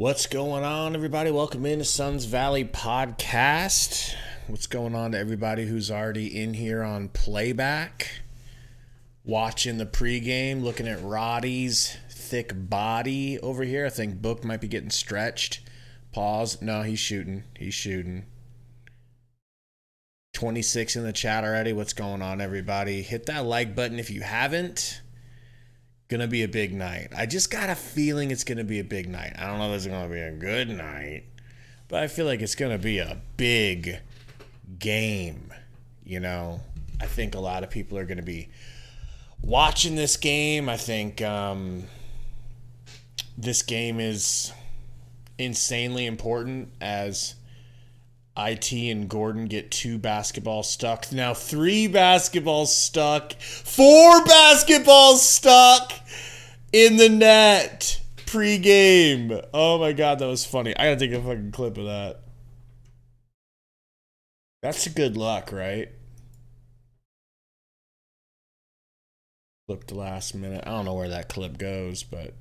What's going on, everybody? Welcome into Suns Valley Podcast. What's going on to everybody who's already in here on playback, watching the pregame, looking at Roddy's thick body over here. I think Book might be getting stretched. Pause. No, he's shooting. 26 in the chat already. What's going on, everybody? Hit that like button if you haven't. Gonna be a big night. I just got a feeling it's gonna be a big night. I don't know if it's gonna be a good night, but I feel like it's gonna be a big game. I think a lot of people are gonna be watching this game. I think this game is insanely important as IT and Gordon get 2 basketballs stuck. Now 3 basketballs stuck. 4 basketballs stuck in the net pre-game. Oh my God, that was funny. I gotta take a fucking clip of that. That's a good luck, right? Look the last minute. I don't know where that clip goes, but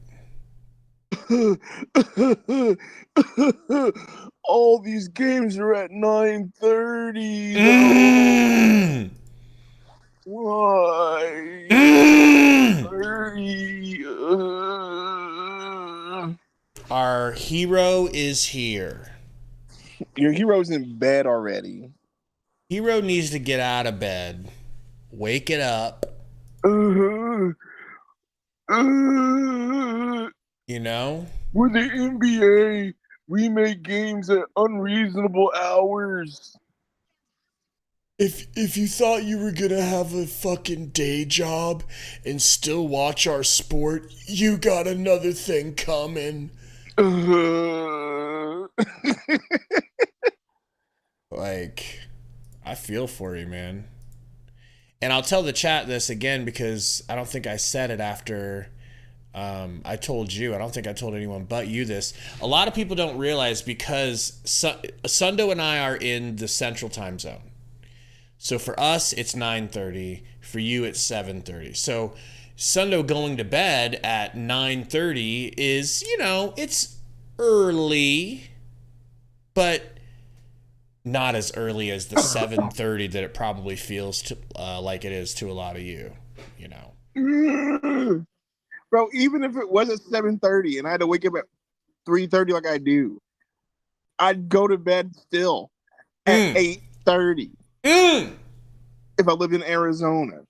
all these games are at 9:30. Why? 30. Our hero is here. Your hero's in bed already. Hero needs to get out of bed. Wake it up. We're the NBA. We make games at unreasonable hours. If you thought you were gonna have a fucking day job and still watch our sport, you got another thing coming. Like, I feel for you, man. And I'll tell the chat this again because I don't think I said it after I told you. I don't think I told anyone but you this. A lot of people don't realize because Sundo and I are in the central time zone. So for us, it's 9:30. For you, it's 7:30. So Sundo going to bed at 9:30 is, it's early, but not as early as the 7:30 that it probably feels like it is to a lot of you. Bro, even if it was at 7:30 and I had to wake up at 3:30 like I do, I'd go to bed still at 8:30 if I lived in Arizona.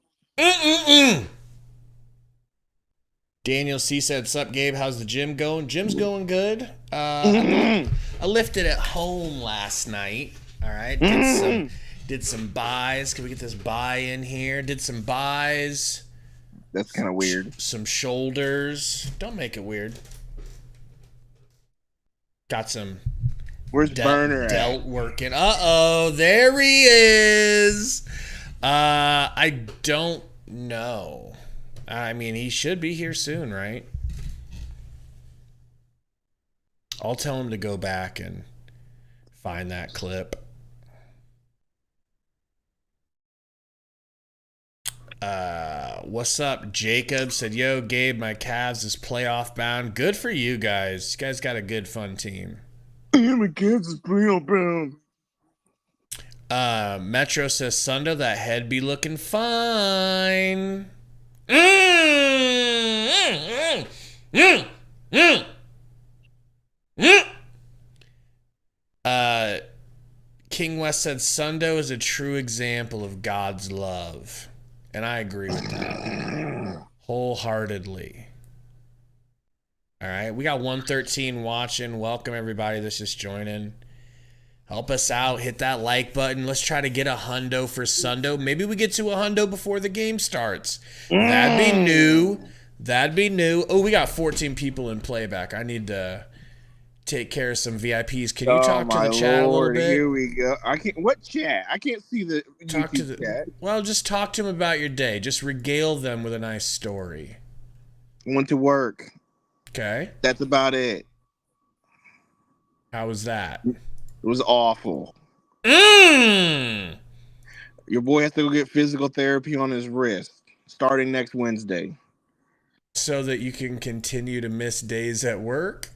Daniel C said, "Sup, Gabe? How's the gym going?" Gym's going good. I lifted at home last night. All right, did some buys. Can we get this buy in here? Did some buys. That's kind of weird. Some shoulders. Don't make it weird. Got some. Where's Burner at? Delt working. There he is. I don't know. I mean, he should be here soon, right? I'll tell him to go back and find that clip. What's up? Jacob said, "Yo, Gabe, my Cavs is playoff bound." Good for you guys. You guys got a good, fun team. Yeah, my Cavs is playoff bound. Metro says, "Sundo, that head be looking fine." King West said, "Sundo is a true example of God's love." And I agree with that wholeheartedly. All right, we got 113 watching. Welcome, everybody that's just joining. Help us out. Hit that like button. Let's try to get a hundo for Sundo. Maybe we get to a hundo before the game starts. That'd be new. Oh, we got 14 people in playback. I need to take care of some VIPs. Can you talk to the chat a little bit? Here we go. What chat? I can't see the talk to the chat. Well, just talk to them about your day. Just regale them with a nice story. Went to work. Okay. That's about it. How was that? It was awful. Your boy has to go get physical therapy on his wrist starting next Wednesday. So that you can continue to miss days at work?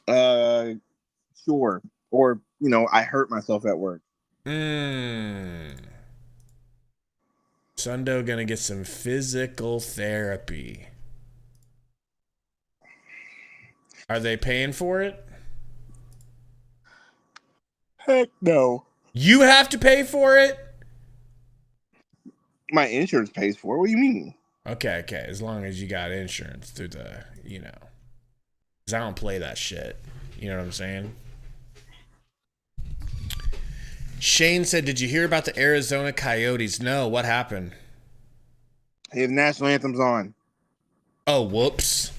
Uh, sure. Or I hurt myself at work. Sundo gonna get some physical therapy. Are they paying for it? Heck no. You have to pay for it? My insurance pays for it. What do you mean? Okay. As long as you got insurance through the, because I don't play that shit. You know what I'm saying? Shane said, "Did you hear about the Arizona Coyotes?" No, what happened? His national anthem's on. Oh, whoops.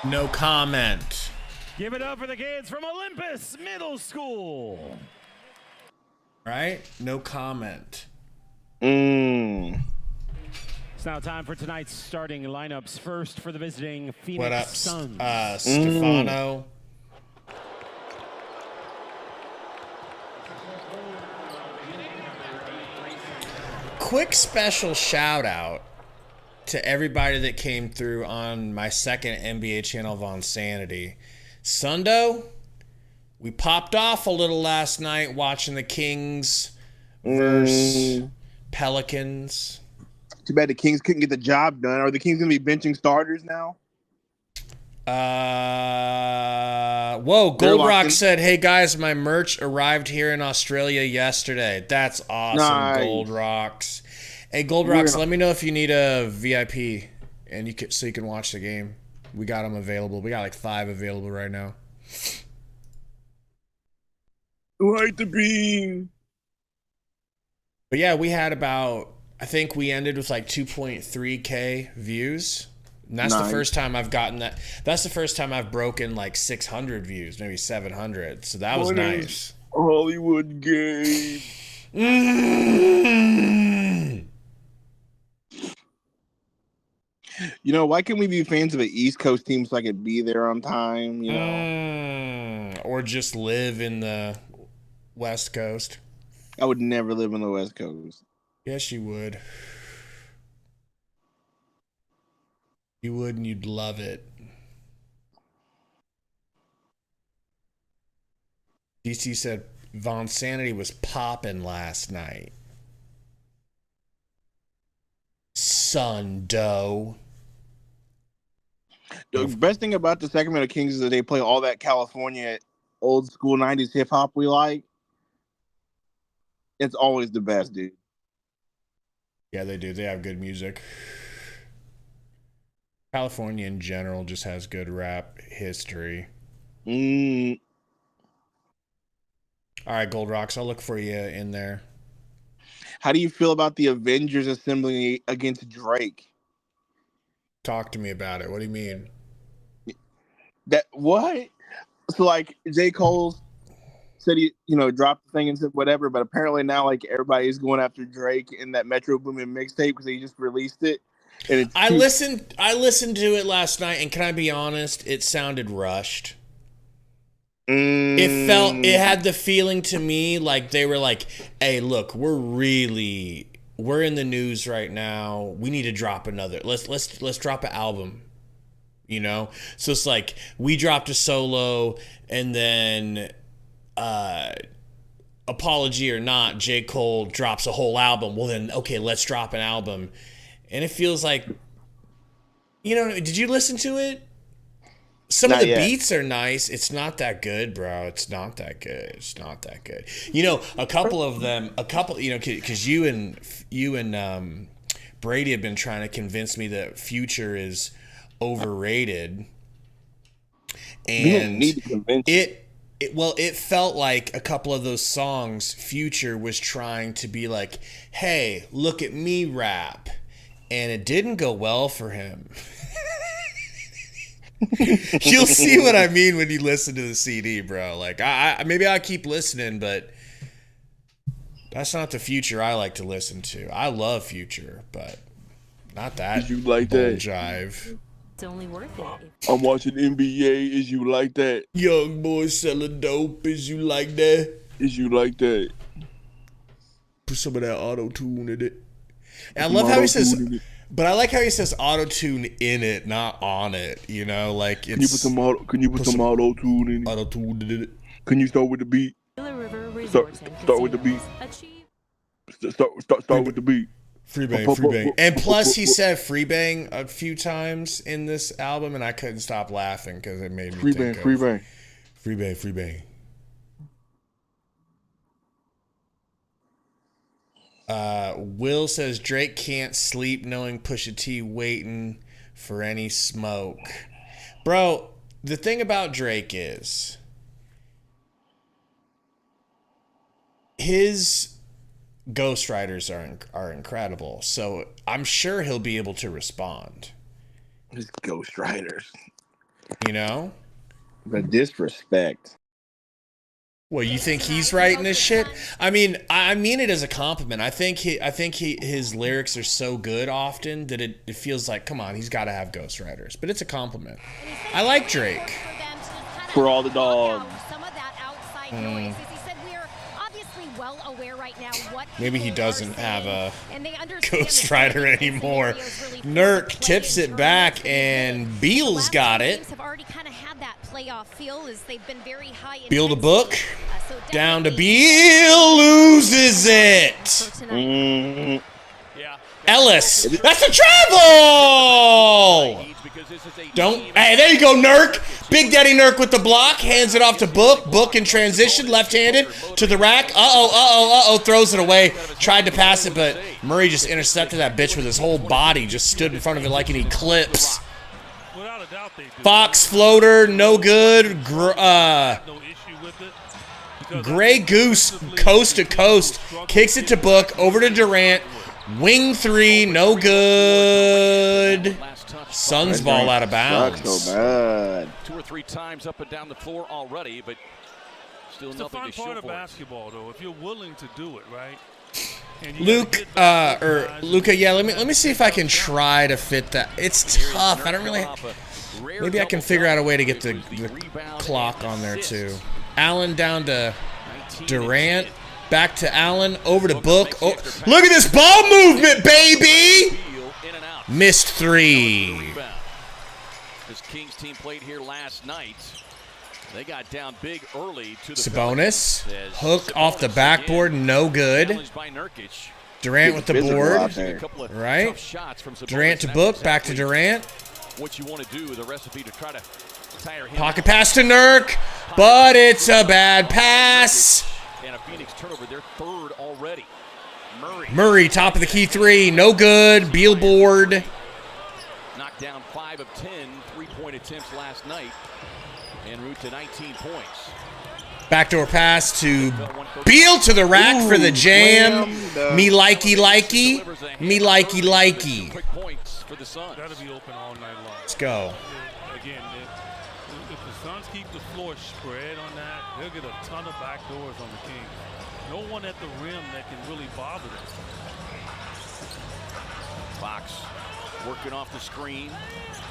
No comment. Give it up for the kids from Olympus Middle School. Right? No comment. It's now time for tonight's starting lineups. First for the visiting Phoenix Suns. Stefano. Quick special shout out to everybody that came through on my second NBA channel, Von Sanity. Sundo, we popped off a little last night watching the Kings versus Pelicans. Too bad the Kings couldn't get the job done. Are the Kings going to be benching starters now? Goldrock said, "Hey guys, my merch arrived here in Australia yesterday." That's awesome, nice. Goldrocks. Hey, Goldrocks, let me know if you need a VIP and you can watch the game. We got them available. We got like 5 available right now. Light the beam. But yeah, we had I think we ended with like 2.3K views. And that's the first time I've gotten that. That's the first time I've broken like 600 views, maybe 700. So that was nice. Hollywood Gabe. Why can't we be fans of an East Coast team so I could be there on time? Or just live in the West Coast. I would never live on the West Coast. Yes, you would. You would, and you'd love it. DC said Von Sanity was popping last night. Sundo. The best thing about the Sacramento Kings is that they play all that California old school 90s hip hop we like. It's always the best, dude. Yeah, they do. They have good music. California in general just has good rap history. All right, Gold Rocks, I'll look for you in there. How do you feel about the Avengers assembling against Drake? Talk to me about it. What do you mean? What? So like J. Cole said he, dropped the thing and said whatever, but apparently now like everybody's going after Drake in that Metro Boomin mixtape because he just released it. And I listened to it last night, and can I be honest? It sounded rushed. It had the feeling to me like they were like, "Hey, look, we're in the news right now. We need to drop another. Let's drop an album." So it's like we dropped a solo, and then apology or not, J. Cole drops a whole album. Well then, okay, let's drop an album. And it feels like, did you listen to it? Some of the beats are nice. It's not that good, bro. It's not that good. A couple of them, because you and Brady have been trying to convince me that Future is overrated. And you don't need to convince it felt like a couple of those songs Future was trying to be like, "Hey, look at me rap." And it didn't go well for him. You'll see what I mean when you listen to the CD, bro. Like, maybe I'll keep listening, but that's not the Future I like to listen to. I love Future, but not that. Is you like bull that? Jive. It's only worth it. I'm watching NBA. Is you like that? Young boy selling dope. Is you like that? Is you like that? Put some of that auto-tune in it. And I love how he says, but I like how he says auto-tune in it, not on it. You know, like it's. Can you put some auto-tune in it? Auto-tune in it. Can you start with the beat? Start with the beat. Start with the beat. Free bang, free bang. And plus, he said free bang a few times in this album, and I couldn't stop laughing because it made me think of free bang. Free bang, free bang. Will says Drake can't sleep knowing Pusha T waiting for any smoke. Bro, the thing about Drake is his ghostwriters are incredible, so I'm sure he'll be able to respond. His ghostwriters, you know, the disrespect. Well, you think he's writing this shit? I mean it as a compliment. I think his lyrics are so good often that it feels like, come on, he's got to have ghostwriters. But it's a compliment. I like Drake. For all the dogs. Well aware right now what maybe he doesn't have a ghostwriter anymore. Nurk tips it back, and Beal's got it. Beal to Book. Down to Beal. Loses it. Ellis. That's a travel! Hey, there you go, Nurk. Big Daddy Nurk with the block. Hands it off to Book. Book in transition. Left-handed to the rack. Uh-oh. Throws it away. Tried to pass it, but Murray just intercepted that bitch with his whole body. Just stood in front of it like an eclipse. Fox floater. No good. Gray Goose coast to coast. Kicks it to Book. Over to Durant. Wing three. No good. Suns ball out of bounds. So bad. 2 or 3 times up and down the floor already, but still nothing to show for it. It's the fun part of basketball, though, if you're willing to do it, right? Luca, yeah, let me see if I can try to fit that. It's tough. I don't really. Maybe I can figure out a way to get the clock on there too. Allen down to Durant, back to Allen, over to Book. Oh, look at this ball movement, baby! Missed 3. This Kings team played here last night. They got down big early to the Sabonis. Hook off the backboard, no good. Durant with the board. Right? Durant to Book, back to Durant. What you want to do, the recipe to try to tire him. Pocket pass to Nurk, but it's a bad pass. And a Phoenix turnover, their 3rd already. Murray, top of the key 3, no good. Beal board. Knocked down 5 of 10 3-point attempts last night, en route to 19 points. Backdoor pass to Beal to the rack for the jam. Me likey. Me likey. That'll be open all night long. Let's go. Again, if the Suns keep the floor spread on that, they'll get a ton of backdoors on the Kings. No one at the rim that can really bother them. Fox working off the screen.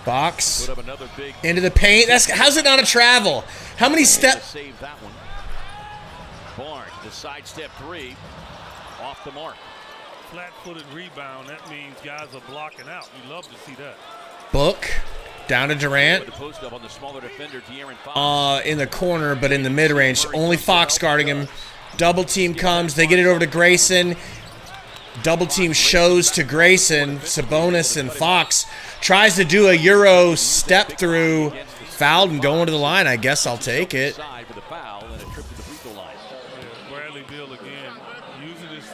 Fox Put up another big into the paint. How's it not a travel? How many steps? Save that one. Barnes, the sidestep 3, off the mark. Flat-footed rebound. That means guys are blocking out. You love to see that. Book down to Durant. In the corner, but in the mid-range. Only Fox guarding him. Double team comes. They get it over to Grayson. Double team shows to Grayson. Sabonis and Fox tries to do a Euro step through. Fouled and going to the line. I guess I'll take it.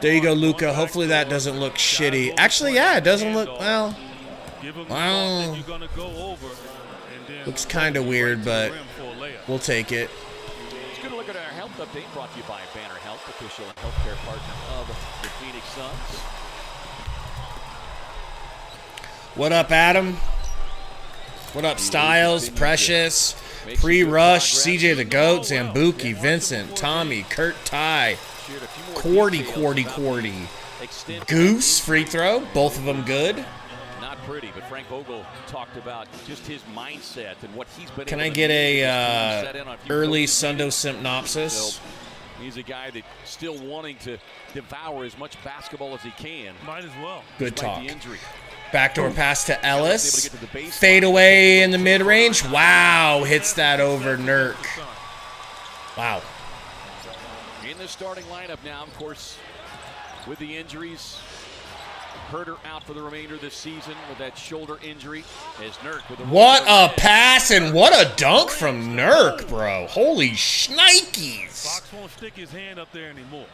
There you go, Luca. Hopefully that doesn't look shitty. Actually, yeah, it doesn't look, well. Looks kind of weird, but we'll take it. Let's get a look at our health update brought to you by Banner Health, official healthcare partner of the Phoenix Suns. What up, Adam? What up, Styles, Precious, Pre-Rush, CJ the Goat, Zambuki, Vincent, Tommy, Kurt Ty, Cordy, Goose, free throw, both of them good. Not pretty, but Frank Vogel talked about just his mindset and what he's been. Can I get a early Sundo synopsis? He's a guy that's still wanting to devour as much basketball as he can. Might as well. Good talk. Backdoor pass to Ellis. Fade away in the mid-range. Wow, hits that over Nurk. Wow. In the starting lineup now, of course, with the injuries. Herter out for the remainder of this season with that shoulder injury. As Nurk with what a pass and what a dunk from Nurk, bro. Holy shnikes. Fox won't stick his hand up there anymore.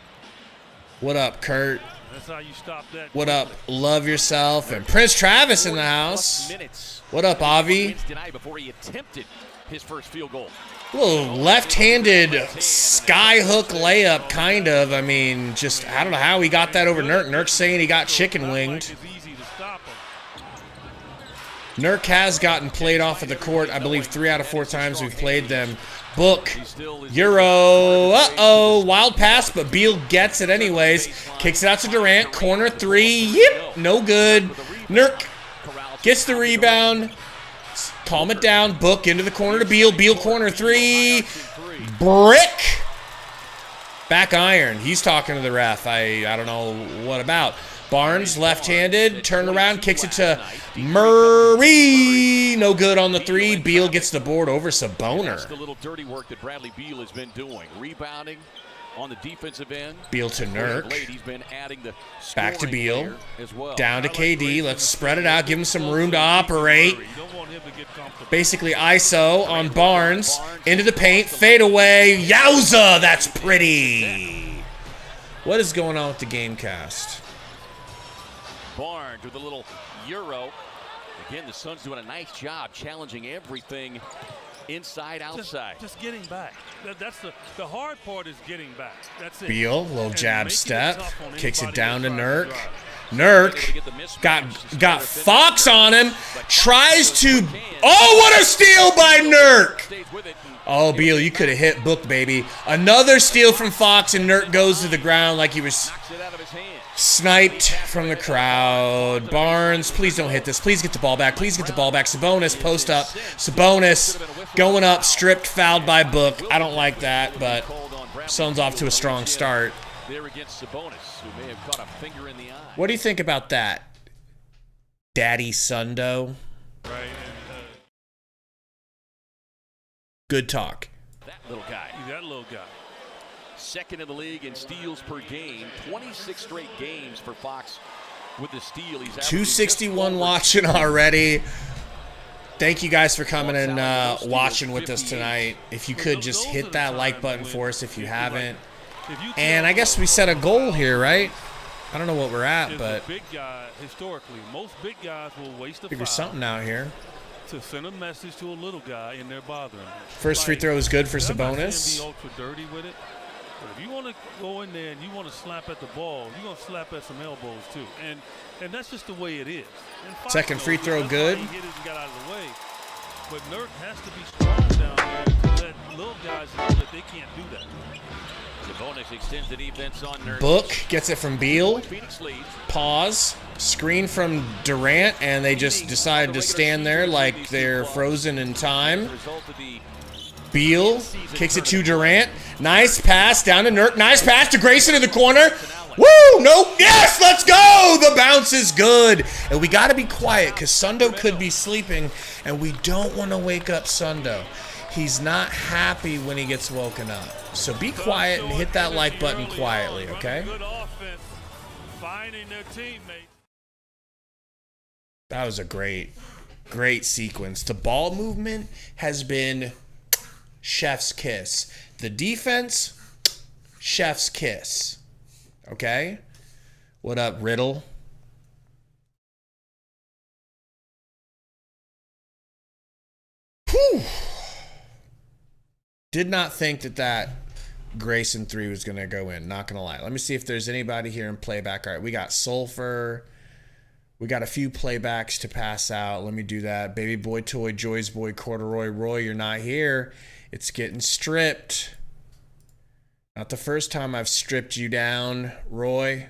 What up, Kurt? That's how you stop that. What up, Love Yourself? And Prince Travis in the house. What up, Avi? Before he attempted his first field goal. Little left-handed skyhook layup, kind of. I mean, just, I don't know how he got that over Nurk. Nurk's saying he got chicken winged. Nurk has gotten played off of the court, I believe, 3 out of 4 times we've played them. Book, Euro, wild pass, but Beal gets it anyways. Kicks it out to Durant, corner 3, yep, no good. Nurk gets the rebound. Calm it down. Book into the corner to Beal. Beal corner 3. Brick. Back iron. He's talking to the ref. I don't know what about. Barnes left-handed. Turn around. Kicks it to Murray. No good on the 3. Beal gets the board over Saboner. That's the little dirty work that Bradley Beal has been doing. Rebounding on the defensive end. Beal to Nurk. He's been adding the back to Beal. As well. Down to KD. Let's spread it out. Give him some room to operate. Basically ISO on Barnes. Into the paint. Fade away. Yowza! That's pretty. What is going on with the Gamecast? Barnes with a little Euro. Again, the Suns doing a nice job challenging everything inside, outside. Just getting back. That's the hard part is getting back. That's it. Beal, little jab step, kicks it down to Nurk. Nurk got Fox on him, tries to, oh, what a steal by Nurk! Oh, Beal, you could have hit Book, baby. Another steal from Fox, and Nurk goes to the ground like he was sniped from the crowd. Barnes, please don't hit this. Please get the ball back. Please get the ball back. Sabonis, post up. Sabonis going up, stripped, fouled by Book. I don't like that, but Suns off to a strong start. There against Sabonis, who may have caught a finger in the eye. What do you think about that, Daddy Sundo? Right. Good talk. That little guy. That little guy. Second in the league in steals per game. 26 straight games for Fox with the steal. He's 261 watching already. Thank you guys for coming and watching with us tonight. If you could just hit that like button for us if you haven't. And I guess we set a goal here, right? I don't know what we're at, but big guy, historically, most big guys will waste a figure foul something out here to send a message to a little guy and they're bothering him. First free throw is good for Sabonis. I'm not saying be ultra dirty with it, but if you want to go in there and you want to slap at the ball, you're going to slap at some elbows too, and that's just the way it is. Second free throw good. He hit it and got out of the way, but Nurk has to be strong down there to let little guys know that they can't do that. Sabonis extends the defense on Nurk. Book gets it from Beal. Pause. Screen from Durant, and they just decided to stand there like they're frozen in time. Beal kicks it to Durant. Nice pass down to Nurk. Nice pass to Grayson in the corner. Woo! No. Yes, let's go! The bounce is good. And we got to be quiet because Sundo could be sleeping, and we don't want to wake up Sundo. He's not happy when he gets woken up. So be quiet and hit that like button quietly, okay? That was a great sequence. The ball movement has been chef's kiss. The defense, chef's kiss. Okay? What up, Riddle? Whew. Did not think that Grayson 3 was going to go in. Not going to lie. Let me see if there's anybody here in playback. All right, we got Sulfur. We got a few playbacks to pass out. Let me do that. Baby Boy Toy, Joy's Boy, Corduroy, Roy, you're not here. It's getting stripped. Not the first time I've stripped you down, Roy.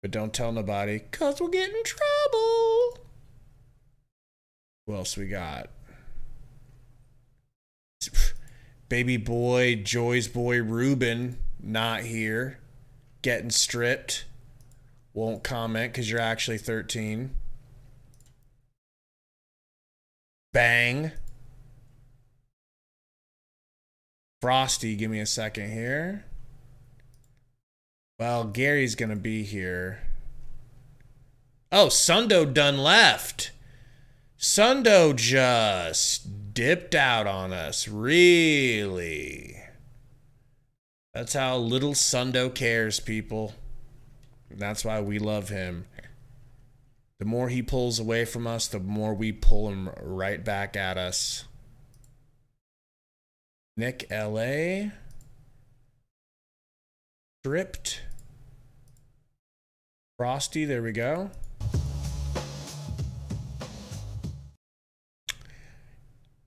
But don't tell nobody, because we'll get in trouble. Who else we got? Baby Boy, Joy's Boy, Ruben, not here. Getting stripped. Won't comment because you're actually 13. Bang. Frosty, give me a second here. Well, Gary's going to be here. Oh, Sundo done left. Sundo just dipped out on us. Really? That's how little Sundo cares, people. And that's why we love him. The more he pulls away from us, the more we pull him right back at us. Nick L.A. Stripped. Frosty, there we go.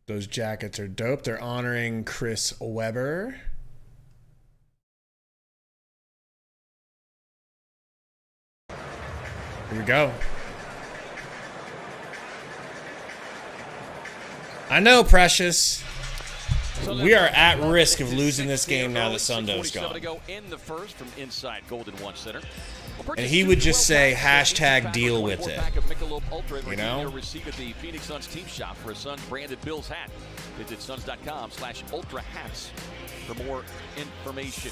Those jackets are dope. They're honoring Chris Webber. Here we go. I know, Precious. We are at risk of losing this game now that Sundo's gone. And he would just say, hashtag deal with it. You know? Receipt at the Phoenix Suns team shop for a Suns branded Bills hat. Visit suns.com/ultra hats for more information.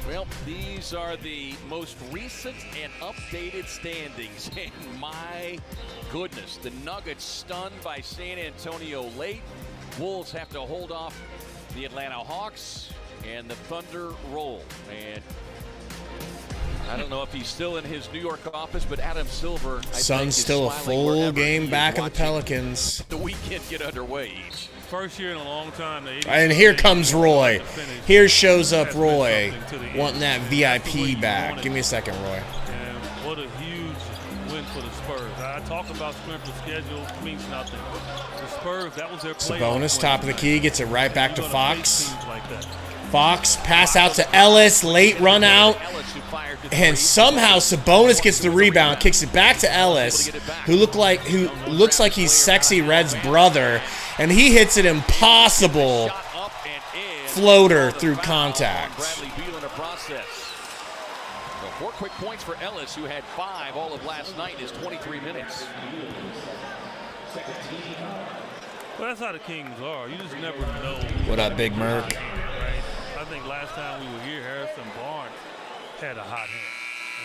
Well, these are the most recent and updated standings. And my goodness, the Nuggets stunned by San Antonio late. Wolves have to hold off the Atlanta Hawks, and the Thunder roll. And I don't know if he's still in his New York office, but Adam Silver, Suns still a full game back of the Pelicans. The weekend get underway each. First year in a long time. And here comes Roy. Here shows up Roy, wanting that VIP back. Give me a second, Roy. And what a huge win for the Spurs. I talk about strength of schedule, means nothing. The Spurs, that was their play. Sabonis, top of the key, gets it right back to Fox. Fox, pass out to Ellis, late run out. And somehow Sabonis gets the rebound, kicks it back to Ellis, who looks like he's Sexy Red's brother, and he hits an impossible floater through contact. 4 quick points for Ellis, who had 5 all of last night in his 23 minutes. Well, that's how the Kings are. You just never know. What up, Big Merc? Right? I think last time we were here, Harrison Barnes had a hot hand.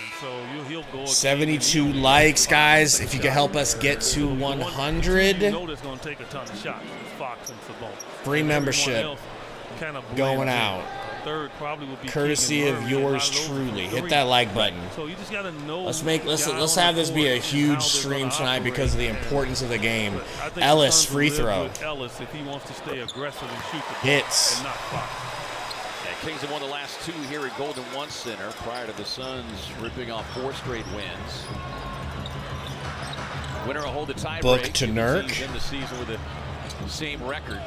And so he'll go 72 likes, guys. If you could help us get to 100. You know that's going to take a ton of shots. It's Fox and Sabonis. Free membership going out. Third probably would be courtesy of yours truly. Hit that like button. So you just gotta know. Let's have this be a huge stream tonight because of the importance of the game. Ellis free throw. Ellis, if he wants to stay aggressive and shoot the hits. And not Fox. Kings have won the last 2 here at Golden One Center prior to the Suns ripping off 4 straight wins. Winner will hold the tie Book break. to Nurk. In the season with the same record.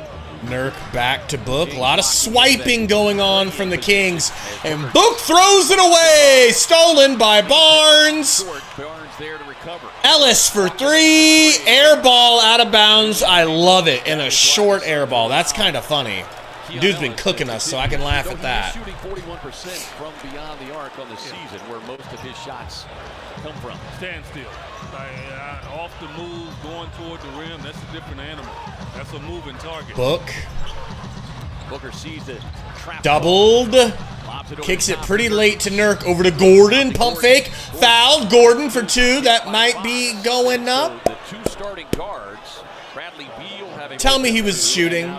Nurk back to Book. A lot of swiping going on from the Kings. And Book throws it away. Stolen by Barnes. Barnes there to recover. Ellis for 3. Air ball out of bounds. I love it. And a short air ball. That's kind of funny. Dude's been cooking us, so I can laugh at that. Shooting 41% from beyond the arc on the season, where most of his shots come from. Stand still. Off the move, going toward the rim, that's a different animal. That's a moving target. Booker sees the trap. Doubled. Kicks it pretty late to Nurk. Over to Gordon. Pump fake. Fouled. Gordon for 2. That might be going up. The 2 starting guards, Bradley Beal having. Tell me he was shooting.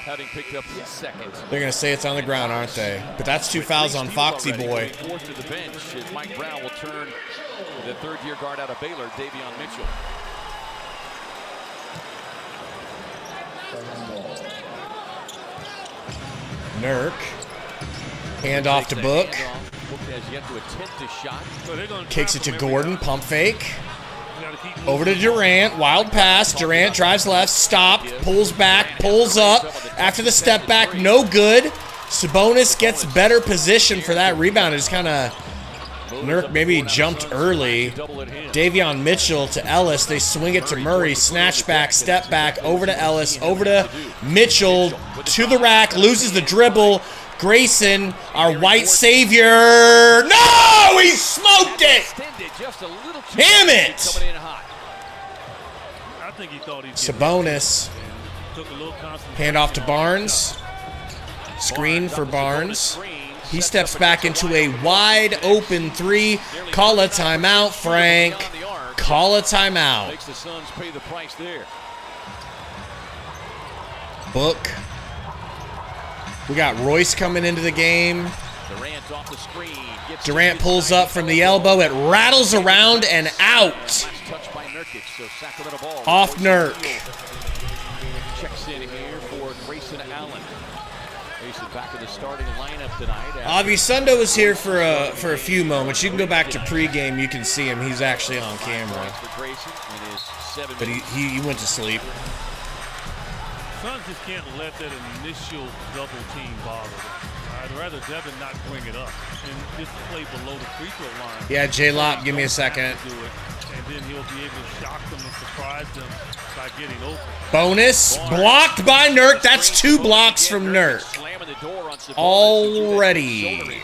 Having picked up his second. They're going to say it's on the ground, aren't they? But that's 2 fouls on Foxy Boy. Forced to the bench as Mike Brown will turn the third-year guard out of Baylor, Davion Mitchell. Nurk. Hand off to Book. Book has yet to attempt a shot. So Kicks it to Gordon. Pump fake. Over to Durant. Wild pass. Durant drives left. Stopped. Pulls back. Pulls up. After the step back. No good. Sabonis gets better position for that rebound. It's kind of... Nurk maybe jumped early. Davion Mitchell to Ellis. They swing it to Murray. Snatch back, step back, over to Ellis, over to Mitchell, to the rack, loses the dribble. Grayson, our white savior. No! He smoked it! Damn it! Sabonis. Hand off to Barnes. Screen for Barnes. He steps back into a wide open three. Call a timeout, Frank. Call a timeout. Makes the Suns pay the price there. Book. We got Royce coming into the game. Durant off the screen. Durant pulls up from the elbow. It rattles around and out. Off Nurk. Checks in here for Grayson Allen. Grayson back in the starting lineup tonight. Gabe Sundo was here for a few moments. You can go back to pregame. You can see him. He's actually on camera. But he went to sleep. Suns just can't let that initial double team bother them. I'd rather Devin not bring it up and just play below the free throw line. Yeah, J-Lop, give me a second. And then he'll be able to shock them and surprise them by getting open. Bonus, blocked by Nurk. That's 2 blocks from Nurk. Already.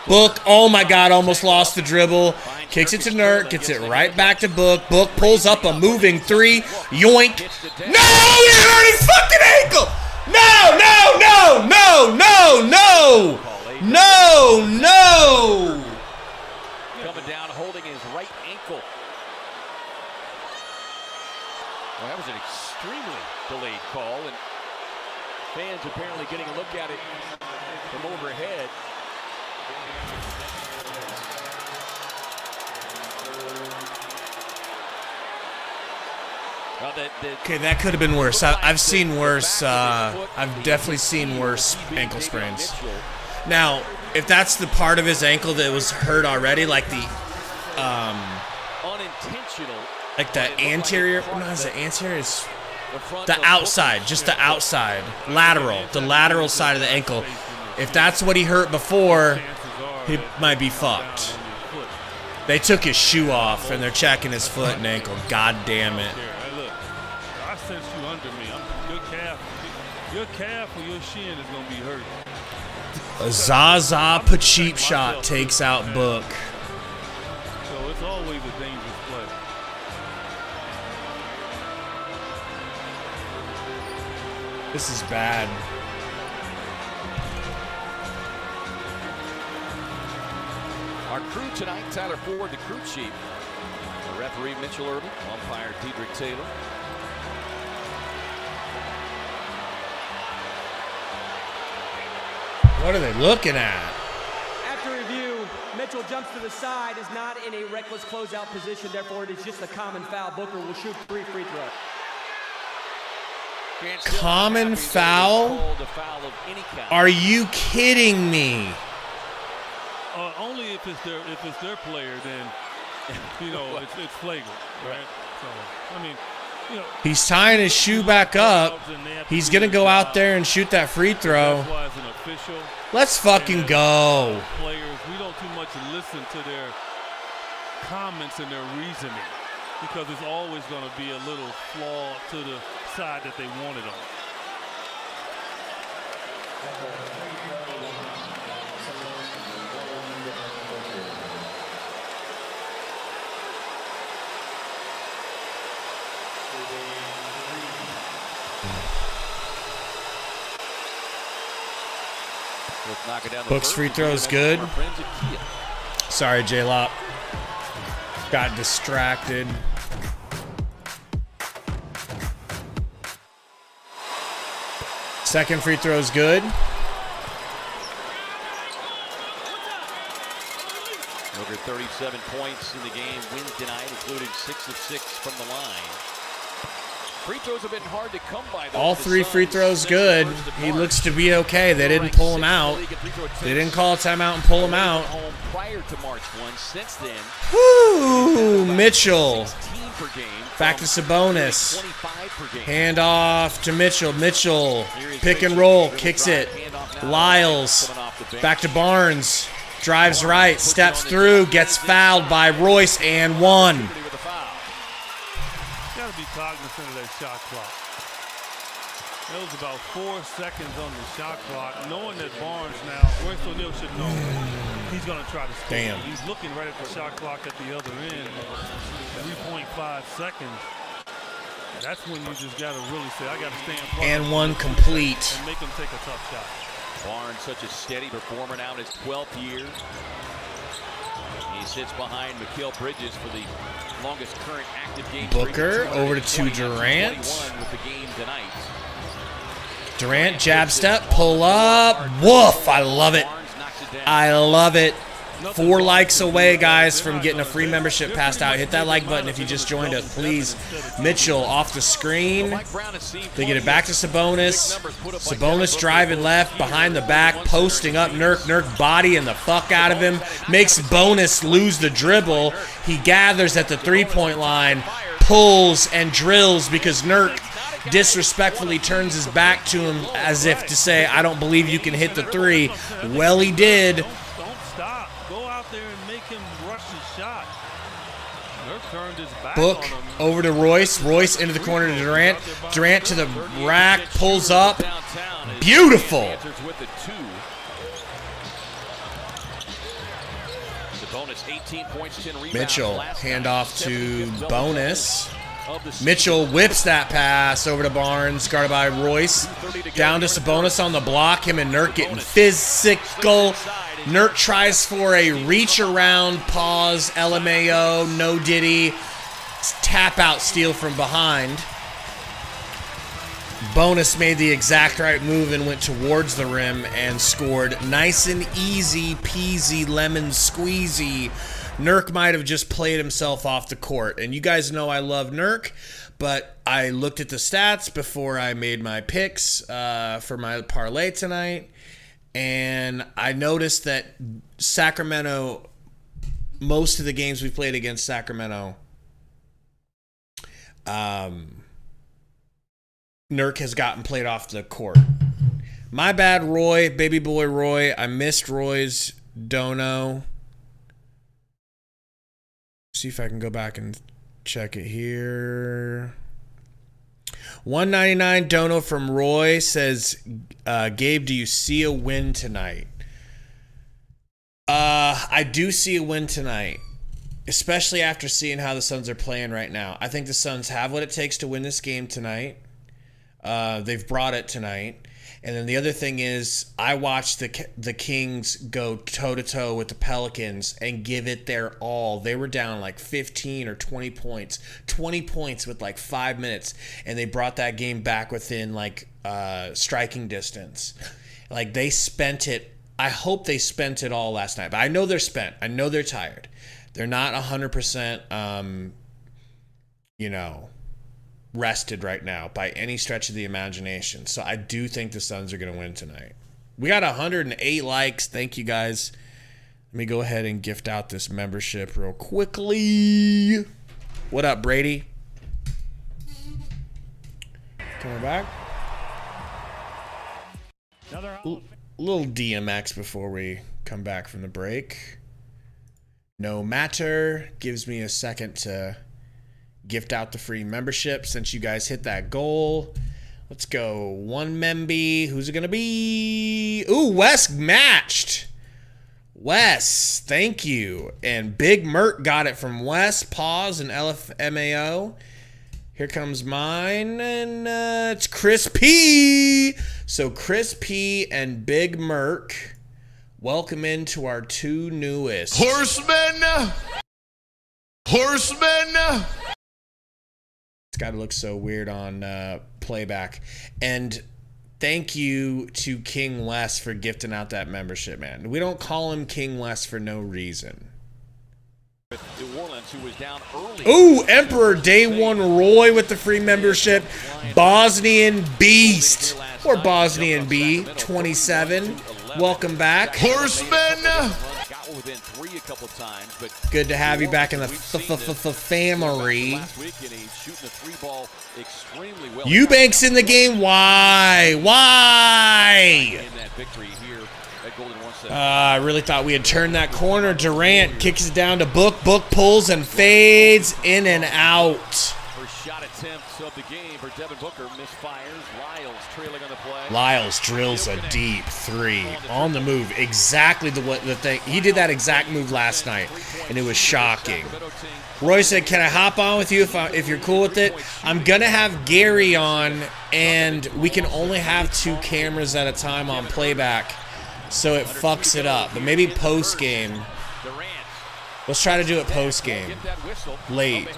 Book, oh my God, almost lost the dribble. Kicks it to Nurk, gets it right back to Book. Book pulls up a moving 3. Yoink. No, he hurt his fucking ankle. No. Coming down, holding his right ankle. Well, that was an extremely delayed call, and fans apparently getting a look at it from overhead. Okay, that could have been worse. I've seen worse. I've definitely seen worse ankle sprains. Now, if that's the part of his ankle that was hurt already, like the unintentional, like the anterior. No, is it anterior? It's the outside, just the outside, lateral, the lateral side of the ankle. If that's what he hurt before, he might be fucked. They took his shoe off and they're checking his foot and ankle. God damn it. I sense you under me. Your calf or your shin is going to be hurt. A Zaza Pacheep shot takes out Book. So it's always a dangerous play. This is bad. Our crew tonight, Tyler Ford, the crew chief. The referee, Mitchell Irvin. Umpire, Dedrick Taylor. What are they looking at? After review, Mitchell jumps to the side, is not in a reckless closeout position, therefore it is just a common foul. Booker will shoot 3 free throws. Common foul? Are you kidding me? Only if it's their player, then it's flagrant, right? So I mean, he's tying his shoe back up. He's gonna go out there and shoot that free throw. Let's fucking go. Players, we don't too much listen to their comments and their reasoning because it's always going to be a little flaw to the side that they want it on. Book's free throw is good. Sorry, J-Lop. Got distracted. Second free throw is good. Over 37 points in the game Wednesday night, including 6 of 6 from the line. Free throws have been hard to come by. All 3 free throws good. He looks to be okay. They didn't pull him out. They didn't call a timeout and pull him out. Prior to March 1, since then. Woo! Mitchell. Back to Sabonis. Hand off to Mitchell. Mitchell, pick and roll, kicks it. Lyles, back to Barnes. Drives right, steps through, gets fouled by Royce, and 1. Got to be cognizant of that shot clock. There was about 4 seconds on the shot clock. Knowing that Barnes now, Royce O'Neal should know he's going to try to score. Damn. He's looking right at the shot clock at the other end. 3.5 seconds. That's when you just got to really say, I got to stay in front. And 1 complete. And make him take a tough shot. Barnes, such a steady performer now in his 12th year. He sits behind Mikal Bridges for the longest current active game. Booker over to Durant. With the game tonight. Durant, jab step, pull up. Woof, I love it. I love it. 4 likes away, guys, from getting a free membership passed out. Hit that like button if you just joined us, please. Mitchell off the screen. They get it back to Sabonis. Sabonis driving left, behind the back, posting up Nurk. Nurk bodying the fuck out of him. Makes Bonus lose the dribble. He gathers at the 3-point line, pulls and drills because Nurk disrespectfully turns his back to him as if to say, I don't believe you can hit the 3. Well, he did. Book over to Royce. Royce into the corner to Durant. Durant to the rack, pulls up. Beautiful. Mitchell, handoff to Bonus. Mitchell whips that pass over to Barnes, guarded by Royce. Down to Sabonis on the block. Him and Nurk getting physical. Nurk tries for a reach around, pause, LMAO, no diddy. Tap out steal from behind. Bonus made the exact right move and went towards the rim and scored. Nice and easy peasy lemon squeezy. Nurk might have just played himself off the court. And you guys know I love Nurk, but I looked at the stats before I made my picks for my parlay tonight. And I noticed that Sacramento, most of the games we played against Sacramento, Nurk has gotten played off the court. My bad, Roy, baby boy Roy. I missed Roy's dono. See if I can go back and check it here. 199 dono from Roy says, Gabe, do you see a win tonight? I do see a win tonight, especially after seeing how the Suns are playing right now. I think the Suns have what it takes to win this game tonight. They've brought it tonight. And then the other thing is, I watched the Kings go toe-to-toe with the Pelicans and give it their all. They were down like 15 or 20 points. 20 points with like 5 minutes. And they brought that game back within like striking distance. Like they spent it. I hope they spent it all last night. But I know they're spent. I know they're tired. They're not 100%, rested right now by any stretch of the imagination. So I do think the Suns are going to win tonight. We got 108 likes. Thank you, guys. Let me go ahead and gift out this membership real quickly. What up, Brady? Coming back. Little DMX before we come back from the break. No matter. Gives me a second to gift out the free membership since you guys hit that goal. Let's go. One memby. Who's it going to be? Ooh, Wes matched. Wes, thank you. And Big Mert got it from Wes, Pause, and LFMAO. Here comes mine, and it's Chris P. So Chris P and Big Merc, welcome into our 2 newest. Horsemen! It's got to look so weird on playback. And thank you to King Wes for gifting out that membership, man. We don't call him King Wes for no reason. New Orleans Giants, who was down early. Ooh, Emperor Day One Roy with the free membership. Bosnian Beast. Or Bosnian B, 27. Welcome back. Horsemen. Got within 3 a couple times, but Good to have you back in the family. last week, and he's shooting the 3-ball extremely well. Eubanks in the game. Why? Why? In that victory here at Golden 1-7. I really thought we had turned that corner. Durant kicks it down to Book. Book pulls and fades in and out. First shot attempt of the game for Devin Booker. Misfires. Lyles trailing on the play. Lyles drills a deep 3 on the move. Exactly the thing. He did that exact move last night, and it was shocking. Roy said, "Can I hop on with you if you're cool with it?" I'm gonna have Gary on, and we can only have 2 cameras at a time on playback, so it fucks it up. But maybe post game. Let's try to do it post game. Late.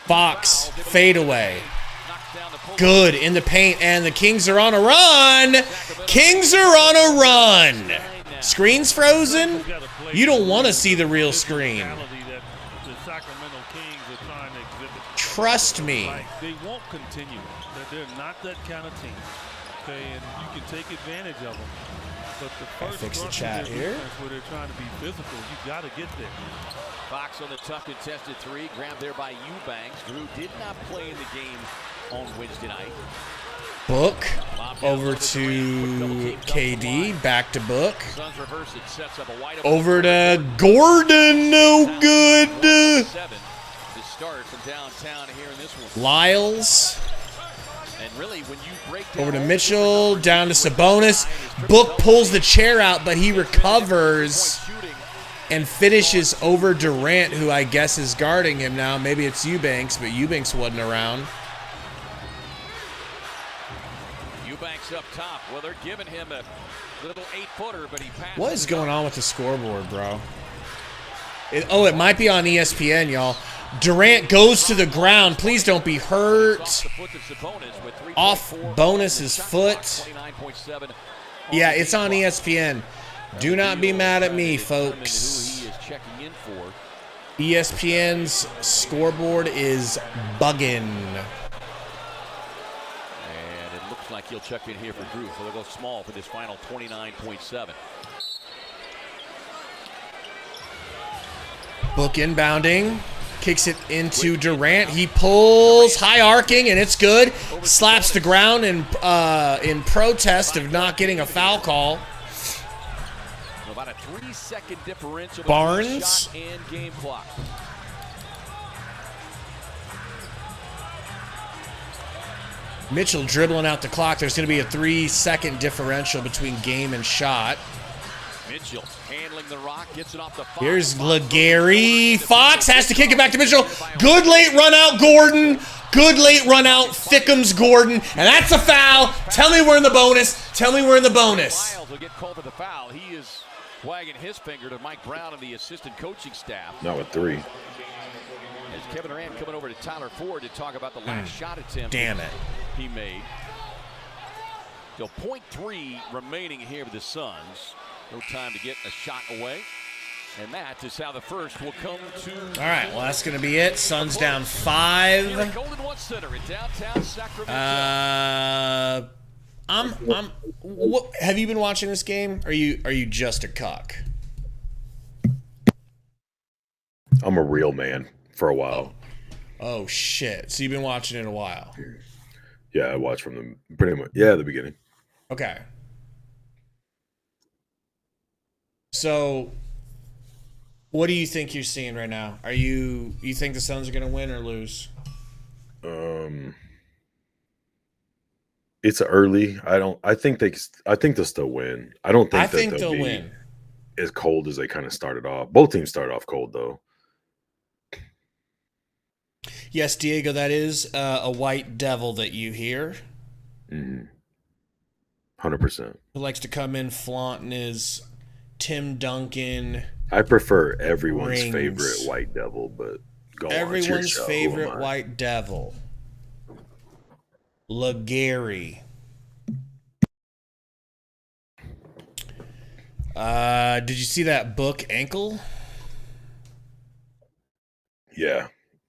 Fox fade away. Good in the paint, and the Kings are on a run. Kings are on a run. Screen's frozen. You don't want to see the real screen. The Sacramento Kings are trying to exhibit. Trust me. They won't continue. They're not that kind of team. Okay, and you can take advantage of them. But the first fix the thrust of chat their here. defense where they're trying to be physical, you got to get there. Fox on the tough contested 3, grabbed there by Eubanks, who did not play in the game on Wednesday night. Book over to KD, back to Book. Suns reverse it, sets up a wide Over to Gordon, no good. 7 to start from downtown here in this one. Lyles And really, when you break down over to Mitchell, down to Sabonis. Book pulls the chair out, but he recovers and finishes over Durant, who I guess is guarding him now. Maybe it's Eubanks, but Eubanks wasn't around. Eubanks up top. Well, they're giving him a little 8-footer, but he passed. What is going on with the scoreboard, bro? It might be on ESPN, y'all. Durant goes to the ground. Please don't be hurt. Off Bonus's foot. Yeah, it's on ESPN. Do not be mad at me, folks. ESPN's scoreboard is bugging. And it looks like he'll check in here for Drew. So they'll go small for this final 29.7. Book inbounding. Kicks it into Durant. He pulls high arcing, and it's good. Slaps the ground in protest of not getting a foul call. About a 3-second differential. Barnes. Shot and game clock. Mitchell dribbling out the clock. There's going to be a 3-second differential between game and shot. Mitchell handling the rock, gets it off the Fox. Here's Legary. Fox has to kick it back to Mitchell. Good late run out, Gordon. Good late run out, Thickums Gordon. And that's a foul. Tell me we're in the bonus. Tell me we're in the bonus. Lyles will get called for the foul. He is wagging his finger to Mike Brown and the assistant coaching staff. Not with 3. As Kevin Durant coming over to Tyler Ford to talk about the last shot attempt. Damn it. He made. So 0.3 remaining here with the Suns. No time to get a shot away. And that is how the first will come to. All right, well, that's going to be it. Suns down 5. Here at Golden One Center in downtown Sacramento. What, have you been watching this game? Are you just a cuck? I'm a real man for a while. Oh shit. So you've been watching it a while. Yeah, I watched from the pretty much the beginning. Okay. So what do you think you're seeing right now? You think the Suns are going to win or lose? It's early. I think they'll still win. I don't think I think they'll be win. As cold as they kind of started off. Both teams started off cold though. Yes, Diego, that is a white devil that you hear. 100%. Who likes to come in flaunting his Tim Duncan. I prefer everyone's rings. favorite white devil, but go Everyone's on, it's your show. Who am favorite I? white devil. Legary. Did you see that Book ankle? Yeah.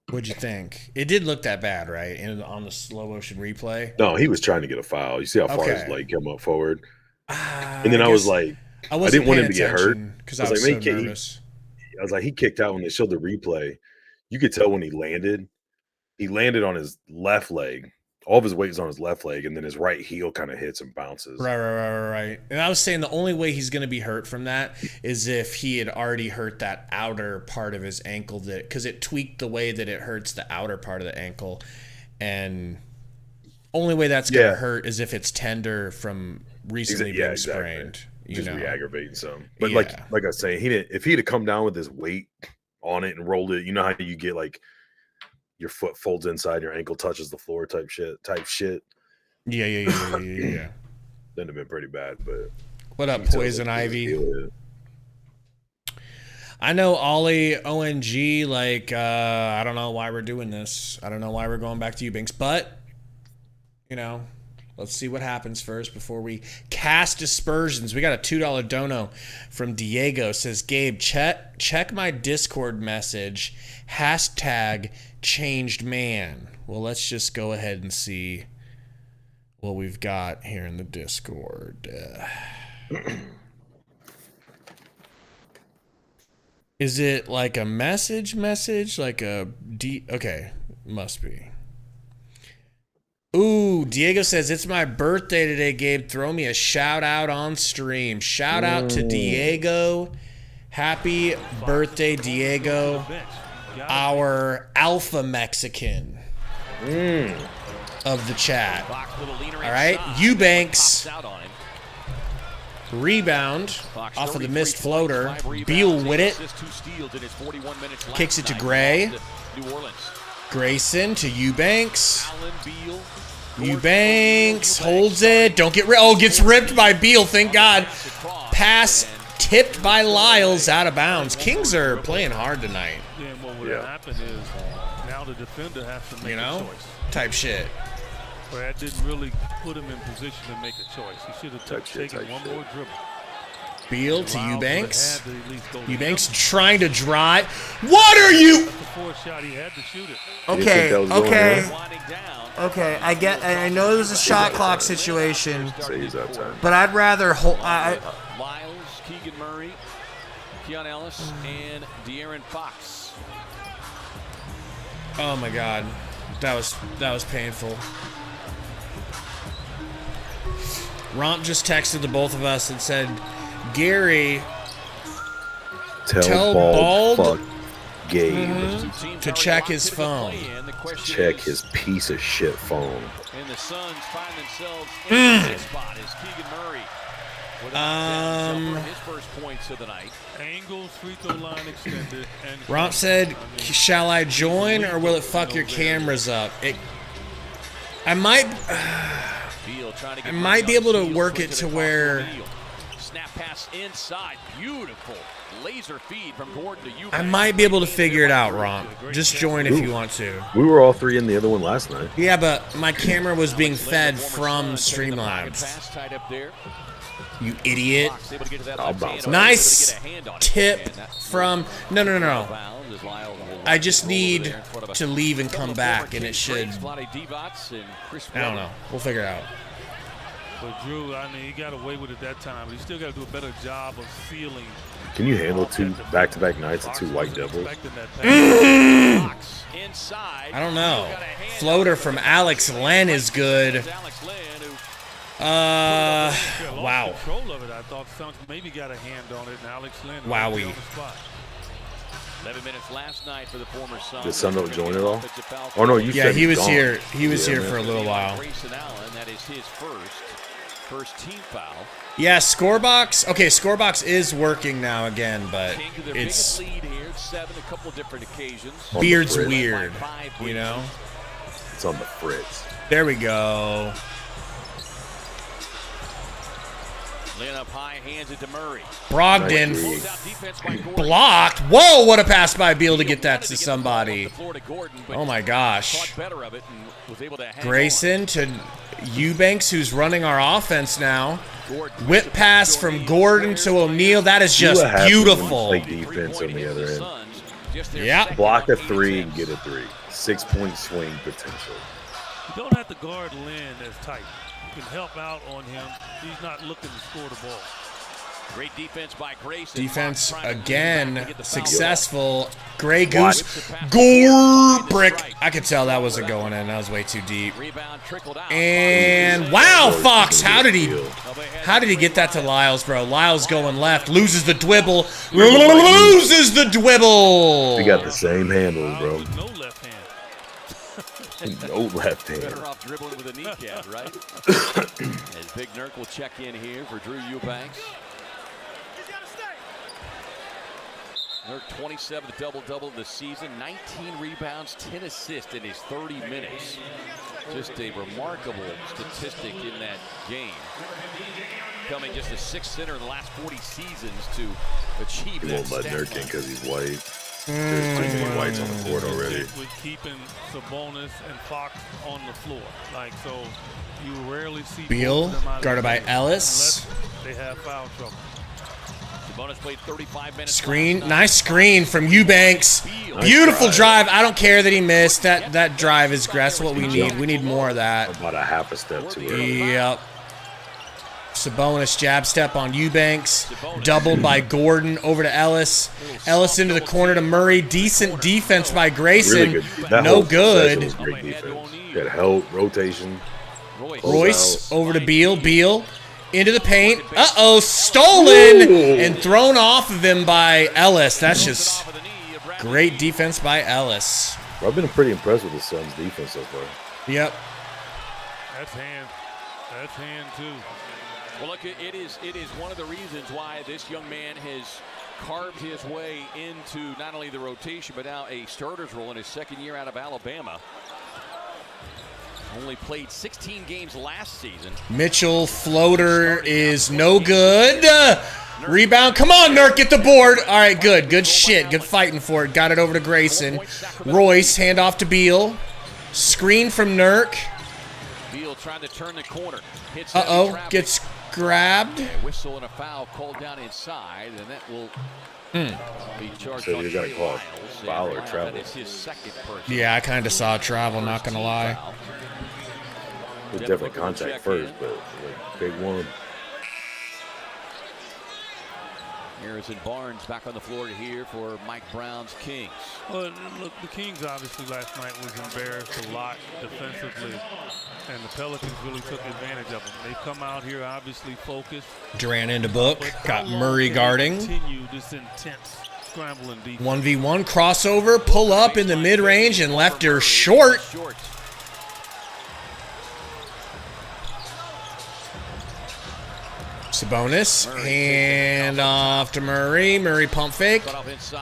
What'd you think? It did look that bad, right? And on the slow motion replay. No, he was trying to get a foul. You see how far his leg came up forward? And then I was like, I didn't want him to get hurt because I was like, so nervous. I was like, he kicked out when they showed the replay. You could tell when he landed. He landed on his left leg. All of his weight is on his left leg, and then his right heel kind of hits and bounces. Right. And I was saying the only way he's going to be hurt from that is if he had already hurt that outer part of his ankle, because it tweaked the way that it hurts the outer part of the ankle. And only way that's going to hurt is if it's tender from recently being sprained. Just re-aggravating some. But like I was saying, if he'd have come down with his weight on it and rolled it, you know how you get like your foot folds inside, your ankle touches the floor type shit. Yeah. That'd have been pretty bad, but what up, Poison Ivy? I know Ollie ONG, like I don't know why we're doing this. I don't know why we're going back to Eubanks, but you know, let's see what happens first before we cast aspersions. We got a $2 dono from Diego. Says, Gabe, check my Discord message. #ChangedMan. Well, let's just go ahead and see what we've got here in the Discord. Is it like a message? Like a okay, must be. Ooh, Diego says, it's my birthday today, Gabe. Throw me a shout out on stream. Shout out to Diego. Happy birthday, Diego. Our alpha Mexican of the chat. All right, Eubanks. Rebound off of the missed floater. Beal with it. Kicks it to Gray. Grayson to Eubanks. Eubanks holds it. Don't get ripped. Oh, gets ripped by Beal. Thank God. Pass tipped by Lyles out of bounds. Kings are playing hard tonight. Yeah, and what would happen is now the defender has to make a choice. Type shit. Brad didn't really put him in position to make a choice. He should have taken one more dribble. Beal to Eubanks. Eubanks trying to drive. What are you? That's the fourth shot. He had to shoot it. Okay. I get. I know there's a shot clock situation, but I'd rather hold. Lyles, Keegan Murray, Keon Ellis, and De'Aaron Fox. Oh my God, that was painful. Romp just texted the both of us and said, Gary, tell Bald Gabe to check his phone. Check his piece of shit phone. And the Suns find themselves in the spot as Keegan Murray his first points of the night. Angles, free throw line extended. Romp said, shall I join or will it fuck your cameras up? I might be able to work it to where Snap pass inside, beautiful laser feed from Gordon to you. I might be able to figure it out, Romp. Just join if you want to. We were all three in the other one last night. Yeah, but my camera was being fed from Streamlabs. You idiot. I'll bounce. Nice tip from... No. I just need to leave and come back, and it should... I don't know. We'll figure it out. But Drew, I mean, he got away with it that time. But he still got to do a better job of feeling. Can you handle two back-to-back nights of two white devils? I don't know. Floater from Alex Len is good. Wow. Control of it. I thought Suns maybe got a hand on it, and Alex Len. Wowie. 11 minutes last night for the former Suns. Did Sundo join at all? Oh no, you said he was gone. here. He was here for a little while. That is his first team foul. Yeah, Scorebox. Okay, Scorebox is working now again, but it's lead here, 7, a couple different occasions. Beard's weird, you know. It's on the fritz. There we go. Laying up high, hands it to Murray. Brogdon blocked. Whoa, what a pass by Beal to get that to somebody. Oh my gosh. Grayson to Eubanks, who's running our offense now. Whip pass from Gordon to O'Neal. That is just beautiful. Play defense on the other end. Yeah. Block a 3 and get a 3. 6-point swing potential. You don't have to guard Lynn as tight. You can help out on him. He's not looking to score the ball. Great defense by Grace. Defense again, successful. Gray Goose, gore brick. I could tell that wasn't going in. That was way too deep. And wow, Fox, how did he get that to Lyles, bro? Lyles going left, loses the dribble, loses the dribble. We got the same handles, bro. No left hand. No left hand. Better off dribbling with a kneecap, right? As Big Nurk will check in here for Drew Eubanks. Nurk 27th double-double this season, 19 rebounds, 10 assists in his 30 minutes. Just a remarkable statistic in that game. Becoming just the 6th center in the last 40 seasons to achieve that. He won't let Nurk in because he's white. There's too many whites on the court already. With keeping Sabonis and Fox on the floor. Like, so you rarely see Beal, guarded by Ellis. They have foul trouble. Played 35 minutes. Screen, nice screen from Eubanks. Beautiful drive. I don't care that he missed. That drive is that's what we need. We need more of that. About a half a step too early. Yep. Sabonis jab step on Eubanks. Doubled by Gordon over to Ellis. Ellis into the corner to Murray. Decent defense by Grayson. Really good. No good. Was great defense. Got help, rotation. Royce over to Beal. Beal. Into the paint. Uh-oh, stolen and thrown off of him by Ellis. That's just great defense by Ellis. I've been pretty impressed with the Suns' defense so far. Yep. That's hand. That's hand, too. Well, look, it is one of the reasons why this young man has carved his way into not only the rotation, but now a starter's role in his second year out of Alabama. Only played 16 games last season. Mitchell floater is no good. Rebound. Come on, Nurk, get the board. All right, good. Good shit. Good fighting for it. Got it over to Grayson. Royce, handoff to Beal. Screen from Nurk. Beal trying to turn the corner. Uh-oh, gets grabbed. A whistle and a foul called down inside, and that will be charged. So you got to call it foul or travel. That is his second person. Yeah, I kind of saw travel, not going to lie. With different contact first, but like, big one. Harrison Barnes back on the floor here for Mike Brown's Kings. Well, look, the Kings obviously last night was embarrassed a lot defensively, and the Pelicans really took advantage of them. They come out here obviously focused. Durant into book. Got Murray guarding. Continue this intense scrambling defense. 1v1 crossover, pull up in the mid-range and left her short. Sabonis, hand off to Murray. Murray pump fake.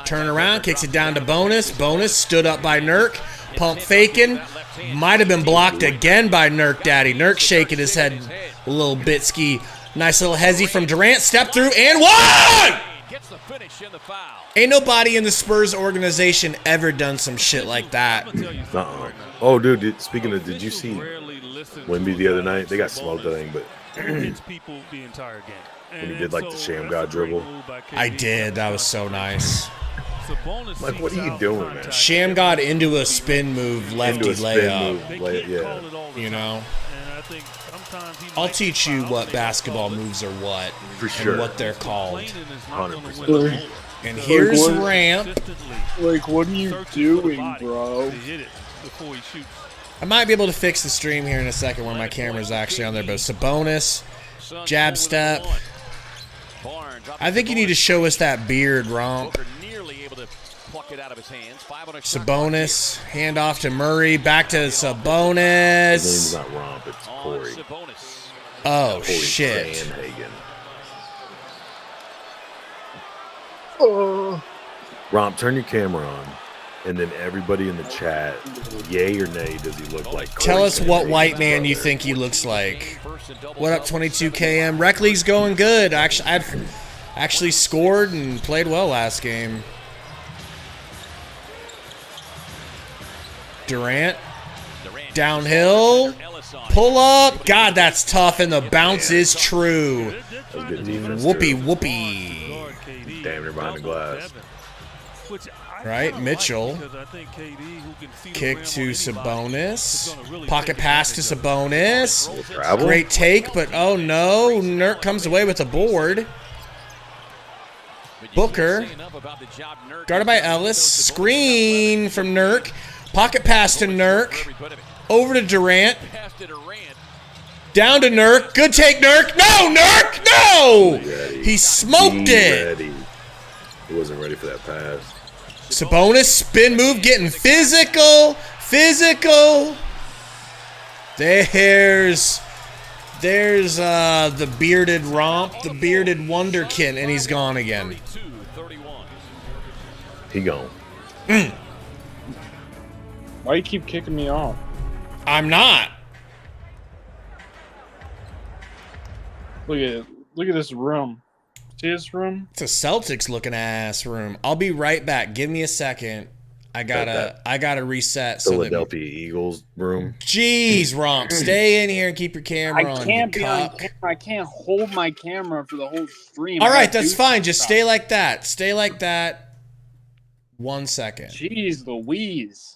Turn around, kicks it down to Bonus. Bonus stood up by Nurk. Pump faking. Might have been blocked again by Nurk Daddy. Nurk shaking his head a little bit ski. Nice little hezzy from Durant. Step through and one! Ain't nobody in the Spurs organization ever done some shit like that. Oh, dude, speaking of, did you see Wemby the other night? They got smoked, I think, but people the entire game. When he did like the Sham God dribble. I did. That was so nice. Like, what are you doing, man? Sham God into a spin move, lefty layup. Yeah. You know? I'll teach you what basketball moves are what. For sure. And what they're called. 100%. And here's ramp. Like, what are you doing, bro? I might be able to fix the stream here in a second when my camera's actually on there, but Sabonis, jab step. I think you need to show us that beard, Romp. Sabonis, handoff to Murray, back to Sabonis. His name's not Romp, it's Corey. Oh, shit. Romp, turn your camera on. And then everybody in the chat, yay or nay, does he look like Corey? Tell us what white man you think he looks like. What up, 22KM? Rec League's going good. Actually scored and played well last game. Durant. Downhill. Pull up. God, that's tough, and the bounce is true. That was good defense, Whoopee, too. whoopee. Damn, they're behind the glass. Right, Mitchell. Kick to Sabonis. Pocket pass to Sabonis. Great take, but oh no, Nurk comes away with a board. Booker, guarded by Ellis. Screen from Nurk. Pocket pass to Nurk. Over to Durant. Down to Nurk. Good take, Nurk. No, Nurk, no! He smoked it. He wasn't ready for that pass. Sabonis, spin move, getting physical. There's the bearded romp, the bearded wonderkin, and he's gone again. He gone. Why you keep kicking me off? I'm not. Look at this room. See this room? It's a Celtics looking ass room. I'll be right back. Give me a second. I gotta reset. Philadelphia Eagles room. Jeez, Romp, stay in here and keep your camera on. I can't be on camera. I can't hold my camera for the whole stream. All right, that's fine. Just stay like that. Stay like that. 1 second. Jeez Louise.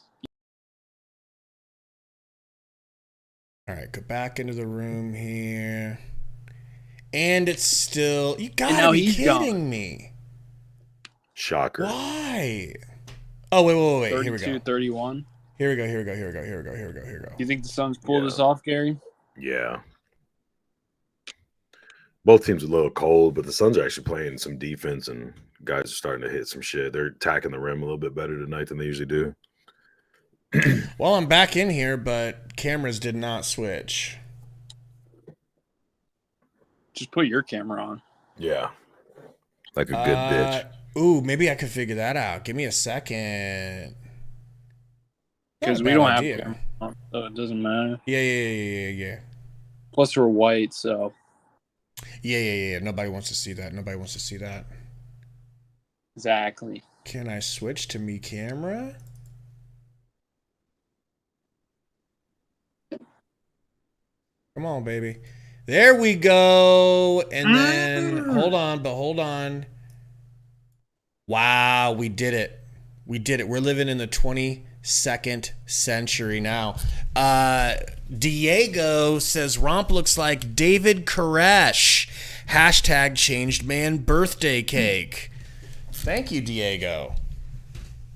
All right, go back into the room here. And it's still... You gotta be kidding me. Shocker. Why? Oh, wait. 32, Here we go. 31. Here we go. You think the Suns pulled this off, Gary? Yeah. Both teams are a little cold, but the Suns are actually playing some defense, and guys are starting to hit some shit. They're attacking the rim a little bit better tonight than they usually do. Well, I'm back in here, but cameras did not switch. Just put your camera on. Yeah. Like a good bitch. Ooh, maybe I could figure that out. Give me a second. Because we don't have camera on, so it doesn't matter. Yeah. Plus we're white, so. Yeah. Nobody wants to see that. Exactly. Can I switch to me camera? Come on, baby. There we go. And then, hold on. Wow, we did it. We're living in the 22nd century now. Diego says, Romp looks like David Koresh. Hashtag changed man birthday cake. Thank you, Diego.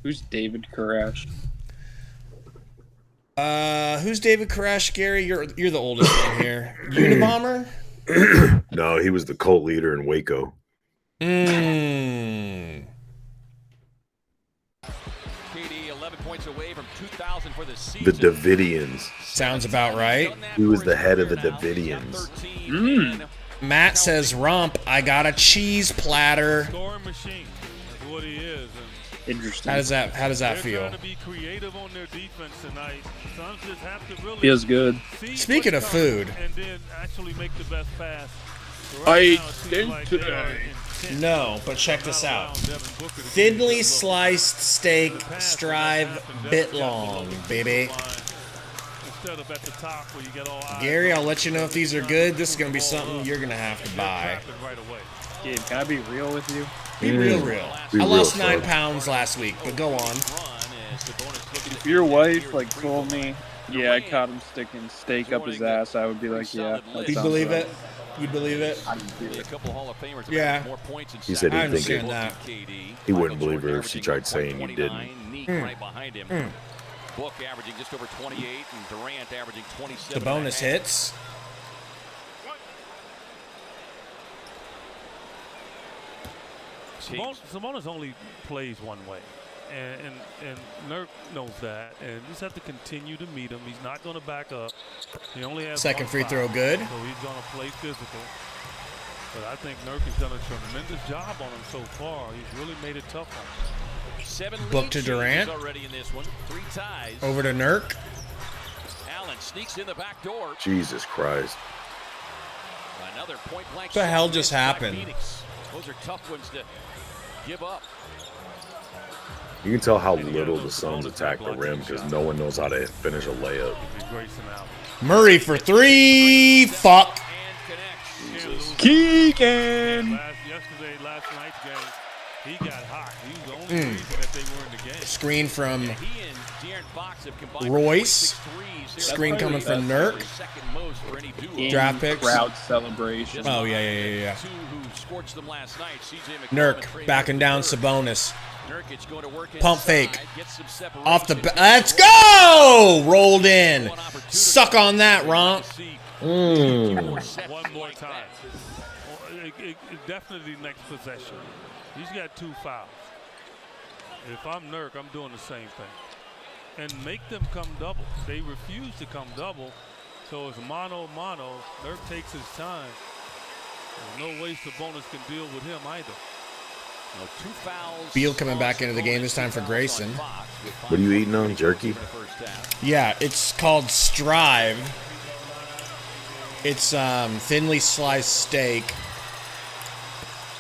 Who's David Koresh? Who's David Koresh, Gary? You're the oldest one here. Unabomber? No, he was the cult leader in Waco. KD 11 points away from 2,000 for the season. The Davidians. Sounds about right. He was the head of the Davidians. Matt says, Romp, I got a cheese platter. Scoring machine. That's what he is. Interesting. How does that feel? Trying to be creative on their defense tonight. Suns just have to really feels good. Speaking of food, and then actually make the best pass. I think today. No, but check this out. Thinly sliced steak, strive, bit long, baby. Gary, I'll let you know if these are good. This is going to be something you're going to have to buy. Gabe, can I be real with you? Be real. I lost 9 pounds last week, but go on. If your wife told me, yeah, I caught him sticking steak up his ass, I would be like, yeah. You'd believe it? You'd believe it? Yeah. He said he'd think it. He wouldn't believe her if she tried saying you didn't. Book averaging just over 28 and Durant averaging 27. The bonus hits. Sabonis only plays one way, and Nurk knows that, and you just have to continue to meet him. He's not going to back up. He only has second free throw, good. So he's going to play physical. But I think Nurk has done a tremendous job on him so far. He's really made it tough on him. 7 Book to Durant. Already in this one. 3 ties. Over to Nurk. Allen sneaks in the back door. Jesus Christ. Another point blank. What the hell just happened? Those are tough ones to give up. You can tell how little the Suns attack the rim because no one knows how to finish a layup. Murray for 3. Fuck. Keegan. Last night's game, He got hot. He was the only reason that they were in the game. Screen from Royce. Screen coming from Nurk. Draft picks. Crowd celebration. Oh, yeah. Nurk backing down Sabonis. Pump fake. Off the let's go! Rolled in. Suck on that, Ronk. One more time. Definitely next possession. He's got 2 fouls. If I'm Nurk, I'm doing the same thing. And make them come double. They refuse to come double, so it's mano-mano. Nurk takes his time. There's no way Sabonis can deal with him either. No, 2 fouls. Beal coming back into the game this time for Grayson. What are you eating on? Jerky? Yeah, it's called Strive. It's thinly sliced steak,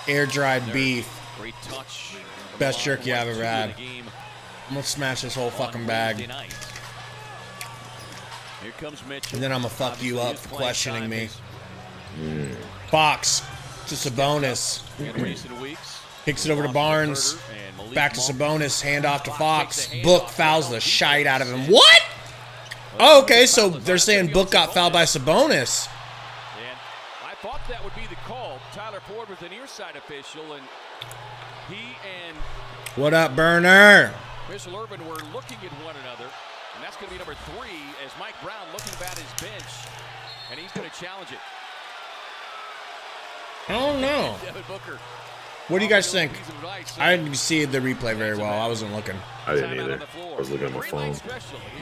air-dried beef. Great touch. Best jerky I've ever had. I'm gonna smash this whole fucking bag. Here comes Mitchell. And then I'm gonna fuck you up for questioning me. Fox to Sabonis. Kicks it over to Barnes. Back to Sabonis. Hand off to Fox. Book fouls the shite out of him. What? Oh, okay, so they're saying Book got fouled by Sabonis. And I thought that would be the call. Tyler Ford was an earside official, and he and What up, Burner? Mitchell Irvin were looking at one another, and that's going to be number 3 as Mike Brown looking about his bench, and he's going to challenge it. I don't know. Devin Booker. What do you guys think? I didn't see the replay very well. I wasn't looking. I didn't either. I was looking at my phone.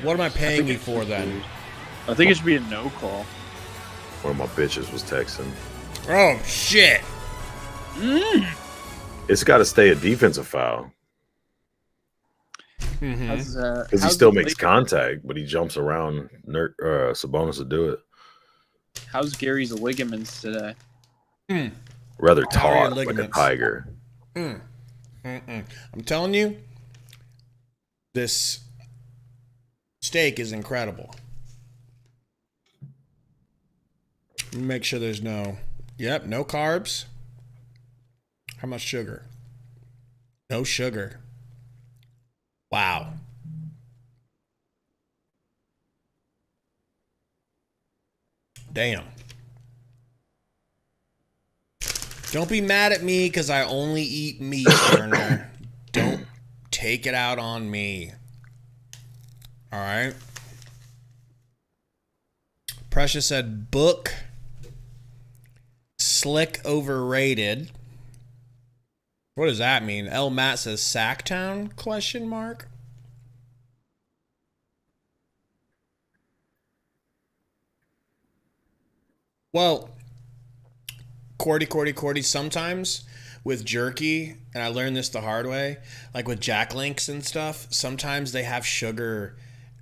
What am I paying you for then? I think it should be a no call. One of my bitches was texting. Oh, shit. It's got to stay a defensive foul. Because he still makes contact, but he jumps around. Sabonis to do it. How's Gary's ligaments today? Rather taut, like a tiger. I'm telling you, this steak is incredible. Make sure there's no carbs. How much sugar? No sugar. Wow. Damn. Don't be mad at me because I only eat meat, Turner. Don't take it out on me. All right. Precious said Book. Slick overrated. What does that mean? L. Matt says Sacktown? ? Well, Cordy, sometimes with jerky, and I learned this the hard way, like with Jack Links and stuff, sometimes they have sugar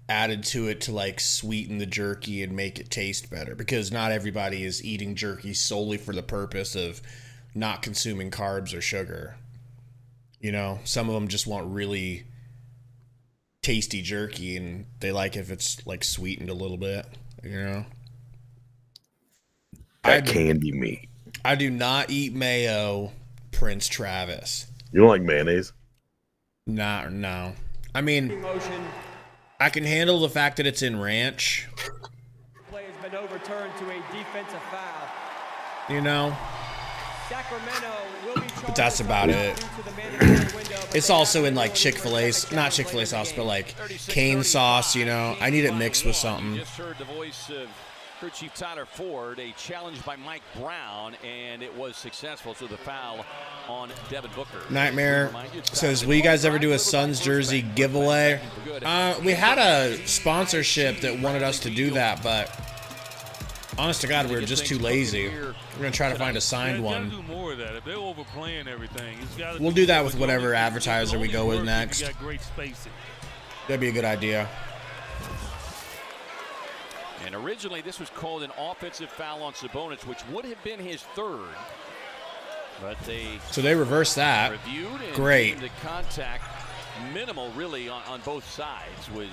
added to it to like sweeten the jerky and make it taste better, because not everybody is eating jerky solely for the purpose of not consuming carbs or sugar. You know, some of them just want really tasty jerky, and they like if it's like sweetened a little bit, you know. That candy meat. I do not eat mayo, Prince Travis. You don't like mayonnaise? No. I mean, I can handle the fact that it's in ranch. Play has been overturned to a defensive foul. You know? Sacramento will be But that's about it. It's also in like Chick-fil-A's, not Chick-fil-A sauce, but like cane sauce, you know? I need it mixed with something. Just heard the voice of crew chief Tyler Ford, a challenge by Mike Brown, and it was successful, so the foul on Devin Booker. Nightmare says, will you guys ever do a Suns jersey giveaway? We had a sponsorship that wanted us to do that, but honest to God, we were just too lazy. We're going to try to find a signed one. Do more of that. If they're overplaying everything, we'll do that with whatever advertiser we go with next. Got great spacing. That'd be a good idea. And originally, this was called an offensive foul on Sabonis, which would have been his 3rd. But so they reversed that. Reviewed and great. The contact minimal, really, on both sides was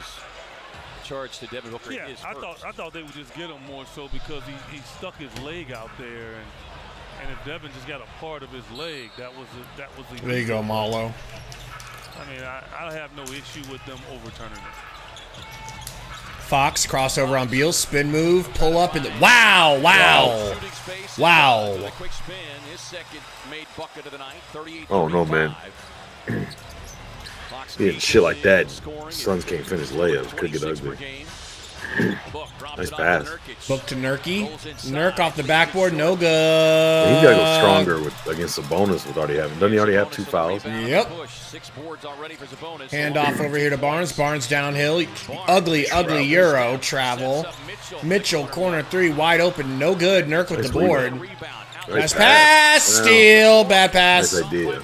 charged to Devin Booker. Yeah, I thought they would just get him more so because he stuck his leg out there, and And if Devin just got a part of his leg, that was There you go, Malo. I mean, I have no issue with them overturning it. Fox crossover on Beal, spin move, pull up, and wow. Oh no, man. Yeah, shit like that. Suns can't finish layups. Could get ugly. Nice pass. Book to Nurky. Nurk off the backboard, no good. Yeah, he gotta go stronger against Sabonis with already having. Doesn't he already have 2 fouls? Yep. Hand off over here to Barnes. Barnes downhill. Ugly Euro travel. Mitchell corner 3 wide open, no good. Nurk with the board. Nice pass. Steal. Bad pass. Nice idea.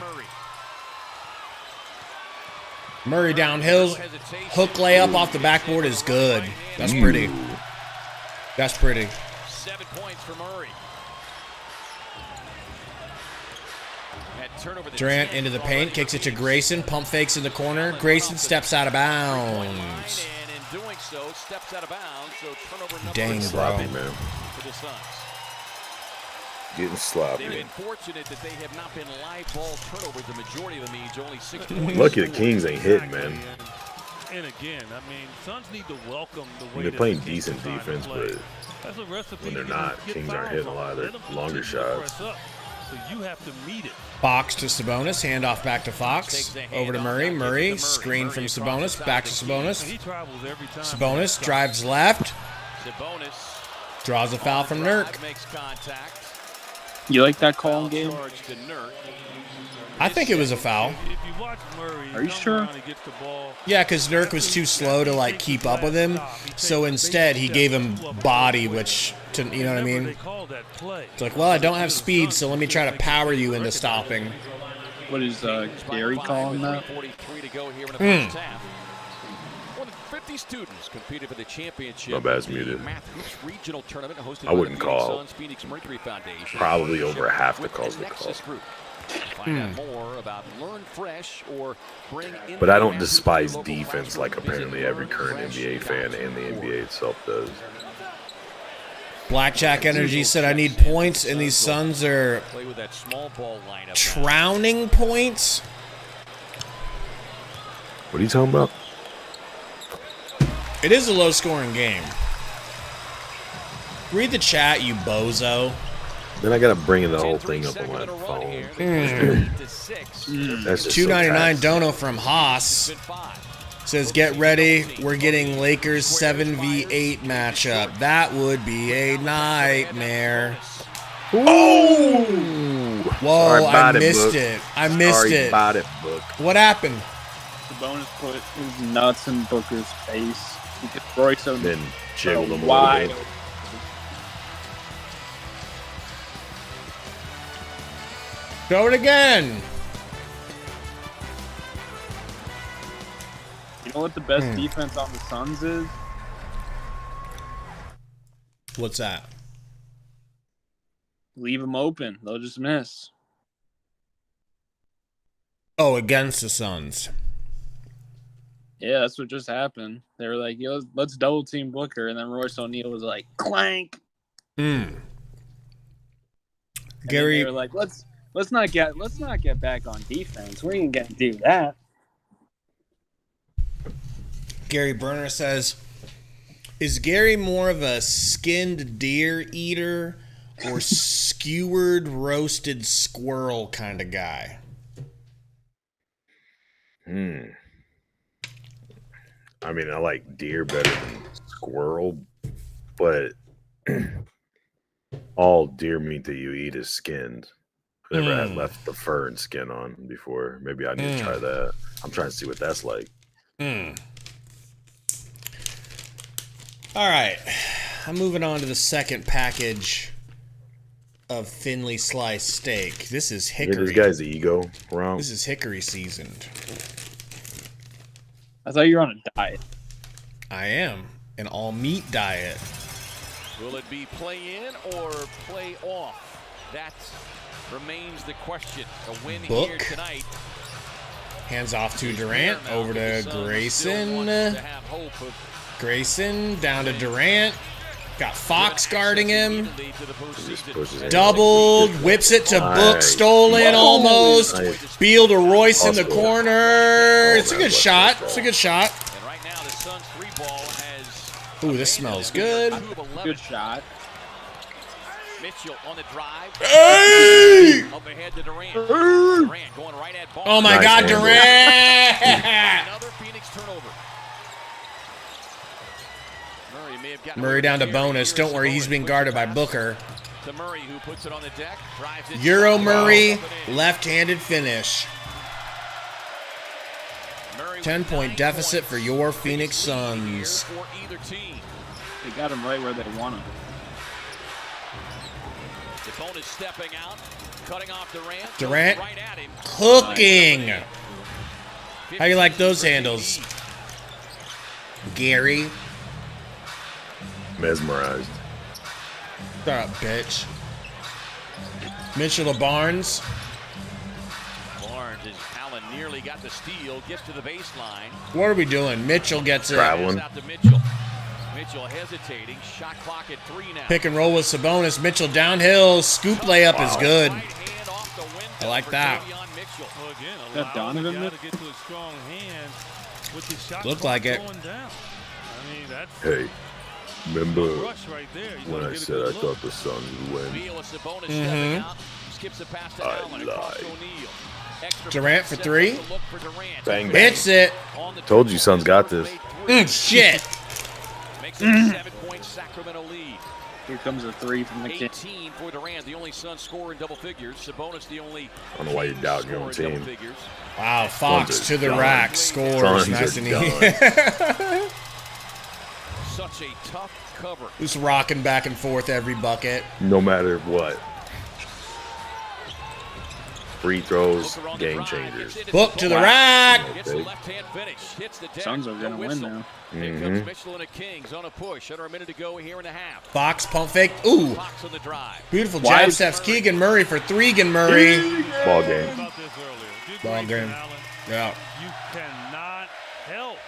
Murray downhill. Hook layup off the backboard is good. That's pretty. That's pretty. 7 points for Murray. Durant into the paint, kicks it to Grayson, pump fakes in the corner. Grayson steps out of bounds. Dang, bro. Man. Getting sloppy. They've been fortunate that they have not been live ball turnovers. The majority of them each only 6 points. Lucky the Kings ain't hitting, man. And again, I mean, Suns need to welcome the way they're playing decent defense, but when they're not, Kings aren't hitting a lot of their longer shots. So you have to meet it. Fox to Sabonis, handoff back to Fox. Over to Murray. Murray, screen from Sabonis, back to Sabonis. Sabonis drives left. Draws a foul from Nurk. You like that call, Gabe? I think it was a foul. Are you sure? Yeah, because Nurk was too slow to like keep up with him. So instead, he gave him body, which, you know what I mean? It's like, well, I don't have speed, so let me try to power you into stopping. What is Gary calling that? 50 students competed for the championship. My bad's muted. Regional tournament hosted I wouldn't call. Phoenix Mercury Foundation. Probably over half the calls they call. Find out more about Learn Fresh or bring in. But I don't despise defense like apparently every current NBA fan and the NBA itself does. Blackjack Energy said I need points, and these Suns are drowning points. What are you talking about? It is a low-scoring game. Read the chat, you bozo. Then I gotta bring the whole thing up on my phone. That's just $2.99 dono from Haas says, "Get ready, we're getting Lakers 7v8 matchup. That would be a nightmare." Oh! Whoa! I missed it. I missed it. About it, Book. What happened? The bonus put his nuts in Booker's face. Royce then jiggled him wide. Throw it again. You know what the best defense on the Suns is? What's that? Leave them open. They'll just miss. Oh, against the Suns. Yeah, that's what just happened. They were like, "Yo, let's double team Booker," and then Royce O'Neal was like, "Clank." Gary, they were like, "Let's not get back on defense. We ain't gonna do that." Gary Burner says, "Is Gary more of a skinned deer eater or skewered roasted squirrel kind of guy?" I mean, I like deer better than squirrel, but all deer meat that you eat is skinned. I never had left the fur and skin on before. Maybe I need to try that. I'm trying to see what that's like. All right. I'm moving on to the second package of thinly sliced steak. This is hickory. This guy's ego wrong. This is hickory seasoned. I thought you were on a diet. I am. An all meat diet. Will it be play in or play off? That remains the question. A win here tonight. Hands off to Durant. Over to Grayson. Grayson down to Durant. Got Fox guarding him. Doubled, whips it to Book, stolen almost. Beal to Royce in the corner. It's a good shot. It's a good shot. Ooh, this smells good. Good shot. Mitchell on the drive. Hey! Up ahead to Durant. Durant going right at Barnes. Oh my God, Durant! Another Phoenix turnover. Murray down to Bonus. Don't worry, he's being guarded by Booker. To Murray, who puts it on the deck, drives it. Euro Murray, left-handed finish. 10-point deficit for your Phoenix Suns. They got him right where they want him. Bonus stepping out, cutting off Durant. Durant right at him. cooking. How you like those handles, Gary? Mesmerized. Shut up, bitch. Mitchell to Barnes. Barnes is Allen nearly got the steal, gets to the baseline. What are we doing? Mitchell gets it. Traveling. Out to Mitchell. Mitchell hesitating. Shot clock at 3 now. Pick and roll with Sabonis. Mitchell downhill. Scoop layup is good. I like that. That Donovan to get to a strong hand with the shot Looked like it. going down. I mean, that's Hey, remember rush right there. He's when gonna I get a said good I look. thought the Suns would win? Beal with Sabonis stepping out. Skips the pass to I Allen across lied. O'Neal. Extra Durant pass for sets three. up the look for Durant. Bang, bang. Hits it. On the Told you Suns got this. Shit. Makes it a 7-point Sacramento lead. Here comes a three from the kid. 18 for Durant, the only Sun scorer in double figures. Sabonis, the only. I don't know why you doubt your own scorer in double team. figures. Wow, Fox Suns to are the done. rack. Scores. Suns Nice are and done. easy. Such a tough cover. Just rocking back and forth every bucket. No matter what. Free throws, Booker on the game drive, changers. gets into Book to the Sabonis. rack. Gets the left-hand finish. Hits the deck. Suns are no gonna win whistle. now. Here comes Mitchell and the Kings on a push. Under a minute to go here and a half. Fox pump fake. Ooh. Fox on the drive. Beautiful Why jab is- steps. Keegan Murray for Keegan Murray. Ball game. About this earlier. Ball Grayson game. Allen, Yeah. you cannot help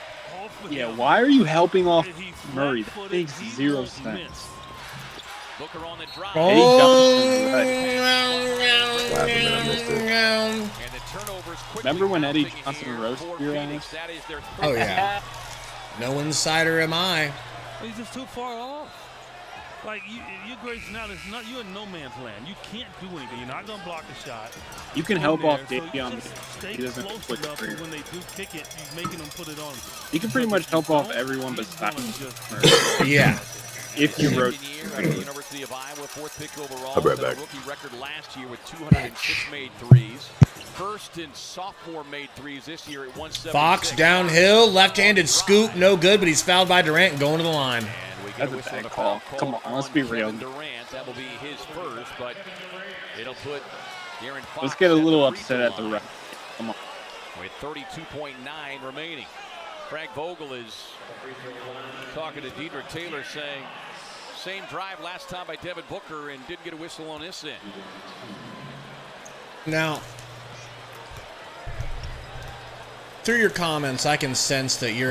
off of Yeah, him. why are you helping off He's Murray? That flat-footed. makes He zero won't sense. miss. Booker on the drive. Laughing that I missed it. And the turnovers quickly Remember when Eddie mounting Johnson here roasted for your Phoenix. ass? That is their Oh, third. yeah. No insider am I. He's just too far off. Like, you're Grayson Allen. You're in no man's land. You can't do anything. You're not going to block the shot. You can in help there, off so you Davion. just stay He doesn't close quick enough, free. and when they do kick it, you're making them put it on. You can pretty much help off everyone besides Murray. Yeah. If you Second wrote. year at the University of Iowa, 4th pick overall. I'll be right set a back. rookie record last year with 206 made threes. First in sophomore made threes this year at 176. Fox downhill. Left-handed scoop. No good, but he's fouled by Durant and going to the line. And we get That's a a whistle bad and a call. foul Come called on, let's be real. Kevin Durant. That will be his first, but it'll put De'Aaron Fox Let's get a little at the free upset at throw the line ref. Come on. with 32.9 remaining. Frank Vogel is talking to Deidre Taylor saying, same drive last time by Devin Booker and didn't get a whistle on this end. Now, through your comments, I can sense that you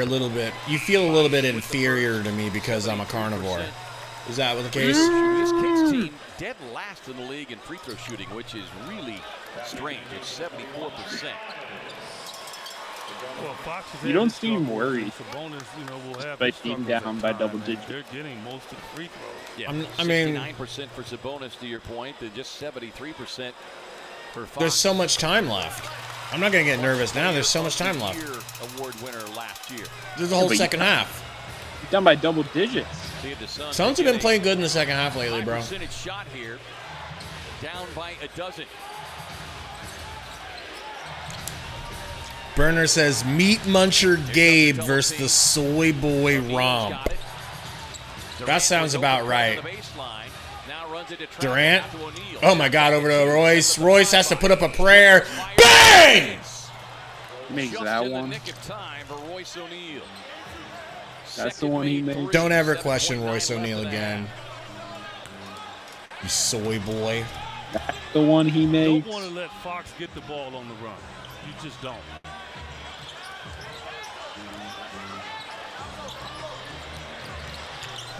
feel a little bit inferior to me because I'm a carnivore. Is that the case? This Kings team dead last in the league in free throw shooting, which is really strange. It's 74%. Well, Fox is You don't seem worried Sabonis, will have by his being struggles down at by times, double and digits. They're getting most of the free throws. Yeah, I mean, 69% for Sabonis to your point, and just 73% for Fox. there's so much time left. I'm not going to get nervous now. There's so much time left. Award winner last year. There's the whole second half. Down by double digits. See if the Suns Suns have been playing good in the second half lately, bro. percentage shot here. Down by a dozen. Burner says, Meat Muncher Gabe versus the Soy Boy Rom. That sounds about right. Durant. Oh my God, over to Royce. Royce has to put up a prayer. Bang! Makes that one. That's That's the one he made. Don't ever question Royce O'Neal again. You soy boy. That's the one he You made. don't want to let Fox get the ball on the run. You just don't.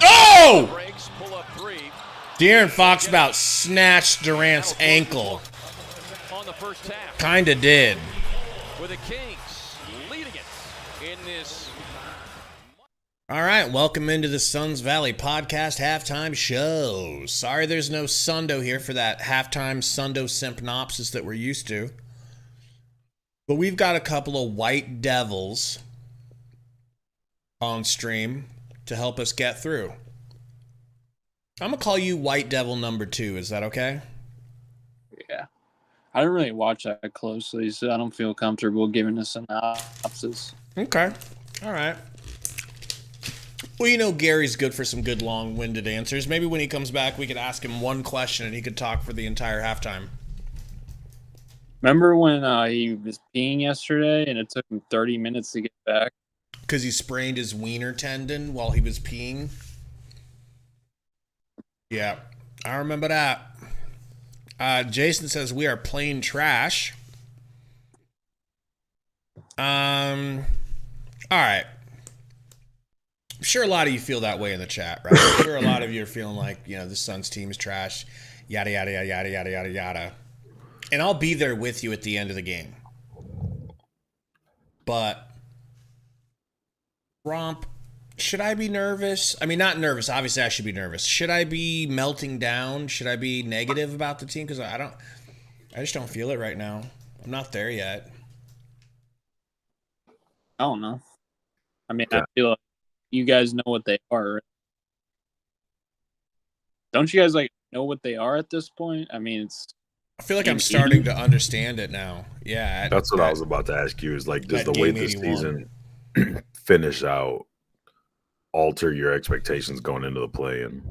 Oh! three. De'Aaron Fox about snatched Durant's ankle. On the first half. Kinda did. With the Kings leading it in this. All right, welcome into the Suns Valley Podcast halftime show. Sorry there's no Sundo here for that halftime Sundo synopsis that we're used to. But we've got a couple of White Devils on stream to help us get through. I'm going to call you White Devil number 2. Is that okay? Yeah. I don't really watch that closely, so I don't feel comfortable giving a synopsis. Okay. All right. Well, you know Gary's good for some good long-winded answers. Maybe when he comes back, we could ask him one question and he could talk for the entire halftime. Remember when he was peeing yesterday and it took him 30 minutes to get back? Because he sprained his wiener tendon while he was peeing? Yeah, I remember that. Jason says we are plain trash. All right. I'm sure a lot of you feel that way in the chat, right? I'm sure a lot of you are feeling like, you know, the Suns team is trash, yada, yada, yada, yada, yada, yada, yada. And I'll be there with you at the end of the game. But, Romp, should I be nervous? I mean, not nervous. Obviously, I should be nervous. Should I be melting down? Should I be negative about the team? Because I just don't feel it right now. I'm not there yet. I don't know. I mean, I feel like you guys know what they are. Right? Don't you guys know what they are at this point? I mean, I feel like I'm starting to understand it now. Yeah. That's what I was about to ask you is like, does the way this season finish out alter your expectations going into the play-in?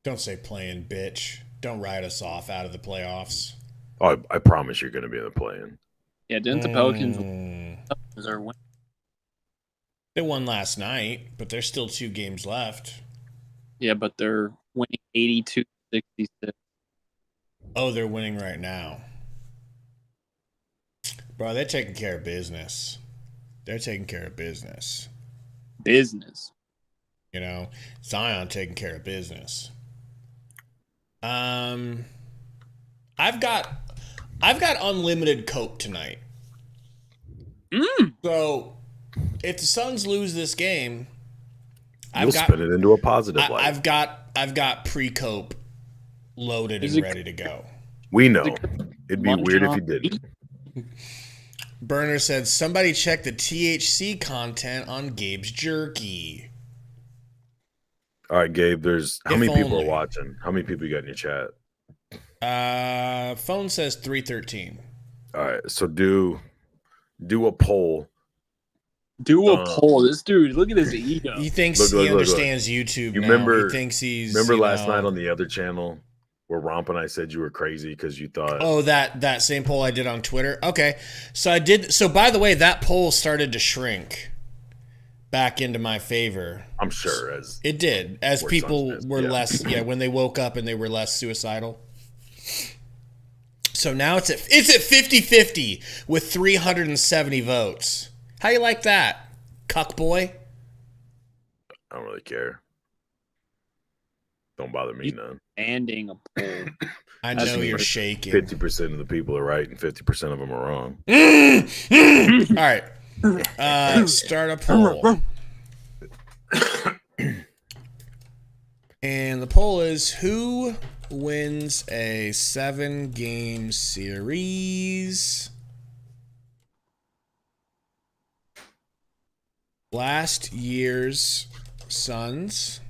Don't say play-in, bitch. Don't write us off out of the playoffs. Oh, I promise you're going to be in the play-in. Yeah, didn't the Pelicans are winning? They won last night, but there's still 2 games left. Yeah, but they're winning 82-66. Oh, they're winning right now. Bro, they're taking care of business. They're taking care of business. Business. You know, Zion taking care of business. I've got unlimited Coke tonight. So if the Suns lose this game, You'll spin it into a positive light. I've got pre-Cope loaded and ready to go. We know. It'd be weird if you didn't. Burner said, somebody check the THC content on Gabe's jerky. All right, Gabe, how many people are watching? How many people you got in your chat? Phone says 313. All right, so do a poll. Do a poll. This dude, look at his ego. He thinks he understands YouTube now. Remember, he thinks he's. Remember last night on the other channel where Romp and I said you were crazy because you thought. Oh, that same poll I did on Twitter. Okay, so I did. So by the way, that poll started to shrink back into my favor. I'm sure it did as people were less. Yeah, when they woke up and they were less suicidal. So now it's at 50-50 with 370 votes. How you like that, cuck boy? I don't really care. Don't bother me none. Ending a poll. I know you're shaking. 50% of the people are right and 50% of them are wrong. All right. Start a poll. And the poll is, who wins a 7-game series? Last year's Suns.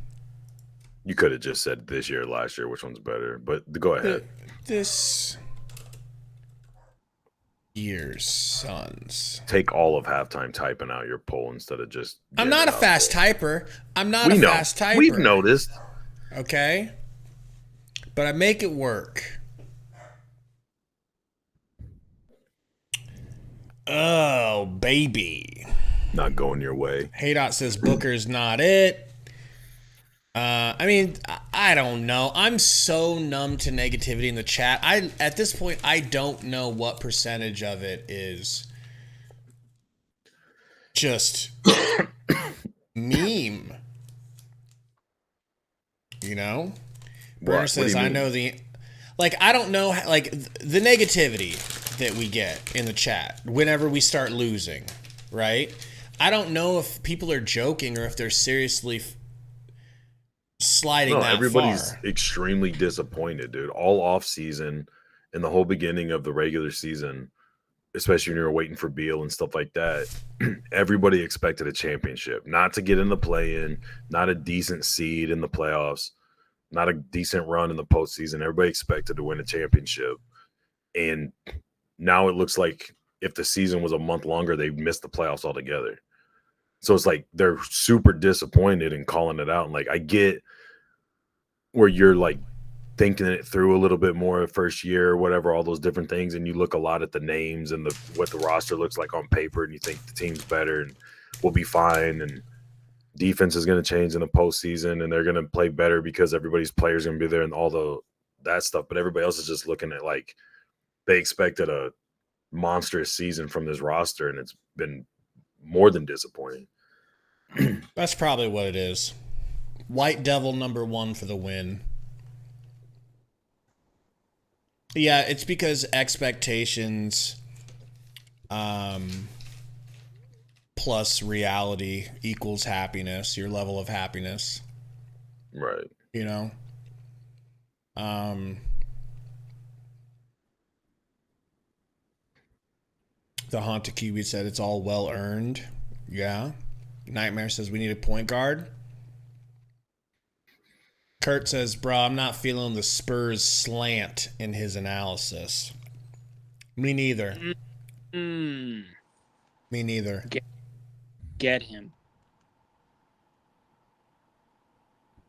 You could have just said this year, last year, which one's better, but go ahead. This year's Suns. Take all of halftime typing out your poll instead of just. I'm not a fast typer. Fast typer. We've noticed. Okay. But I make it work. Oh, baby. Not going your way. Haydot says Booker's not it. I mean, I don't know. I'm so numb to negativity in the chat. At this point, I don't know what percentage of it is just meme. you know? Burner says, I know the... Like, I don't know, like, the negativity that we get in the chat whenever we start losing, right? I don't know if people are joking or if they're seriously sliding that far. Everybody's extremely disappointed, dude. All off season and the whole beginning of the regular season, especially when you're waiting for Beal and stuff like that, everybody expected a championship, not to get in the play-in, not a decent seed in the playoffs, not a decent run in the postseason. Everybody expected to win a championship. And now it looks like if the season was a month longer, they missed the playoffs altogether. So it's like they're super disappointed and calling it out. And like, I get where you're like thinking it through a little bit more first year or whatever, all those different things. And you look a lot at the names and what the roster looks like on paper, and you think the team's better and we'll be fine. And defense is going to change in the postseason and they're going to play better because everybody's players going to be there and all that stuff. But everybody else is just looking at like they expected a monstrous season from this roster, and it's been more than disappointing. That's probably what it is. White Devil #1 for the win. Yeah, it's because expectations plus reality equals happiness, your level of happiness. Right. You know? The Haunted Kiwi said it's all well earned. Yeah. Nightmare says we need a point guard. Kurt says, bro, I'm not feeling the Spurs slant in his analysis. Me neither. Me neither. Get him.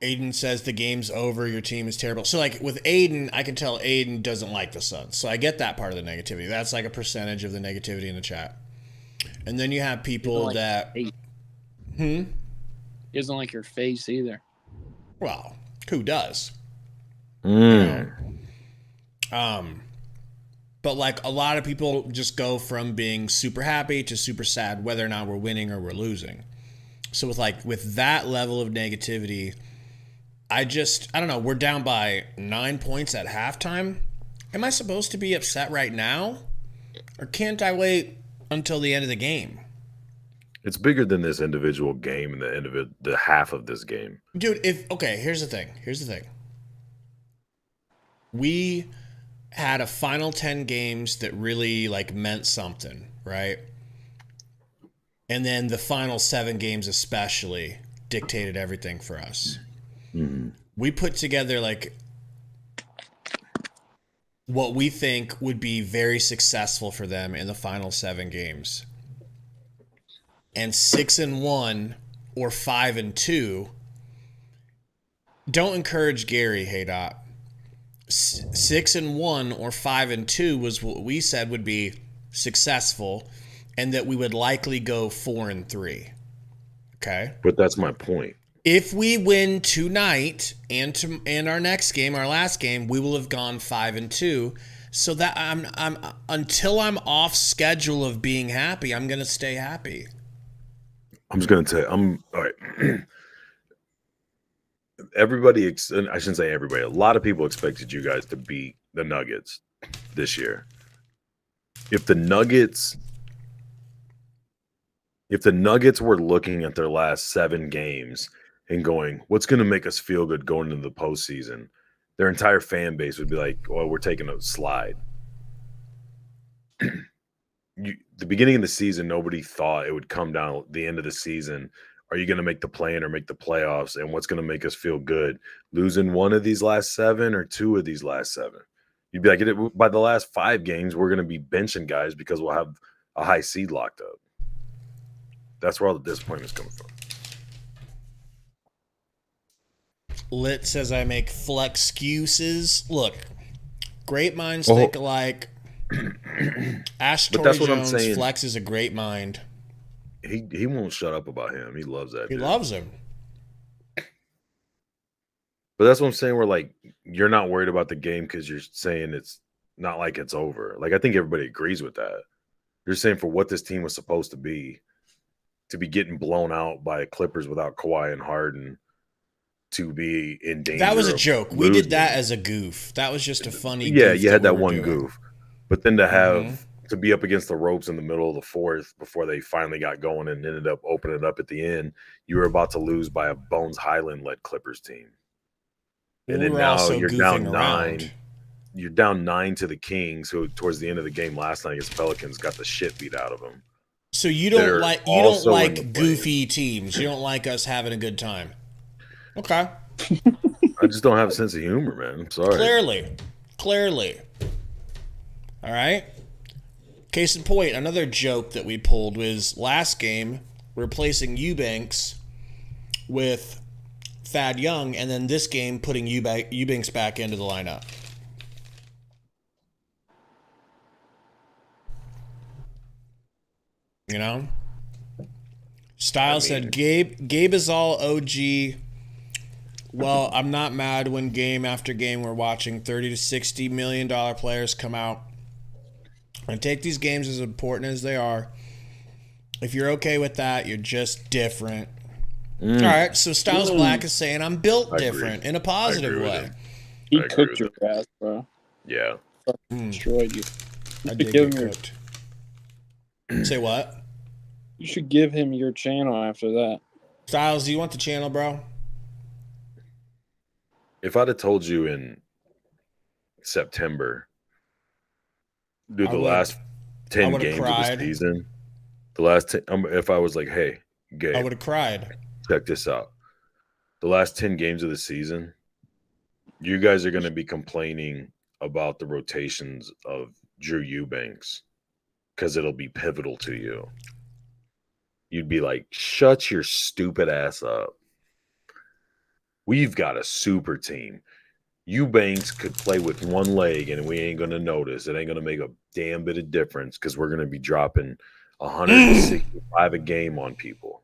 Aiden says the game's over, your team is terrible. So, like, with Aiden, I can tell Aiden doesn't like the Suns. So I get that part of the negativity. That's like a percentage of the negativity in the chat. And then you have people that... He doesn't like your face either. Well, who does? You know? But like a lot of people just go from being super happy to super sad, whether or not we're winning or we're losing. So with that level of negativity, I don't know, we're down by 9 points at halftime. Am I supposed to be upset right now? Or can't I wait until the end of the game? It's bigger than this individual game and the end of it, the half of this game. Dude, here's the thing. We had a final 10 games that really like meant something, right? And then the final 7 games especially dictated everything for us. Mm-hmm. We put together like what we think would be very successful for them in the final 7 games. And 6-1 or 5-2. Don't encourage Gary, hey Dot. 6-1 or 5-2 was what we said would be successful, and that we would likely go 4-3. Okay, but that's my point. If we win tonight and our next game, our last game, we will have gone 5-2. So that I'm until I'm off schedule of being happy, I'm gonna stay happy. I'm just going to tell you, all right. Everybody, I shouldn't say everybody, a lot of people expected you guys to beat the Nuggets this year. If the Nuggets were looking at their last 7 games and going, what's going to make us feel good going into the postseason, their entire fan base would be like, oh, we're taking a slide. The beginning of the season, nobody thought it would come down at the end of the season. Are you going to make the play-in or make the playoffs? And what's going to make us feel good? Losing one of these last 7 or 2 of these last 7? You'd be like, by the last 5 games, we're going to be benching guys because we'll have a high seed locked up. That's where all the disappointment's coming from. Lit says I make flex excuses. Look, great minds think alike. Ash Torrey Jones, Flex is a great mind. He won't shut up about him. He loves that. He loves him. But that's what I'm saying. We're like, you're not worried about the game because you're saying it's not like it's over. Like, I think everybody agrees with that. You're saying for what this team was supposed to be getting blown out by Clippers without Kawhi and Harden, to be in danger. That was a joke. We did that losing. as a goof. That was just a funny Yeah, goof you had that we were one doing. goof. But then to have to be up against the ropes in the middle of the fourth before they finally got going and ended up opening it up at the end, you were about to lose by a Bones Highland-led Clippers team. And We then were now also you're goofing down around. 9. You're down 9 to the Kings, who towards the end of the game last night against Pelicans got the shit beat out of them. So you They're don't like also in the goofy teams. You don't like us having a good time. Okay. I just don't have a sense of humor, man. I'm sorry. Clearly. All right. Case in point, another joke that we pulled was last game replacing Eubanks with Thad Young, and then this game putting Eubanks back into the lineup. You know? Styles said Gabe is all OG. Well, I'm not mad when game after game we're watching $30 to $60 million players come out. And take these games as important as they are. If you're okay with that, you're just different. All right, so Styles Black is saying I'm built different in a positive way. He cooked your ass, bro. Yeah. Destroyed you. I did get cooked. Say what? You should give him your channel after that. Styles, do you want the channel, bro? If I'd have told you in September, dude, the last 10 games of the season, the last 10, if I was like, hey, Gabe, I would have cried. Check this out. The last 10 games of the season, you guys are going to be complaining about the rotations of Drew Eubanks because it'll be pivotal to you. You'd be like, shut your stupid ass up. We've got a super team. Eubanks could play with one leg and we ain't going to notice. It ain't going to make a damn bit of difference because we're going to be dropping 165 a game on people.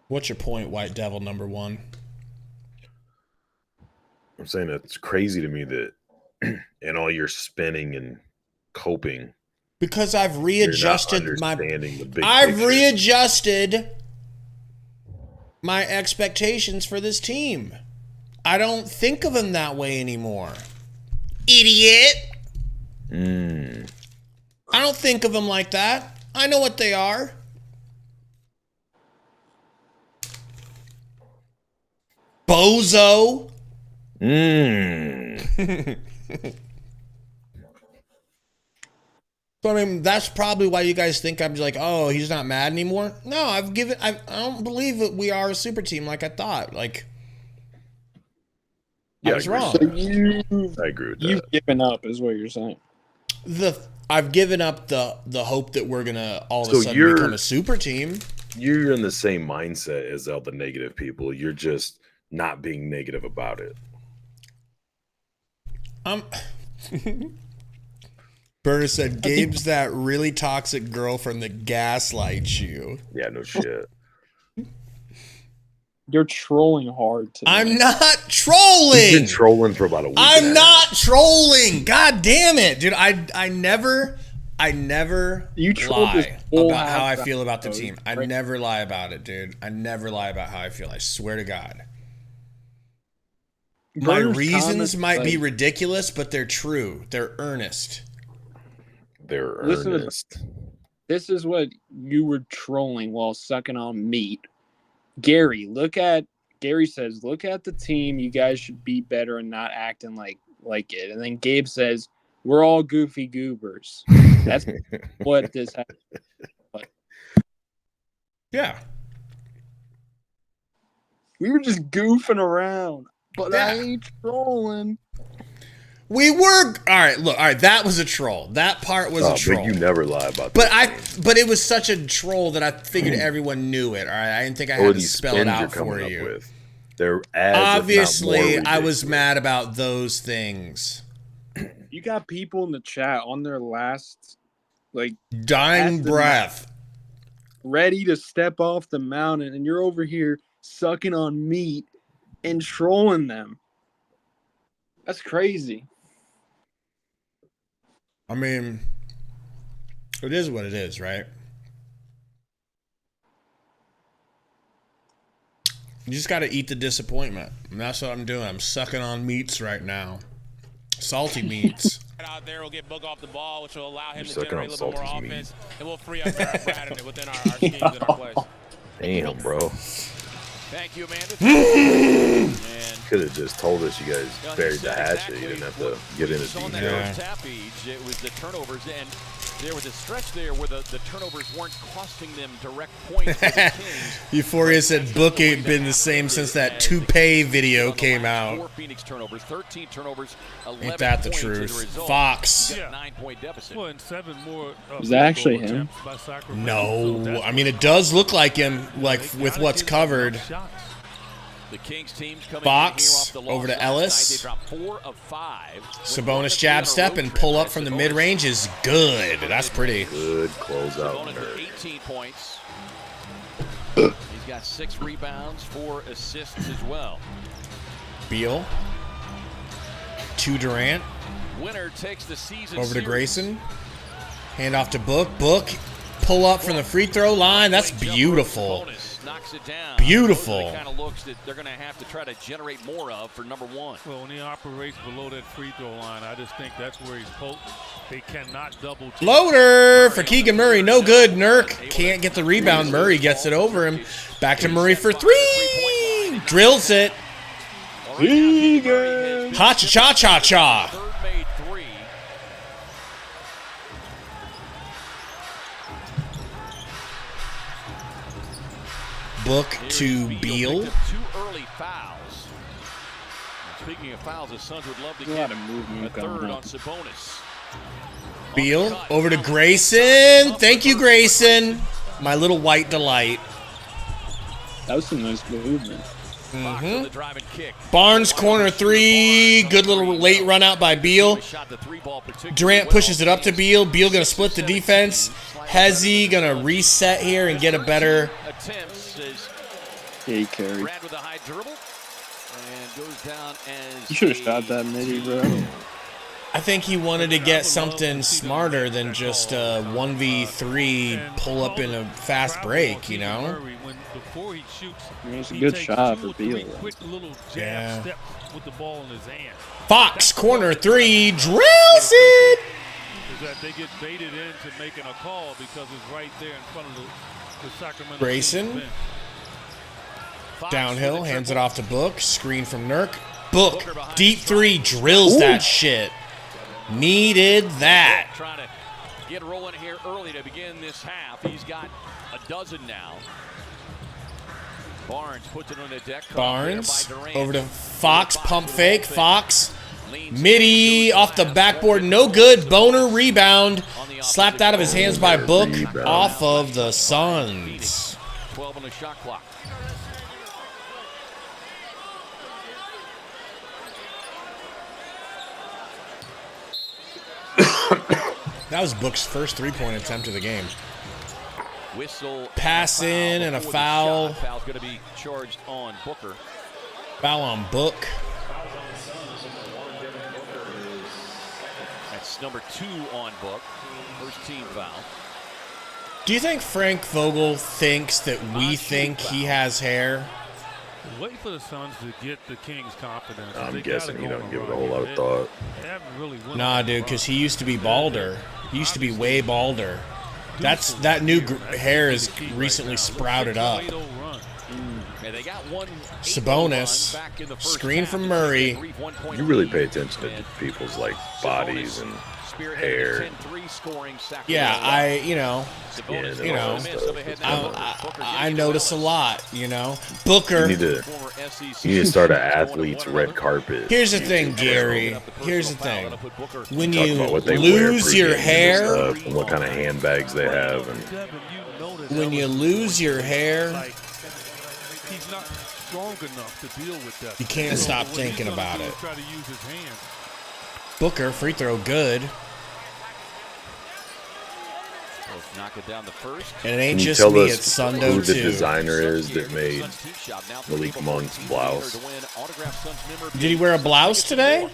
What's your point, White Devil number 1? I'm saying it's crazy to me that in all your spinning and coping, because I've readjusted my expectations for this team. I don't think of them that way anymore. Idiot. I don't think of them like that. I know what they are. Bozo. So, I mean, that's probably why you guys think I'm just like, oh, he's not mad anymore. No, I don't believe that we are a super team like I thought. Like, I was wrong. So I agree with that. You've given up, is what you're saying. I've given up the hope that we're gonna all of a sudden become a super team. You're in the same mindset as all the negative people. You're just not being negative about it. Berta said, Gabe's that really toxic girlfriend that gaslights you. Yeah, no shit. You're trolling hard today. I'm not trolling. You've been trolling for about a week. I'm not trolling. God damn it, dude. I never lie about how I feel about the team. I never lie about it, dude. I never lie about how I feel. I swear to God. My reasons might be ridiculous, but they're true. They're earnest. They're earnest. This is what you were trolling while sucking on meat. Gary says, look at the team. You guys should be better and not acting like it. And then Gabe says, we're all goofy goobers. That's what this happened. Yeah. We were just goofing around, but I ain't trolling. We were all right. Look, all right. That was a troll. That part was a troll. But you never lie about that. But it was such a troll that I figured everyone knew it. All right. I didn't think I had to spell it out for you. Obviously, I was mad about those things. You got people in the chat on their last, dying breath, ready to step off the mountain, and you're over here sucking on meat and trolling them. That's crazy. I mean, it is what it is, right? You just got to eat the disappointment. And that's what I'm doing. I'm sucking on meats right now. Salty meats. Out there will get Book off the ball, which will allow him You're to generate a little bit more offense. It will free up Brad within our schemes and our plays. Damn, bro. Thank you, Amanda. Could have just told us you guys buried the hatchet. You didn't have to get into on that detail. first half it was the turnovers, and there was a stretch there where the turnovers weren't costing them direct points for the Kings. Euphoria said Book ain't been the same since that toupee video came out. 4 Phoenix turnovers, 13 turnovers, 11 Ain't that the points as a truth? result. Fox. You got a 9-point deficit. Well, and 7 more. Is that actually him? By Sacramento. No, I mean it does look like him, like with what's covered. The Kings team's coming Fox in here off the over to loss Ellis. They dropped 4 of 5. Sabonis jab step and pull up from the mid range is good. That's pretty. Good closeout. Sabonis with 18 points. He's got 6 rebounds, 4 assists as well. Beal. To Durant. Winner takes the season Over to series. Grayson. Hand off to Book. Book. Pull up from the free throw line. That's beautiful. Knocks it down. Beautiful. Those are the kind of looks that they're going to have to try to generate more of for number 1. Well, when he operates below that free throw line, I just think that's where he's potent. They cannot double team. Floater for Keegan Murray. No good. Nurk can't get the rebound. Murray gets it over him. Back to Murray for 3. Drills it. Keegan. Ha-cha-cha-cha-cha. Third made 3. Book to Beal. 2 early fouls. Speaking of fouls, the Suns would love to There's a get lot of movement a third going on on. Sabonis. Beal over to Grayson. Thank you, Grayson. My little white delight. That was some nice movement. Fox with the drive and kick. Barnes corner 3. Good little late run out by Beal. Shot the 3 ball particularly Durant well. pushes it up to Beal. Beal gonna split the defense. Hezzy gonna reset here and get a better. Attempts as Yeah, he carried. Brad with a high dribble and goes down as You should have shot that midi, bro. I think he wanted to get something smarter than just a 1v3 pull up in a fast break, you know? Before he shoots, I mean, it's a he good takes shot 2 or for 3 Beal. quick little jab Yeah. steps with the ball in his hand. Fox corner 3 drills it. Is that they get baited into making a call because it's right there in front of the Sacramento Grayson. Kings bench. Downhill, hands it off to Book. Screen from Nurk. Book, deep 3, drills that shit. Needed that. Trying to get rolling here early to begin this half. He's got a dozen now. Barnes puts it on the deck. Barnes over to Fox, pump fake. Fox, midi off the backboard, no good. Boner rebound, slapped out of his hands by Book off of the Suns. 12 on the shot clock. That was Book's first 3-point attempt of the game. Whistle. Pass in and a before the foul. shot. Foul's going to be charged on Booker. Foul on Book. That's number 2 on Book. First team foul. Do you think Frank Vogel thinks that we think he has hair? Wait for the Suns to get the Kings' confidence. I'm They guessing gotta he go don't on give it a run. whole lot of They- thought. they haven't really won Nah, on dude, run. because he used to be balder. He used to be way balder. That new hair is recently sprouted up. Yeah, they got one Sabonis, back in the first screen half. from Murray. You really pay attention to people's like bodies and hair. Yeah, you know, I I notice a lot, you know. Booker. You need to start an athlete's red carpet. Here's the thing, Gary. Here's the thing. When Talk you about what they lose wear your pregame and hair, stuff, and what kind of handbags they have, and when you lose your hair, He's not strong enough to deal with that. you can't So stop what he's thinking gonna about do it. is try to use his hands. Booker, free throw, good. Knock it down the first. And it ain't can you just tell me, us it's Sundo who the too. designer is that made Malik Monk's blouse? Did he wear a blouse today?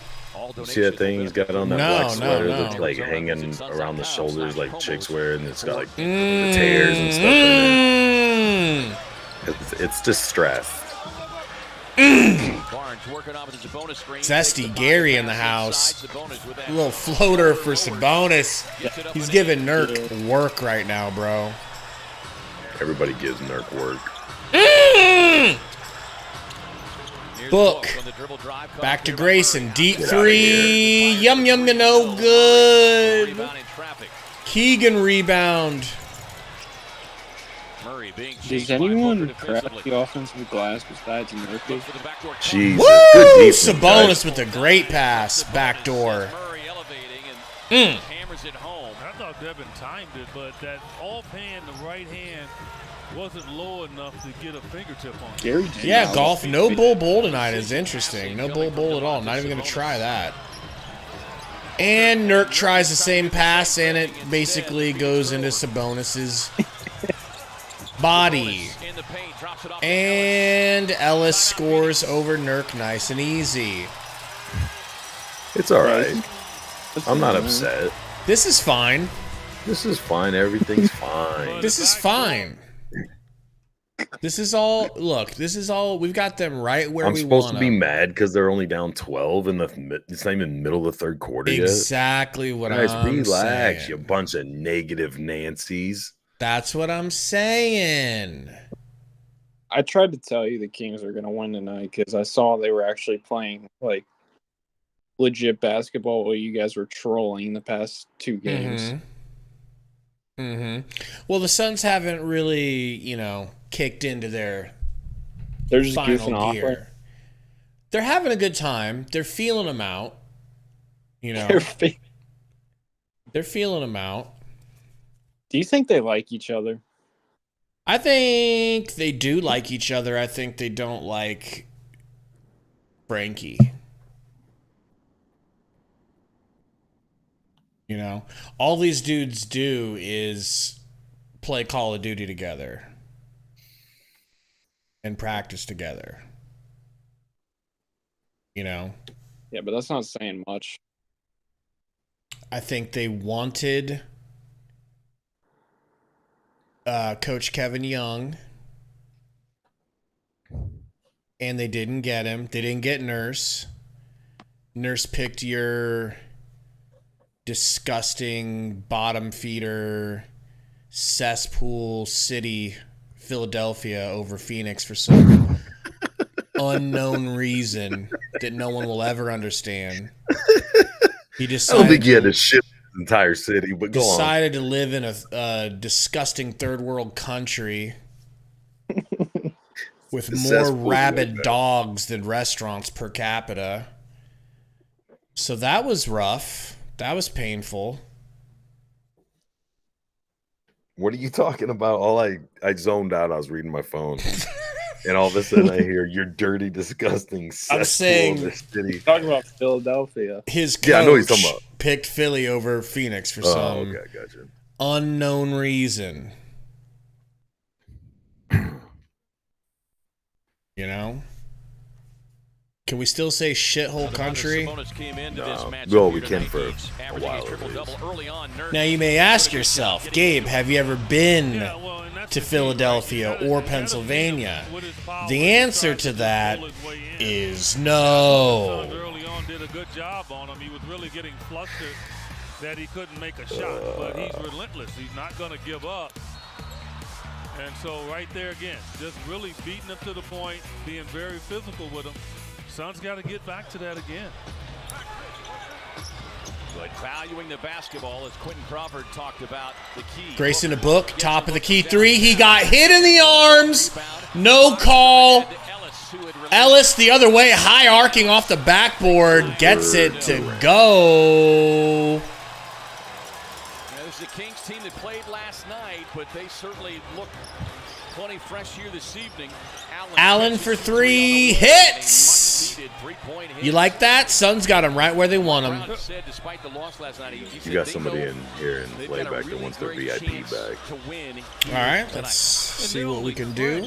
You see that thing he's got on that No, black sweater no. that's like hanging around the shoulders like chicks wear, and it's got like the tears and stuff in Mm. it. It's distressed. Barnes working off his bonus screen. Zesty Gary in the house. A little floater for Sabonis. He's giving Nurk work right now, bro. Everybody gives Nurk work. Book. Back to Grayson. Deep three. Yum, yum, no good. Keegan rebound. Does anyone crack the offensive glass besides Murphy? Jesus. Woo! Good defense, Sabonis guys. with a great pass. Backdoor. Hammers it home. I thought Devin timed it, but that offhand, the right hand, wasn't low enough to get a fingertip on it. Gary Yeah, golf. No bull tonight is interesting. No bull at all. Not even going to try that. And Nurk tries the same pass, and it basically goes into Sabonis's body. And Ellis scores over Nurk nice and easy. It's all right. I'm not upset. This is fine. This is fine. Everything's fine. This is fine. This is all. Look, this is all. We've got them right where I'm we supposed want to be them. mad because they're only down 12 in the. It's not even middle of the third quarter yet. Exactly what Guys, I'm relax, saying. you bunch of negative Nancys. That's what I'm saying. I tried to tell you the Kings are going to win tonight because I saw they were actually playing like legit basketball while you guys were trolling the past 2 games. Well, the Suns haven't really, kicked into their They're just final goofing off. gear. They're having a good time. They're feeling them out. They're They're feeling them out. Do you think they like each other? I think they do like each other. I think they don't like Frankie. All these dudes do is play Call of Duty together and practice together. Yeah, but that's not saying much. I think they wanted Coach Kevin Young, and they didn't get him. They didn't get Nurse. Nurse picked your disgusting bottom feeder cesspool city, Philadelphia, over Phoenix for some unknown reason that no one will ever understand. He I decided don't think he had to ship the entire city, but go on. decided to live in a disgusting third world country with The more cesspool, rabid right? dogs than restaurants per capita. So that was rough. That was painful. What are you talking about? I zoned out. I was reading my phone. And all of a sudden I hear you're dirty, disgusting I'm saying of the city. Talking about Philadelphia. His coach Yeah, I know he's talking about. picked Philly over Phoenix for Oh, some okay, gotcha. unknown reason. Can we still say shithole country? Well, we can for a while at least. Now you may ask yourself, Gabe, have you ever been to Philadelphia or Pennsylvania? The answer to that is no. Early on did a good job on him. He was really getting flustered that he couldn't make a shot, but he's relentless. He's not going to give up. And so right there again, just really beating him to the point, being very physical with him. Suns got to get back to that again. But valuing the basketball, as Quentin Crawford talked about, the key. Grayson a book, top of the key three. He got hit in the arms. No call. Ellis the other way, high arcing off the backboard, gets it to go. There's the Kings team that played last night, but they certainly look plenty fresh here this evening. Allen for three, hits. You like that? Suns got him right where they want him. You got somebody in here in playback that wants their VIP back. All right, let's see what we can do.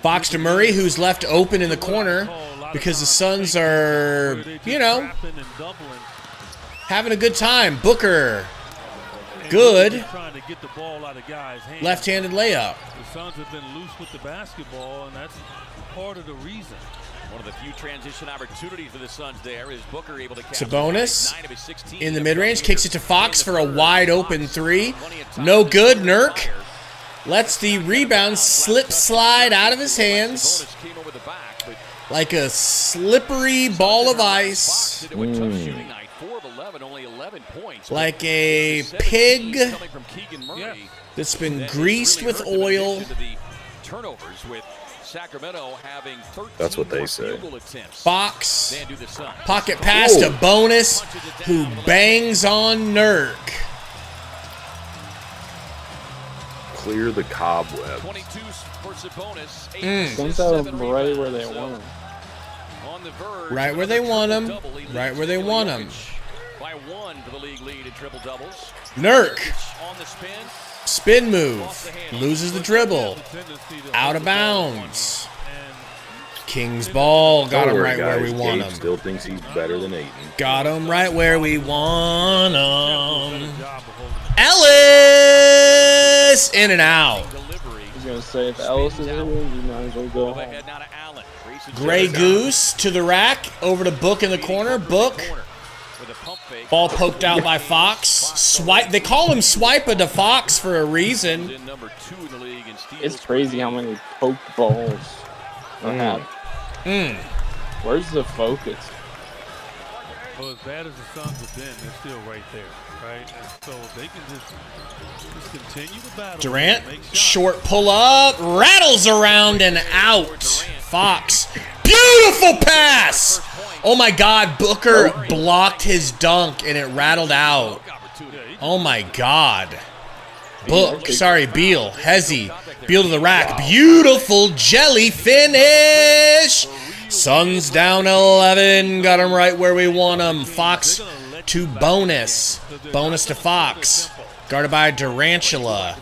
Fox to Murray, who's left open in the corner because the Suns are, having a good time. Booker, good. Left-handed layup. The Suns have been loose with the basketball, and that's part of the reason. One of the few transition opportunities for the Suns there is Booker able to Sabonis in the mid-range, kicks it to Fox for a wide-open three. No good. Nurk lets the rebound slip slide out of his hands like a slippery ball of ice. Like a pig that's been greased with oil. Turnovers with Sacramento having 13 That's what they say. Fox, pocket pass to Bonus, who bangs on Nurk. Clear the cobwebs. 22 for Sabonis. Sends out right where they want him. Right where they want him. Right where they want him. By one to the league lead in triple doubles. Nurk. On the spin. Spin move. Loses the dribble. Out of bounds. King's ball. Got him right where we want him. Still thinks he's better than Ayton. Got him right where we want him. Ellis! In and out. I was going to say, if Ellis is in, you might as well go home. Gray Goose to the rack. Over to Book in the corner. Book. Ball poked out by Fox. Swipe. They call him Swiper to Fox for a reason. It's crazy how many poked balls are happening. Where's the focus? Well, as bad as the Suns have been, they're still right there, right? And so they can just continue the battle. Durant, short pull up, rattles around and out. Fox, beautiful pass. Oh my God, Booker blocked his dunk and it rattled out. Oh my God. Beal, Hezzy, Beal to the rack. Beautiful jelly finish. Suns down 11. Got him right where we want him. Fox to Bonus. Bonus to Fox. Guarded by Durantula.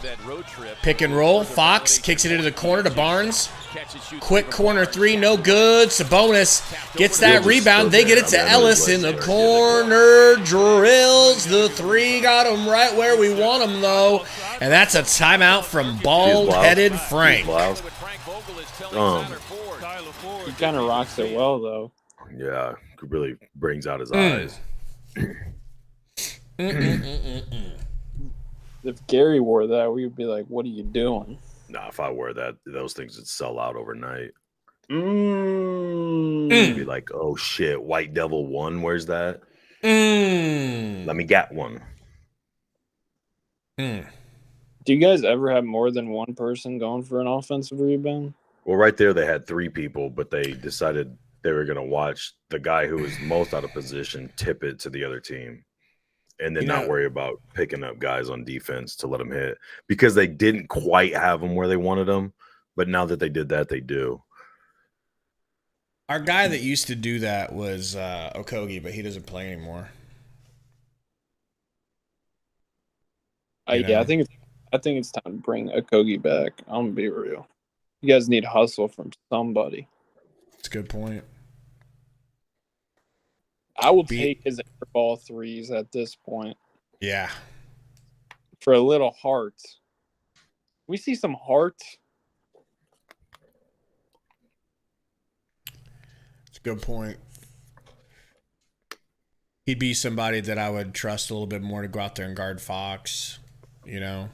Pick and roll. Fox kicks it into the corner to Barnes. Quick corner three, no good. Sabonis gets that rebound. They get it to Ellis in the corner. Drills the three. Got him right where we want him, though. And that's a timeout from bald-headed Frank. He kind of rocks it well, though. Yeah, really brings out his eyes. If Gary wore that, we would be like, what are you doing? Nah, if I wear that, those things would sell out overnight. It'd be like, oh shit, White Devil 1, where's that? Let me get one. Do you guys ever have more than one person going for an offensive rebound? Well, right there they had 3 people, but they decided they were going to watch the guy who was most out of position tip it to the other team. And then not worry about picking up guys on defense to let them hit because they didn't quite have them where they wanted them. But now that they did that, they do. Our guy that used to do that was Okogie, but he doesn't play anymore. Yeah, I think it's time to bring Okogie back. I'm gonna be real. You guys need hustle from somebody. That's a good point. I will take his airball threes at this point. Yeah. For a little heart. We see some heart. It's a good point. He'd be somebody that I would trust a little bit more to go out there and guard Fox, you know?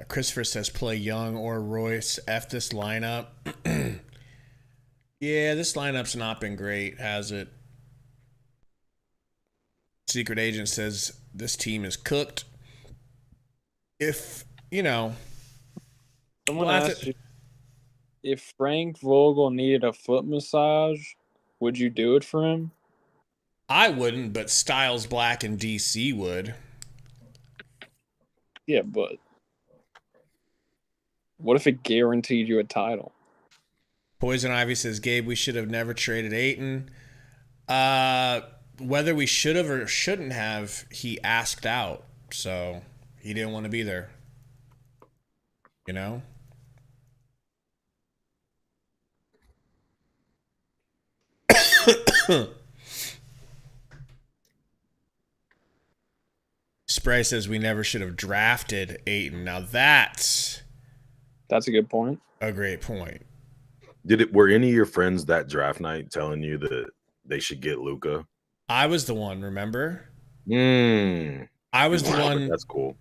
Christopher says play Young or Royce. F this lineup. Yeah, this lineup's not been great, has it? Secret Agent says this team is cooked. If, you know. Someone asked you, if Frank Vogel needed a foot massage, would you do it for him? I wouldn't, but Styles Black and DC would. Yeah, but what if it guaranteed you a title? Poison Ivy says, Gabe, we should have never traded Ayton. Whether we should have or shouldn't have, he asked out. So he didn't want to be there. You know? Spray says we never should have drafted Ayton. Now that's a good point. A great point. Were any of your friends that draft night telling you that they should get Luka? I was the one, remember? I was the one. That's cool.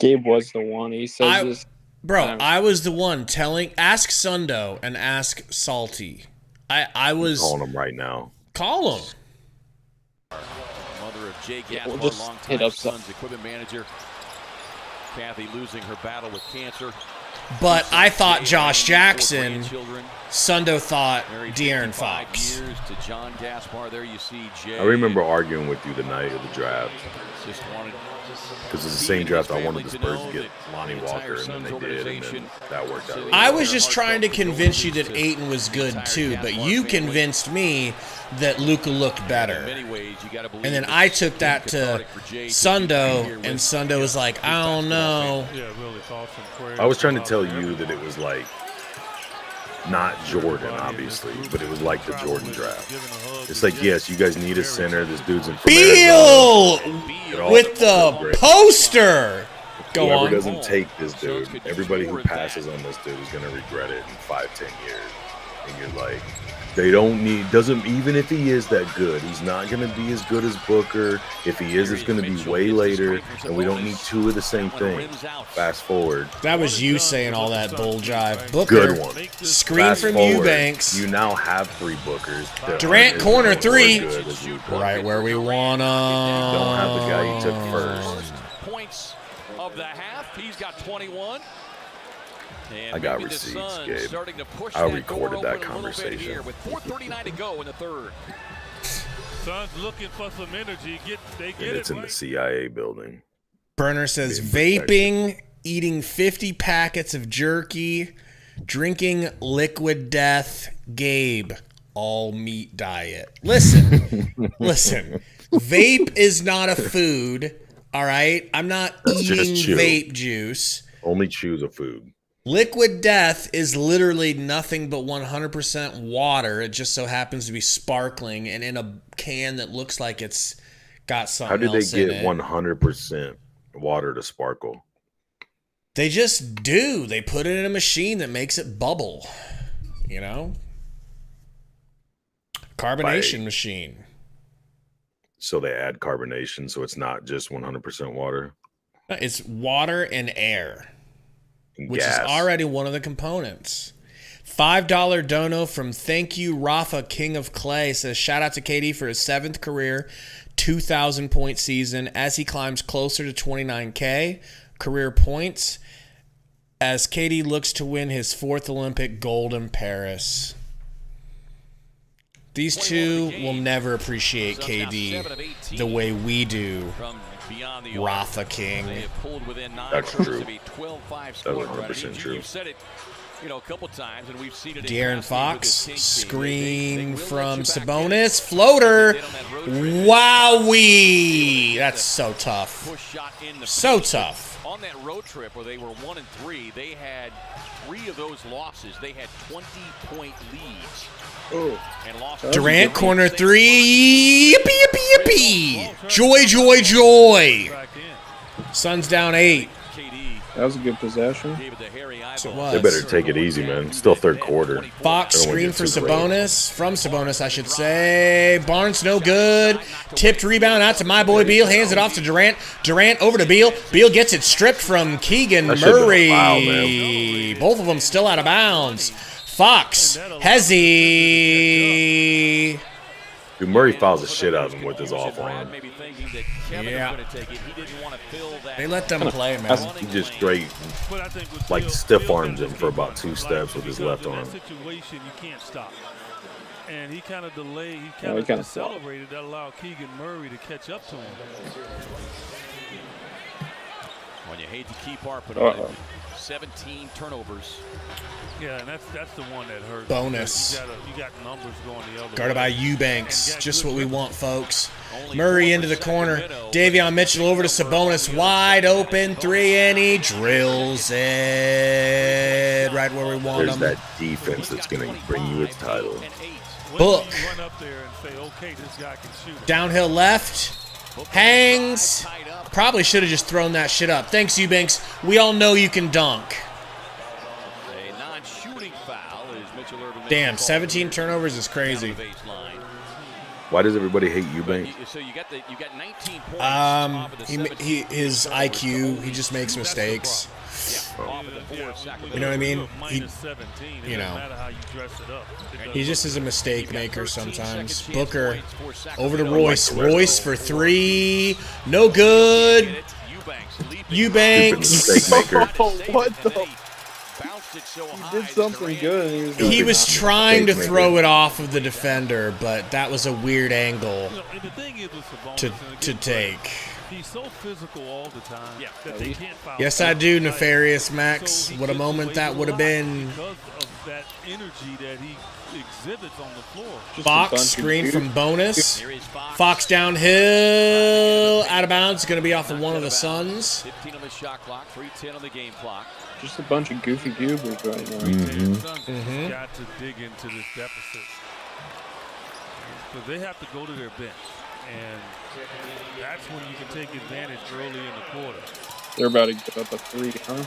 Gabe was the one. He says this. Bro, I was the one telling. Ask Sundo and ask Salty. I was calling him right now. Call him. Mother of Jay Gaspar, We'll longtime Suns equipment manager. Kathy losing her battle with cancer. But I thought Josh Jackson. Sundo thought De'Aaron Fox. Years to John Gaspar. There you see Jay. I remember arguing with you the night of the draft. Because it's the same draft I wanted the Spurs to get Lonnie Walker, and then they did, and then that worked out. I was just trying to convince you that Ayton was good too, but you convinced me that Luka looked better. And then I took that to Sundo, and Sundo was like, I don't know. I was trying to tell you that it was like not Jordan, obviously, but it was like the Jordan draft. It's like, yes, you guys need a center. This dude's in Beal with the poster. Go Whoever on. doesn't take this dude, everybody who passes on this dude is going to regret it in 5-10 years. And you're like, they don't need, even if he is that good, he's not going to be as good as Booker. If he is, it's going to be way later, and we don't need two of the same thing. Fast forward. That was you saying all that bull jive. Booker, Good one. Screen Fast from forward, Eubanks. You now have 3 Bookers. that Durant aren't corner as 3. good as Luka. Right where we want him. Don't have the guy you took first. Points of the half. He's got 21. And I got maybe the receipts, Suns Gabe. starting to push I that recorded door that open a little bit conversation. here with 4:39 to go in the third. Suns looking for some energy. They get And it's it in right. the CIA building. Burner says Being vaping, eating 50 packets of jerky, drinking liquid death, Gabe, all meat diet. Listen, listen, vape is not a food, all right? I'm not That's just eating chew. vape juice. Only choose a food. Liquid death is literally nothing but 100% water. It just so happens to be sparkling and in a can that looks like it's got something How did else they in get it. 100% water to sparkle? They just do. They put it in a machine that makes it bubble. You know? Carbonation machine. So they add carbonation, so it's not just 100% water. It's water and air, And which gas. is already one of the components. $5 dono from Thank You Rafa King of Clay says, shout out to KD for his 7th career 2,000 point season as he climbs closer to 29K career points as KD looks to win his 4th Olympic gold in Paris. These two will never appreciate KD the way we do Rafa King. That's true. That's 100% true. You've said it, a couple times, and we've seen it. De'Aaron Fox, screen from Sabonis, floater, wowee! That's so tough. So tough. On that road trip where they were 1-3, they had 3 of those losses. They had 20-point leads. And lost Durant corner 3, yippee, yippee, yippee! Joy, joy, joy! Suns down 8. That was a good possession. Yes, it They was. better take it easy, man. Still third quarter. Fox I don't wanna screen get for too crazy. Sabonis. From Sabonis, I should say. Barnes no good. Tipped rebound out to my boy Beal. Hands it off to Durant. Durant over to Beal. Beal gets it stripped from Keegan That should've been a Murray. foul, man. Both of them still out of bounds. Fox. Hezzy. Dude, Murray fouls the shit out of him with his off arm. Yeah. They let them play, man. He just straight, like, stiff arms him for about 2 steps with his left arm. In that situation, you can't stop. And he kind of delayed, he he kind of kinda accelerated. That allowed Keegan Murray to catch up to him. When you hate to keep harping on it, 17 turnovers. Yeah, and that's the one that hurt. Bonus. You got numbers going the other Guarded by way. Eubanks. Just what we want, folks. Murray into the corner. Davion Mitchell over to Sabonis. Wide open 3, and he drills it right where we want There's him. that defense that's going to bring you its title. Book. Run up there and say, okay, this guy can shoot. Downhill left. Hangs. Probably should have just thrown that shit up. Thanks, Eubanks. We all know you can dunk. A non-shooting foul is Mitchell Irvin. Damn, 17 turnovers is crazy. Why does everybody hate Eubanks? So you got 19 points. Off of the His IQ, he just makes mistakes. You know what I mean? He just is a mistake maker sometimes. Booker over to Royce. Royce for 3. No good. Eubanks. What the? He did something good. He was trying to throw it off of the defender, but that was a weird angle to take. He's so physical all the time that they can't foul. Yes, I do, Nefarious Max. What a moment that would have been. Because of that energy that he exhibits on the floor. Fox, screen from Bonus. Fox downhill, out of bounds. Going to be off of one of the Suns. 15 on the shot clock, 3:10 on the game clock. Just a bunch of goofy goobers right now. Suns got to dig into this deficit. Because they have to go to their bench. And that's when you can take advantage early in the quarter. They're about to give up a 3, huh?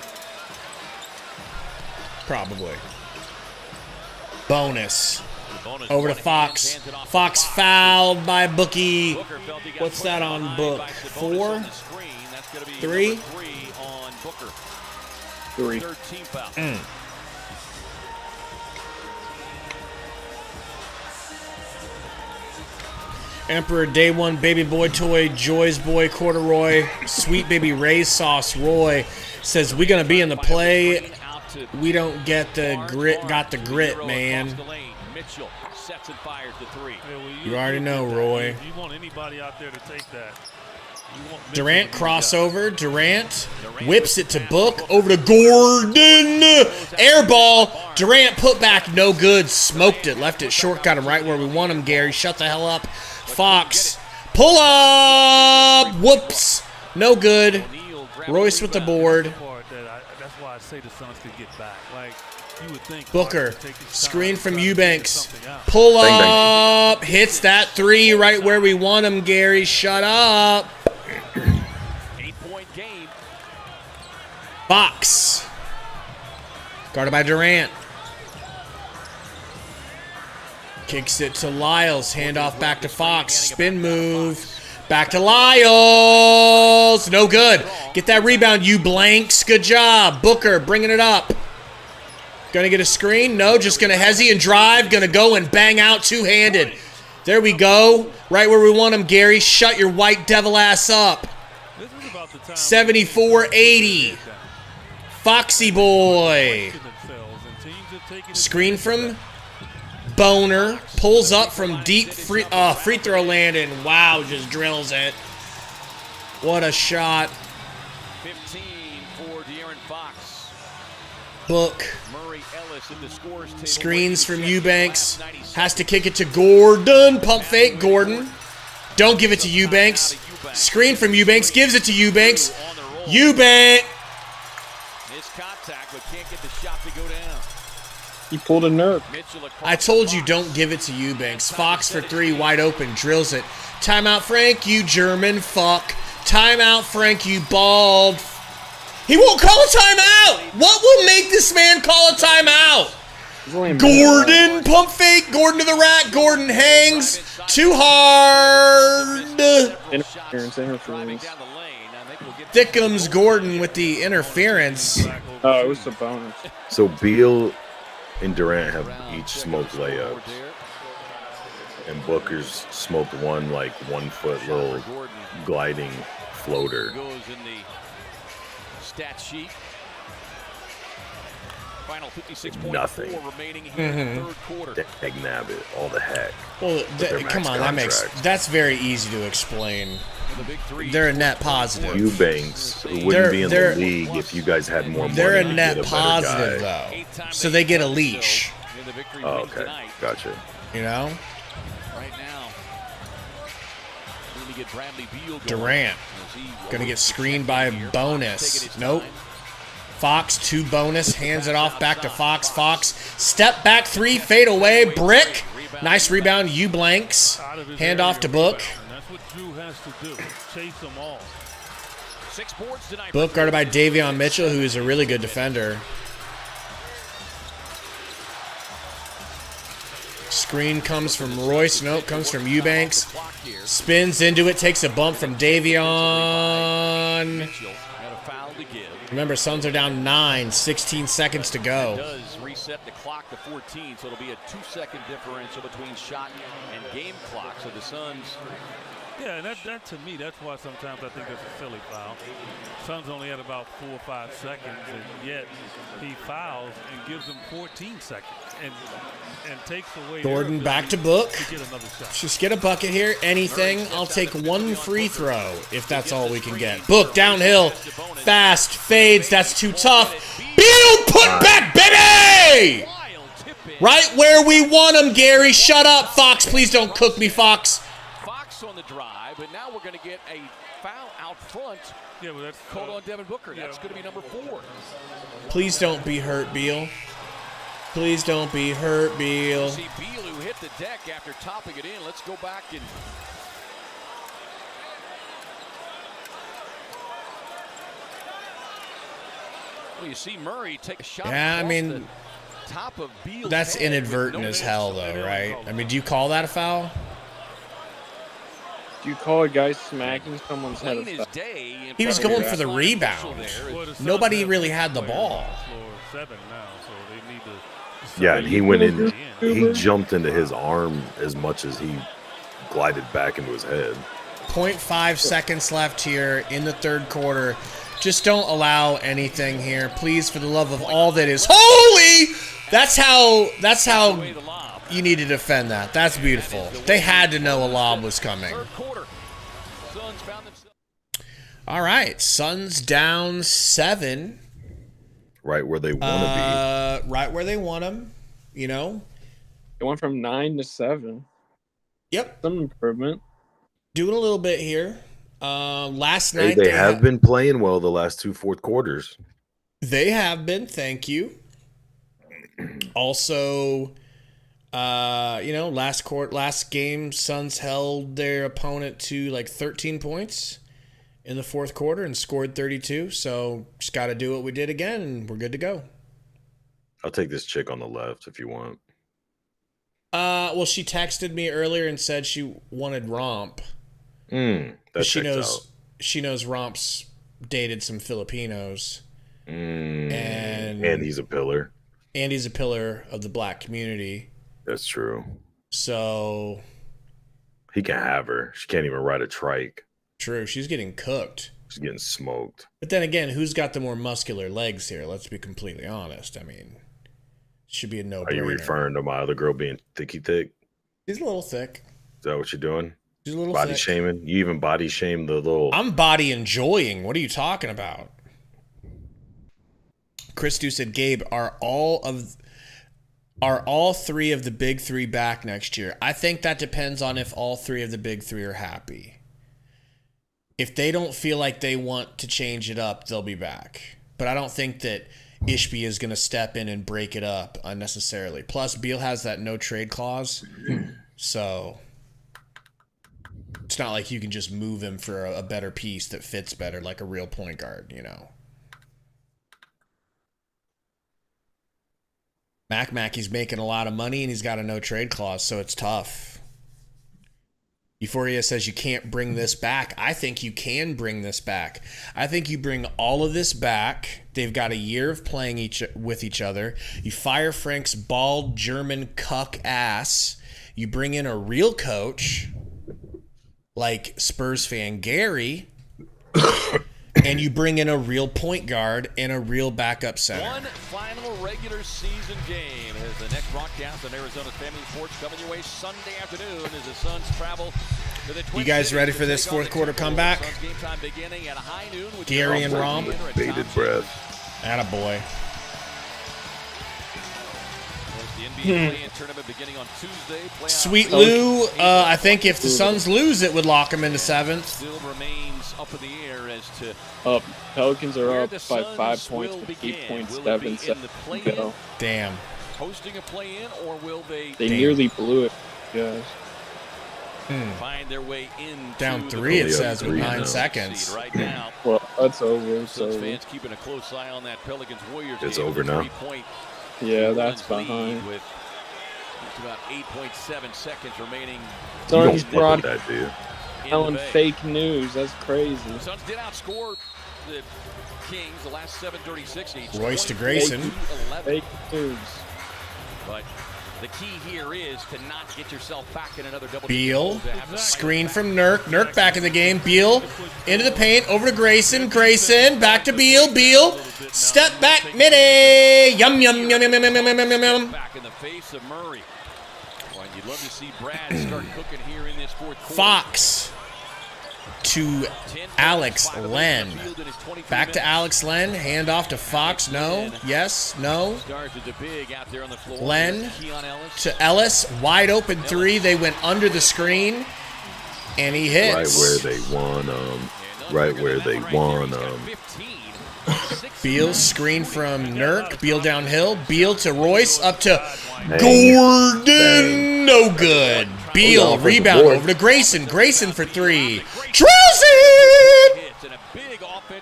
Probably. Bonus. Over to Fox. Fox fouled by Bookie. What's that on Book? 4? 3? 3. Emperor Day 1 Baby Boy Toy Joy's Boy Corduroy Sweet Baby Ray's Sauce Roy says we gonna be in the play. We don't get the grit. Got the grit, man. You already know, Roy. You want anybody out there to take that. Durant crossover. Durant whips it to Book. Over to Gordon. Air ball. Durant put back. No good. Smoked it. Left it short. Got him right where we want him, Gary. Shut the hell up. Fox. Pull up. Whoops. No good. Royce with the board. That's why I say the Suns could get back. Like, you would think Booker. Screen from Eubanks. Pull up. Hits that 3 right where we want him, Gary. Shut up. 8-point game. Fox. Guarded by Durant. Kicks it to Lyles. Handoff back to Fox. Spin move. Back to Lyles. No good. Get that rebound, you blanks. Good job. Booker bringing it up. Gonna get a screen? No, just gonna hezzy and drive. Gonna go and bang out two-handed. There we go. Right where we want him, Gary. Shut your white devil ass up. 74-80. Foxy boy. Screen from Boner. Pulls up from deep free throw land and wow, just drills it. What a shot. 15 for De'Aaron Fox. Book. Murray Ellis in the scores table. Screens from Eubanks. Has to kick it to Gordon. Pump fake, Gordon. Don't give it to Eubanks. Screen from Eubanks. Gives it to Eubanks. Eubanks. Missed contact, but can't get the shot to go down. He pulled a nerve. I told you don't give it to Eubanks. Fox for 3, wide open, drills it. Timeout, Frank, you German fuck. Timeout, Frank, you bald. He won't call a timeout. What will make this man call a timeout? Gordon, pump fake. Gordon to the rack. Gordon hangs. Too hard. Interference. Thickums Gordon with the interference. Oh, it was a bonus. So Beal and Durant have each smoked layups, and Booker's smoked one 1 foot little gliding floater. Goes in the stat sheet. Final 56.4 remaining here in the third quarter. Nabbit, all the heck. Well, come on, that's very easy to explain. They're a net positive. Eubanks, who wouldn't be in the league if you guys had more money. They're a net positive, though. So they get a leash. Oh, okay. Gotcha. You know? Right now, get Bradley Beal Durant. Going to get screened by Bonus. Nope. Fox, 2 bonus. Hands it off back to Fox. Fox, step back 3, fade away. Brick. Nice rebound, Blanks. Hand off to Book. what Drew has to do. Chase them all. 6 boards tonight. Book guarded by Davion Mitchell, who is a really good defender. Screen comes from Royce. Nope, comes from Eubanks. Spins into it, takes a bump from Davion. Remember, Suns are down 9, 16 seconds to go. It does reset the clock to 14, so it'll be a 2-second differential between shot and game clock. So the Suns. Yeah, and that to me, that's why sometimes I think that's a silly foul. Suns only had about 4 or 5 seconds, and yet he fouls and gives them 14 seconds and takes away. Gordon back to Book. To get another shot. Just get a bucket here. Anything. I'll take 1 free throw if that's all we can get. Book downhill. Fast. Fades. That's too tough. Beal put back, baby! Right where we want him, Gary. Shut up, Fox. Please don't cook me, Fox. On the drive, but now we're going to get a foul out front. Yeah, well, that's called on Devin Booker. That's going to be number 4. Please don't be hurt, Beal. Please don't be hurt, Beal. See Beal who hit the deck after topping it in. Let's go back and well, you see Murray take a shot. Yeah, I mean, top of Beal's that's head inadvertent as hell, though, right? I mean, do you call that a foul? Do you call a guy smacking someone's head? He was going for the rebound. Nobody really had the ball. Yeah, and he went in. He jumped into his arm as much as he glided back into his head. 0.5 seconds left here in the third quarter. Just don't allow anything here, please, for the love of all that is holy. That's how you need to defend that. That's beautiful. They had to know a lob was coming. All right, Suns down 7. Right where they want to be. Right where they want them, you know. It went from 9 to 7. Yep. Some improvement. Doing a little bit here. Last night they have been playing well the last 2 fourth quarters. They have been, thank you. Also, last game, Suns held their opponent to like 13 points in the fourth quarter and scored 32. So just got to do what we did again, and we're good to go. I'll take this chick on the left if you want. Well, she texted me earlier and said she wanted Romp. She knows Romp's dated some Filipinos. And he's a pillar. And he's a pillar of the black community. That's true. So he can have her. She can't even ride a trike. True. She's getting cooked. She's getting smoked. But then again, who's got the more muscular legs here? Let's be completely honest. I mean, should be a no-brainer. Are you referring to my other girl being thicky thick? She's a little thick. Is that what you're doing? She's a little body thick. shaming? You even body shame the little... I'm body enjoying. What are you talking about? Chris Du said, Gabe, are all 3 of the big 3 back next year? I think that depends on if all 3 of the big 3 are happy. If they don't feel like they want to change it up, they'll be back. But I don't think that Ishbia is going to step in and break it up unnecessarily. Plus, Beal has that no trade clause. So it's not like you can just move him for a better piece that fits better, like a real point guard, you know. Mackey's making a lot of money, and he's got a no trade clause, so it's tough. Euphoria says you can't bring this back. I think you can bring this back. I think you bring all of this back. They've got a year of playing with each other. You fire Frank's bald German cuck ass. You bring in a real coach like Spurs fan Gary, and you bring in a real point guard and a real backup center. One final regular season game as the next broadcast on Arizona's Family Sports coming your way Sunday afternoon as the Suns travel to the Twin You guys Cities ready to for this take fourth on the quarter comeback? Suns game time beginning at high noon with Gary and Romp. Bated breath. Attaboy. The NBA play-in tournament beginning on Tuesday. Sweet Lou, I think if the Suns lose, it would lock them into 7th. Still remains up in the air as to Pelicans are up by 5 points with 8.7 seconds to go. Damn. Hosting a play-in, or will they? They nearly blew it, guys. find their way in. Down 3, it says, with 9 seconds. Right now. Well, that's over. Suns So fans keeping a close eye on that Pelicans Warriors game. It's over now. yeah, that's behind. With just about 8.7 seconds remaining. Suns Look brought at that, dude. telling fake news. That's crazy. The Suns did outscore the Kings the last 7:36 each. Royce to Grayson. Fake news. But the key here is to not get yourself back in another double. Beal, screen from Nurk. Nurk back in the game. Beal into the paint, over to Grayson. Grayson back to Beal. Beal, step back, midi. Yum yum yum yum yum yum yum yum yum. Back in the face of Murray. Well, you'd love to see Brad start cooking here in this fourth quarter. Fox to Alex Len. Back to Alex Len. Hand off to Fox. No. Yes. No. Len to Ellis. Wide open 3. They went under the screen. And he hits. Right where they want them. Right where they want them. Beal screen from Nurk. Beal downhill. Beal to Royce. Up to Gordon. No good. Beal rebound over to Grayson. Grayson for 3. Drills it!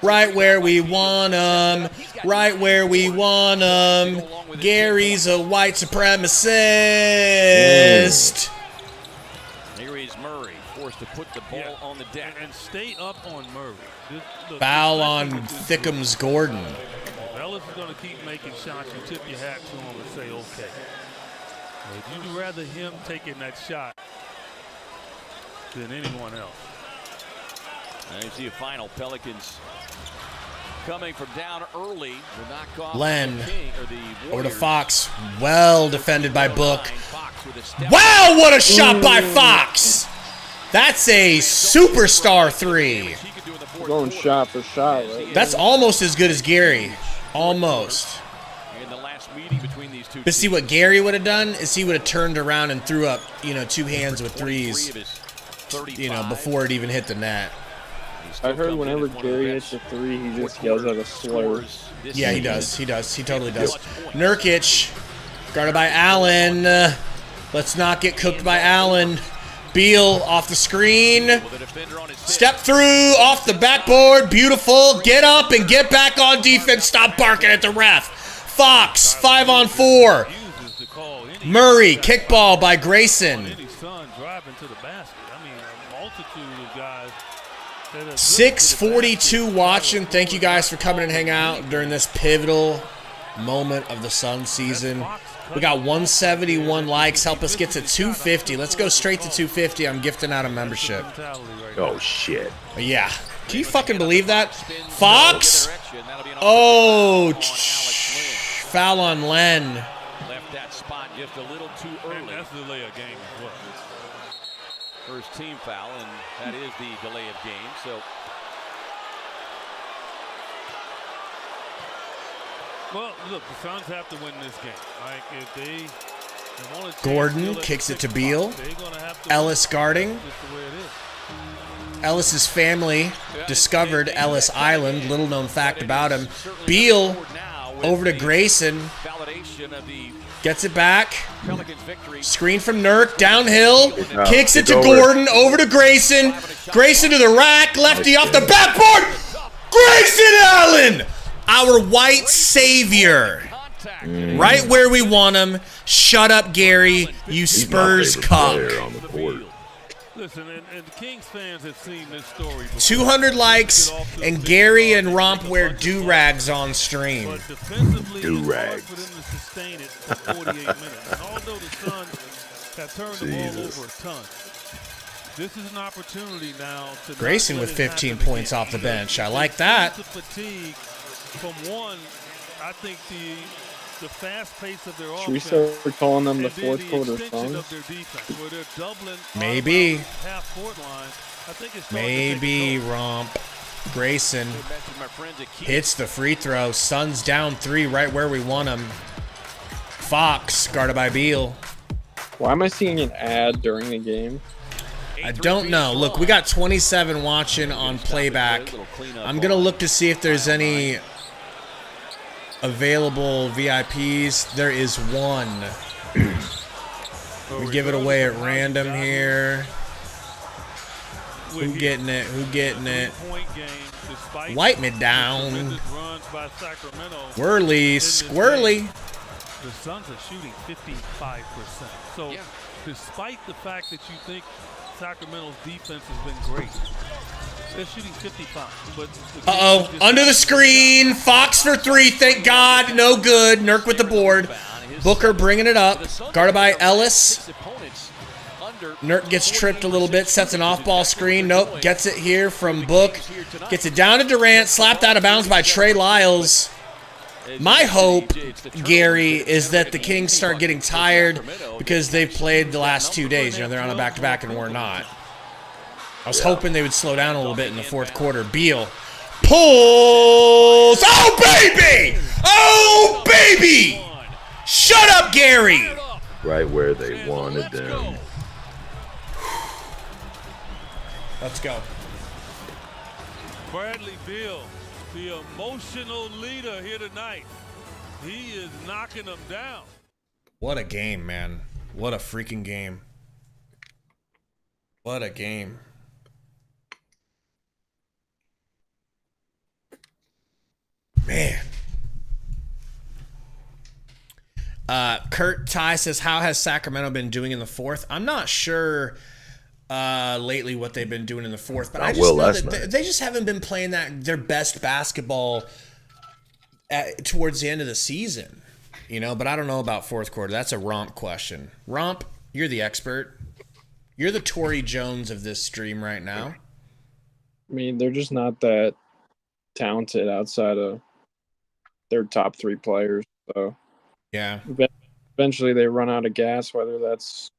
Right where we want him. Right where we want him. Gary's a white supremacist. Here is Murray, forced to put the ball on the deck. And stay up on Murray. Foul on Thickums Gordon. If Ellis is going to keep making shots, you tip your hat to him and say, okay. Would you rather him taking that shot than anyone else? And you see a final. Pelicans coming from down early. The knockoff Len the over to Fox. Well defended by Book. Wow, what a shot by Fox! That's a superstar 3. We're going shot for shot. Right? That's almost as good as Gary. Almost. In the last meeting between these two. But see what Gary would have done is he would have turned around and threw up, 2 hands with 3s, before it even hit the net. I heard whenever Gary hits a 3, he just yells at a slur. Yeah, he does. He does. He totally does. Nurkic, guarded by Allen. Let's not get cooked by Allen. Beal off the screen. Step through, off the backboard. Beautiful. Get up and get back on defense. Stop barking at the ref. Fox, 5 on 4. Murray, kickball by Grayson. 6:42 watching. Thank you guys for coming and hang out during this pivotal moment of the Sun season. We got 171 likes. Help us get to 250. Let's go straight to 250. I'm gifting out a membership. Oh, shit. Yeah. Can you fucking believe that? Fox? Oh, foul on Len. Left that spot just a little too early. That's the delay of game as well. First team foul, and that is the delay of game. So, well, look, the Suns have to win this game. Like if they want to Gordon kicks it to Beal. Ellis guarding. Ellis's family discovered Ellis Island. Little known fact about him. Beal over to Grayson. Gets it back. Screen from Nurk. Downhill. Kicks it to Gordon. Over to Grayson. Grayson to the rack. Lefty off the backboard. Grayson Allen! Our white savior. Right where we want him. Shut up, Gary. You Spurs cock. Listen, and Kings fans have seen this story before. 200 likes, and Gary and Romp wear do-rags on stream. Do-rags. For them to sustain it for 48 minutes. And although the Suns have turned the ball over a ton, this is an opportunity now to Grayson with 15 points off the bench. I like that. Fatigue from one, I think the fast pace of their offense. Should we start calling them the fourth quarter Suns? Maybe. Half-court line. I think it's Maybe Romp. Grayson hits the free throw. Suns down 3 right where we want them. Fox guarded by Beal. Why am I seeing an ad during the game? I don't know. Look, we got 27 watching on playback. I'm going to look to see if there's any available VIPs. There is one. We give it away at random here. Who getting it? Who getting it? Game, Wipe me down. Runs by Sacramento. Squirrely, squirrely. The Suns are shooting 55%. So, despite the fact that you think Sacramento's defense has been great, they're shooting 55. But under the screen. Fox for 3. Thank God. No good. Nurk with the board. Booker bringing it up. Guarded by Ellis. Nurk gets tripped a little bit. Sets an off-ball screen. Nope. Gets it here from Book. Gets it down to Durant. Slapped out of bounds by Trey Lyles. My hope, Gary, is that the Kings start getting tired because they've played the last 2 days. You know, they're on a back-to-back and we're not. I was hoping they would slow down a little bit in the fourth quarter. Beal pulls. Oh, baby! Oh, baby! Shut up, Gary! Right where they wanted them. Let's go. Bradley Beal, the emotional leader here tonight. He is knocking them down. What a game, man. What a freaking game. What a game. Man. Kurt Ty says, how has Sacramento been doing in the fourth? I'm not sure lately what they've been doing in the fourth, but I just know that they just haven't been playing their best basketball towards the end of the season, you know, but I don't know about fourth quarter. That's a Romp question. Romp, you're the expert. You're the Tory Jones of this stream right now. I mean, they're just not that talented outside of their top 3 players. So yeah, eventually they run out of gas, whether that's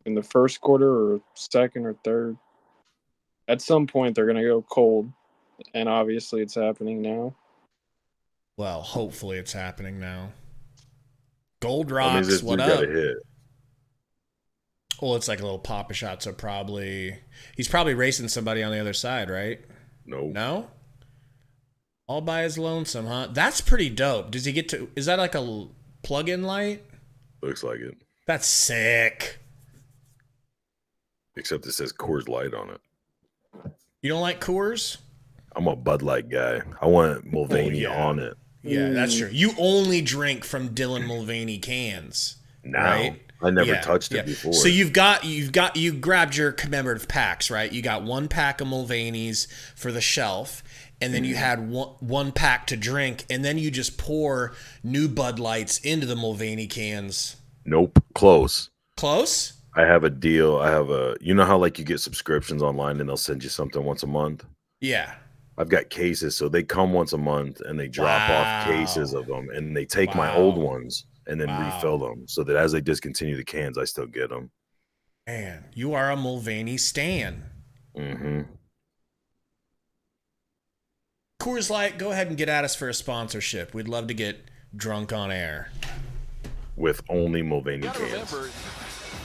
in the first quarter or second or third. At some point, they're going to go cold, and obviously it's happening now. Well, hopefully it's happening now. Gold Rocks, what up? Well, it's like a little pop-a shot, so he's probably racing somebody on the other side, right? No? All by his lonesome, huh? That's pretty dope. Does he get to... Is that like a plug-in light? Looks like it. That's sick. Except it says Coors Light on it. You don't like Coors? I'm a Bud Light guy. I want Mulvaney on it. Yeah, that's true. You only drink from Dylan Mulvaney cans. Now, right? I never touched it before. So you grabbed your commemorative packs, right? You got 1 pack of Mulvaney's for the shelf, and then you had one pack to drink, and then you just pour new Bud Lights into the Mulvaney cans. Nope. Close. Close? I have a deal. You know how like you get subscriptions online and they'll send you something once a month? Yeah. I've got cases, so they come once a month and they drop off cases of them, and they take my old ones and then refill them so that as they discontinue the cans, I still get them. Man, you are a Mulvaney stan. Mm-hmm. Coors Light, go ahead and get at us for a sponsorship. We'd love to get drunk on air. With only Mulvaney cans. Remember,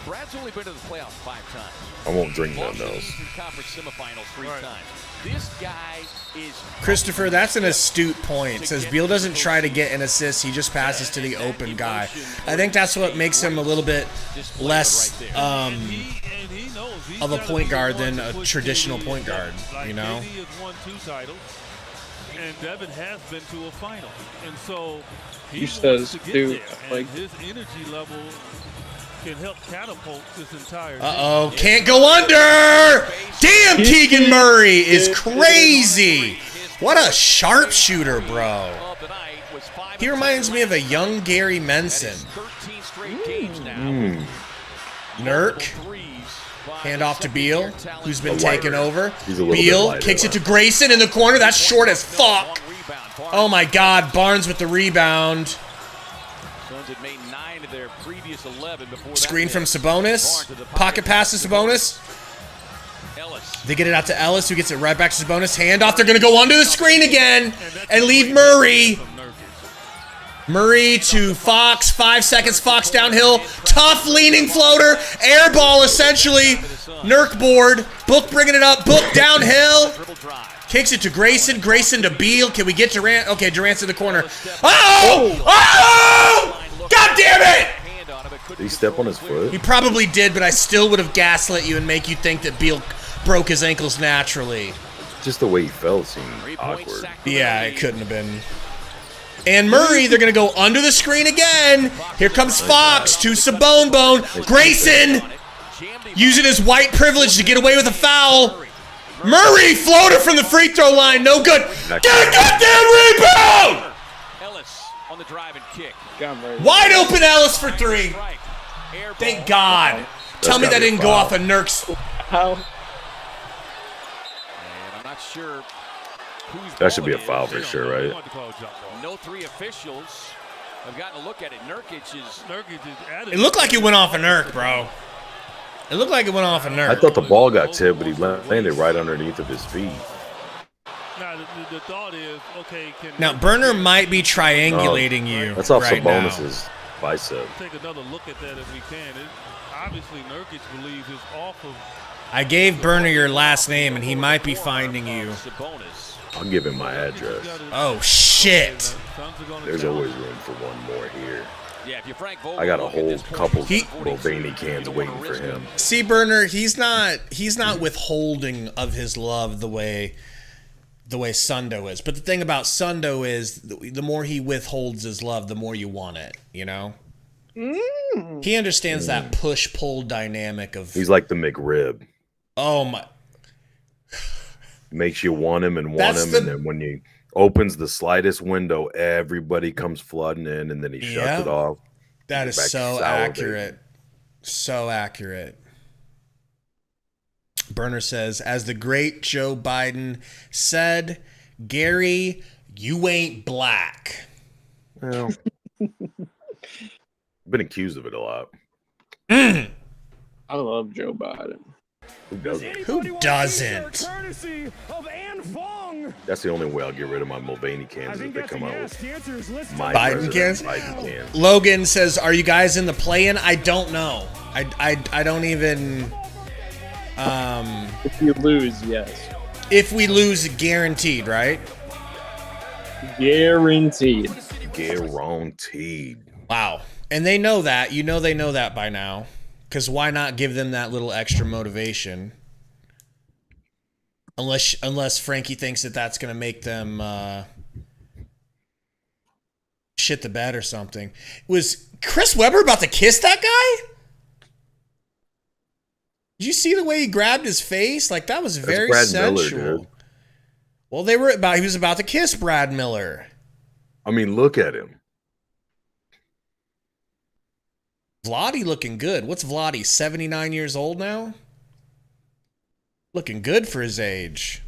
Brad's only been to the playoffs 5 times. I won't drink none of those. Conference semifinals 3 times. This guy is... Christopher, that's an astute point. Says Beal doesn't try to get an assist. He just passes to the open guy. I think that's what makes him a little bit less of a point guard than a traditional point guard, you know? He has won 2 titles, and Devin has been to a final. And so he wants to get there, and his energy level can help catapult this entire Uh-oh, can't go under! Damn, Keegan Murray is crazy! What a sharpshooter, bro. He reminds me of a young Gary Menson. Nurk. Hand off to Beal, who's been taken over. Beal kicks it to Grayson in the corner. That's short as fuck. Oh my God, Barnes with the rebound. Screen from Sabonis. Pocket pass to Sabonis. They get it out to Ellis, who gets it right back to Sabonis. Handoff. They're going to go under the screen again and leave Murray. Murray to Fox. 5 seconds. Fox downhill. Tough leaning floater. Air ball, essentially. Nurk board. Book bringing it up. Book downhill. Kicks it to Grayson. Grayson to Beal. Can we get Durant? Okay, Durant's in the corner. Oh! Oh! God damn it! Did he step on his foot? He probably did, but I still would have gaslit you and make you think that Beal broke his ankles naturally. Just the way he felt seemed awkward. Yeah, it couldn't have been. And Murray, they're going to go under the screen again. Here comes Fox to Sabone. Grayson using his white privilege to get away with a foul. Murray floater from the free throw line. No good. Get a goddamn rebound! Ellis on the drive and kick. Wide open Ellis for 3. Thank God. Tell me that didn't go off of Nurk's. And I'm not sure who's That should be a foul for sure, right? No 3 officials have gotten a look at it. Nurkic is It looked like it went off of Nurk, bro. It looked like it went off of Nurk. I thought the ball got tipped, but he landed right underneath of his feet. Now, the thought is, okay, Now, Burner might be triangulating you. That's off right Sabonis's bicep. take another look at that if we can. Obviously, Nurkic believes it's off of. I gave Burner your last name, and he might be finding you. I'll give him my address. Oh, shit. There's always room for one more here. Yeah, if you're Frank Vogel, I got a whole couple Mulvaney cans waiting for him. See, Burner, he's not withholding of his love the way Sundo is. But the thing about Sundo is the more he withholds his love, the more you want it, you know? He understands that push-pull dynamic of... He's like the McRib. Oh, my... Makes you want him and want him, and then when he opens the slightest window, everybody comes flooding in, and then he shuts it off. That is so accurate. So accurate. Burner says, as the great Joe Biden said, Gary, you ain't black. Well, been accused of it a lot. I love Joe Biden. Who doesn't? Who doesn't? That's the only way I'll get rid of my Mulvaney cans if they come out with my Biden cans? Biden cans. Logan says, are you guys in the play-in? I don't know. I don't even... If you lose, yes. If we lose, guaranteed, right? Guaranteed. Guaranteed. Wow. And they know that. You know they know that by now. Because why not give them that little extra motivation? Unless Frankie thinks that that's going to make them shit the bed or something. Was Chris Webber about to kiss that guy? Did you see the way he grabbed his face? Like, that was very sensual. Miller, dude. Well, he was about to kiss Brad Miller. I mean, look at him. Vlade looking good. What's Vlade, 79 years old now? Looking good for his age.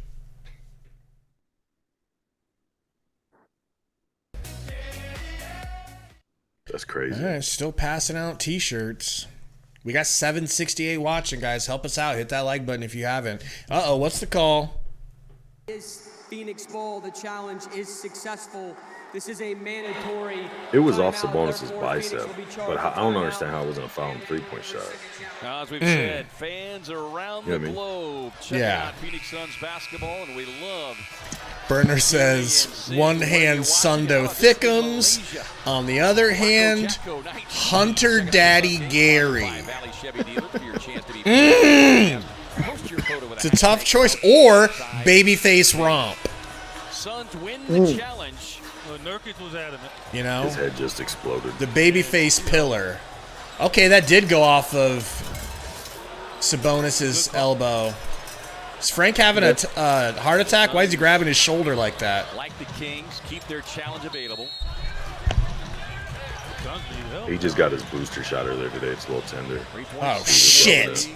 That's crazy. All right, still passing out T-shirts. We got 768 watching, guys. Help us out. Hit that like button if you haven't. Uh-oh, what's the call? This Phoenix Bowl, the challenge is successful. This is a mandatory. It was off Sabonis's bicep, but I don't understand how it wasn't a foul and 3-point shot. As we've said, fans around the globe check out Phoenix Suns basketball, and we love. Burner says, one hand Sundo Thickums, on the other hand, Hunter Daddy Gary. It's a tough choice. Or Babyface Romp. Suns win the challenge. Nurkic was adamant. You know? His head just exploded. The Babyface pillar. Okay, that did go off of Sabonis's elbow. Is Frank having a heart attack? Why is he grabbing his shoulder like that? Like the Kings, keep their challenge available. He just got his booster shot earlier today. It's a little tender. Oh, shit.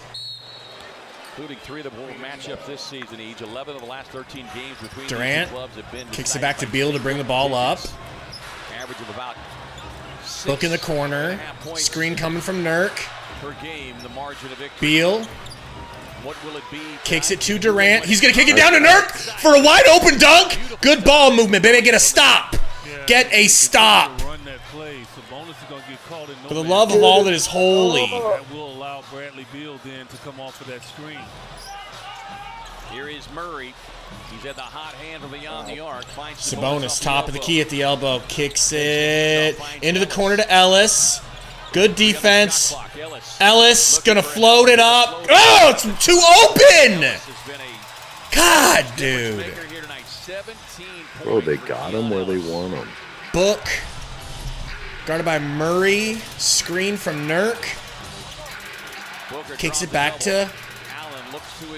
Including 3 of the World matchups this season each. 11 of the last 13 games between Durant these clubs have been kicks it back to Beal to bring the ball up. Average of about Book in the corner. Screen coming from Nurk. Per game, the margin of victory. Beal What will it be? kicks it to Durant. He's going to kick it down to Nurk for a wide open dunk. Good ball movement, baby. Get a stop. Get a stop. For the love of all that is holy. That will allow Bradley Beal then to come off of that screen. Here is Murray. He's at the hot hand from beyond the arc. Sabonis, top of the key at the elbow. Kicks it into the corner to Ellis. Good defense. Ellis gonna float it up. Oh, it's too open. God, dude. Bro, they got him where they want him. Book. Guarded by Murray. Screen from Nurk. Kicks it back to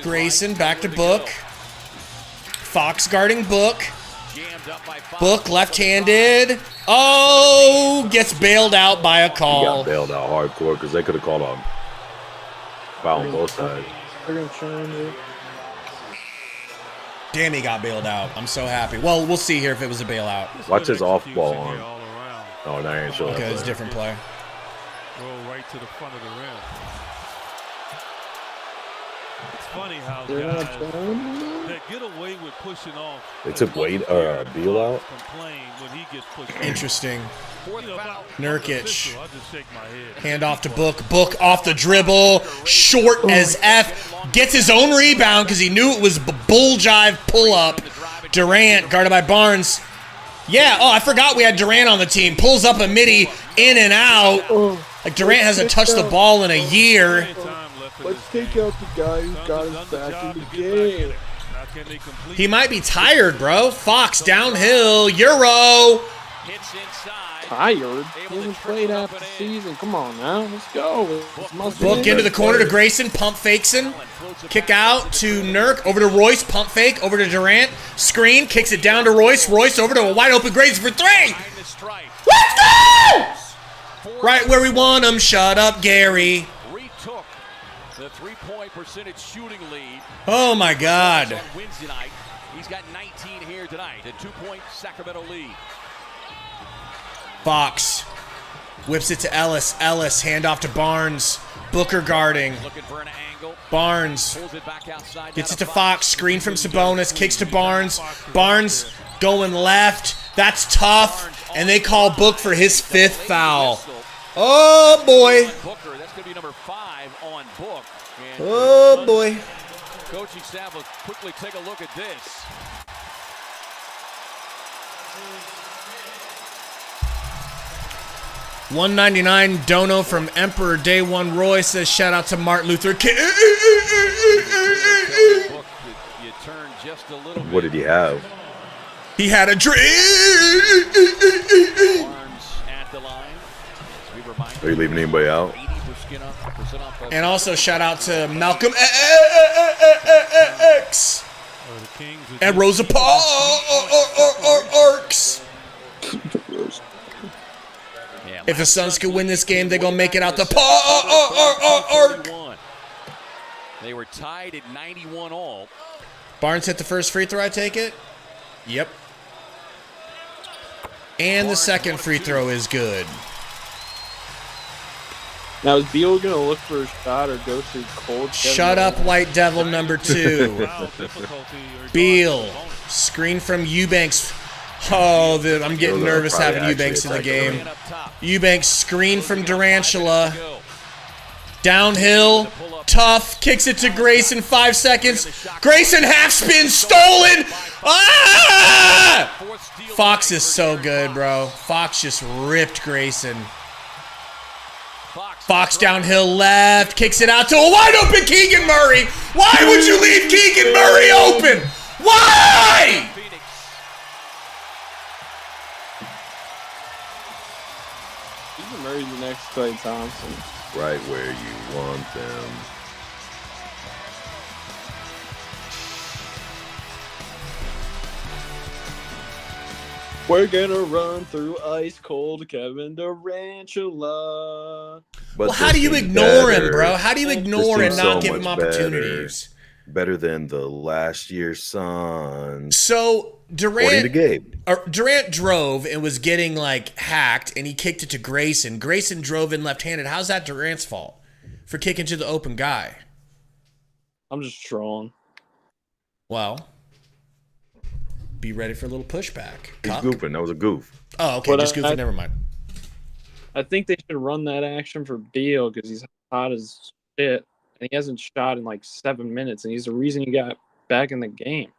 Grayson. Back to Book. Fox guarding Book. Book left-handed. Oh, gets bailed out by a call. He got bailed out hardcore because they could have called on foul on both sides. Damn, he got bailed out. I'm so happy. Well, we'll see here if it was a bailout. Watch his off-ball on. Oh, no, I ain't sure. Okay, it's a different play. Roll right to the front of the rim. It's funny how guys that get away with pushing off. They took Beal out. Interesting. Nurkic. Hand off to Book. Book off the dribble. Short as F. Gets his own rebound because he knew it was bull jive pull-up. Durant guarded by Barnes. Yeah, I forgot we had Durant on the team. Pulls up a midi, in and out. Like Durant hasn't touched the ball in a year. Let's take out the guy who got us back in the game. He might be tired, bro. Fox downhill. Euro. Tired? He hasn't played half the season. Come on now. Let's go. Book into the corner to Grayson. Pump fakes him. Kick out to Nurk. Over to Royce. Pump fake. Over to Durant. Screen. Kicks it down to Royce. Royce over to a wide open Grayson for three. Let's go! Right where we want him. Shut up, Gary. Retook the three-point percentage shooting lead. Oh, my God. Wednesday night. He's got 19 here tonight. A 2-point Sacramento lead. Fox whips it to Ellis. Ellis, handoff to Barnes. Booker guarding. Looking for an angle. Barnes gets it to Fox. Screen from Sabonis. Kicks to Barnes. Barnes going left. That's tough. And they call Book for his 5th foul. Oh, boy. Booker, that's going to be number 5 on Book. Oh, boy. Coaching staff will quickly take a look at this. $1.99 dono from Emperor Day One Roy says shout out to Martin Luther King. What did he have? He had a dream. Are you leaving anybody out? And also shout out to Malcolm X and Rosa Parks. If the Suns could win this game, they're going to make it out the park. They were tied at 91 all. Barnes hit the first free throw, I take it? Yep. And the second free throw is good. Now, is Beal going to look for a shot or go through cold? Shut up, White Devil number 2. Beal. Screen from Eubanks. Oh, I'm getting nervous having Eubanks in the game. Eubanks screen from Durantula. Downhill. Tough. Kicks it to Grayson. 5 seconds. Grayson half spin. Stolen. Ah! Fox is so good, bro. Fox just ripped Grayson. Fox downhill left. Kicks it out to a wide open Keegan Murray. Why would you leave Keegan Murray open? Why? Murray's the next Klay Thompson. Right where you want them. We're gonna run through ice cold Kevin Durantula. Well, how do you ignore him, bro? How do you ignore and not give him opportunities? Better than the last year's Suns. So Durant, according to Gabe, Durant drove and was getting like hacked, and he kicked it to Grayson. Grayson drove in left-handed. How's that Durant's fault for kicking to the open guy? I'm just trolling. Well, be ready for a little pushback. He's goofing. That was a goof. Oh, okay, just goofing. Never mind. I think they should run that action for Beal because he's hot as shit. And he hasn't shot in like 7 minutes, and he's the reason he got back in the game.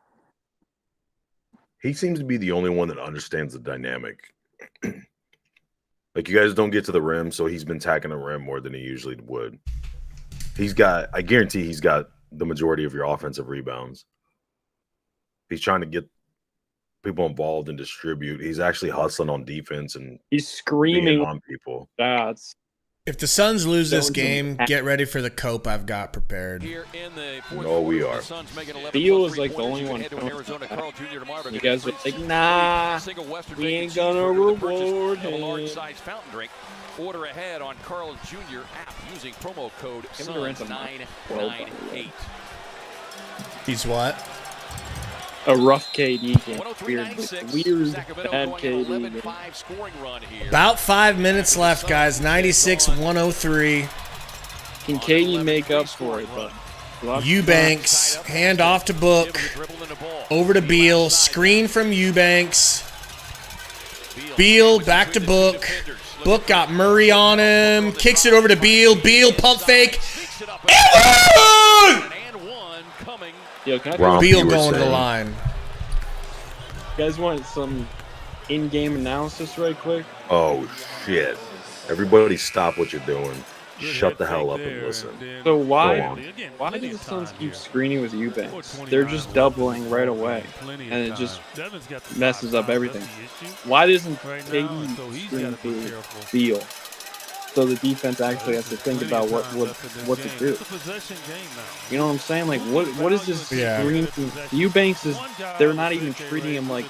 He seems to be the only one that understands the dynamic. Like, you guys don't get to the rim, so he's been tacking the rim more than he usually would. I guarantee he's got the majority of your offensive rebounds. He's trying to get people involved and distribute. He's actually hustling on defense and he's screaming on people. That's If the Suns lose this game, get ready for the cope I've got prepared. No, we are. Beal is like the only one. You guys are like, nah, we ain't gonna reward him. Order ahead on Carl Jr. app using promo code SUNS998. He's what? A rough KD game. Weird bad KD game. About 5 minutes left, guys. 96-103. Can KD make up for it, but Eubanks, hand off to Book. Over to Beal. Screen from Eubanks. Beal back to Book. Book got Murray on him. Kicks it over to Beal. Beal pump fake. And one! Yo, can Beal going to the line. You guys want some in-game analysis right quick? Oh, shit. Everybody stop what you're doing. Shut the hell up and listen. So why do the Suns keep screening with Eubanks? They're just doubling right away, and it just messes up everything. Why doesn't KD screen through Beal? So the defense actually has to think about what to do. You know what I'm saying? Like, what is this screen? Eubanks they're not even treating him like.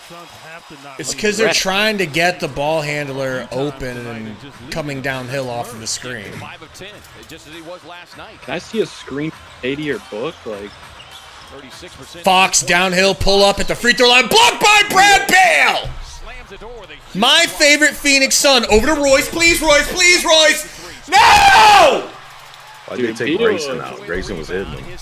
It's because they're trying to get the ball handler open and coming downhill off of the screen. 5 of 10, just as he was last night. Can I see a screen 80 or Book? Like 36%. Fox downhill, pull up at the free throw line, blocked by Brad Beal. My favorite Phoenix Sun. Over to Royce. Please, Royce. Please, Royce. No! Why did they take Grayson out? Grayson was hitting him.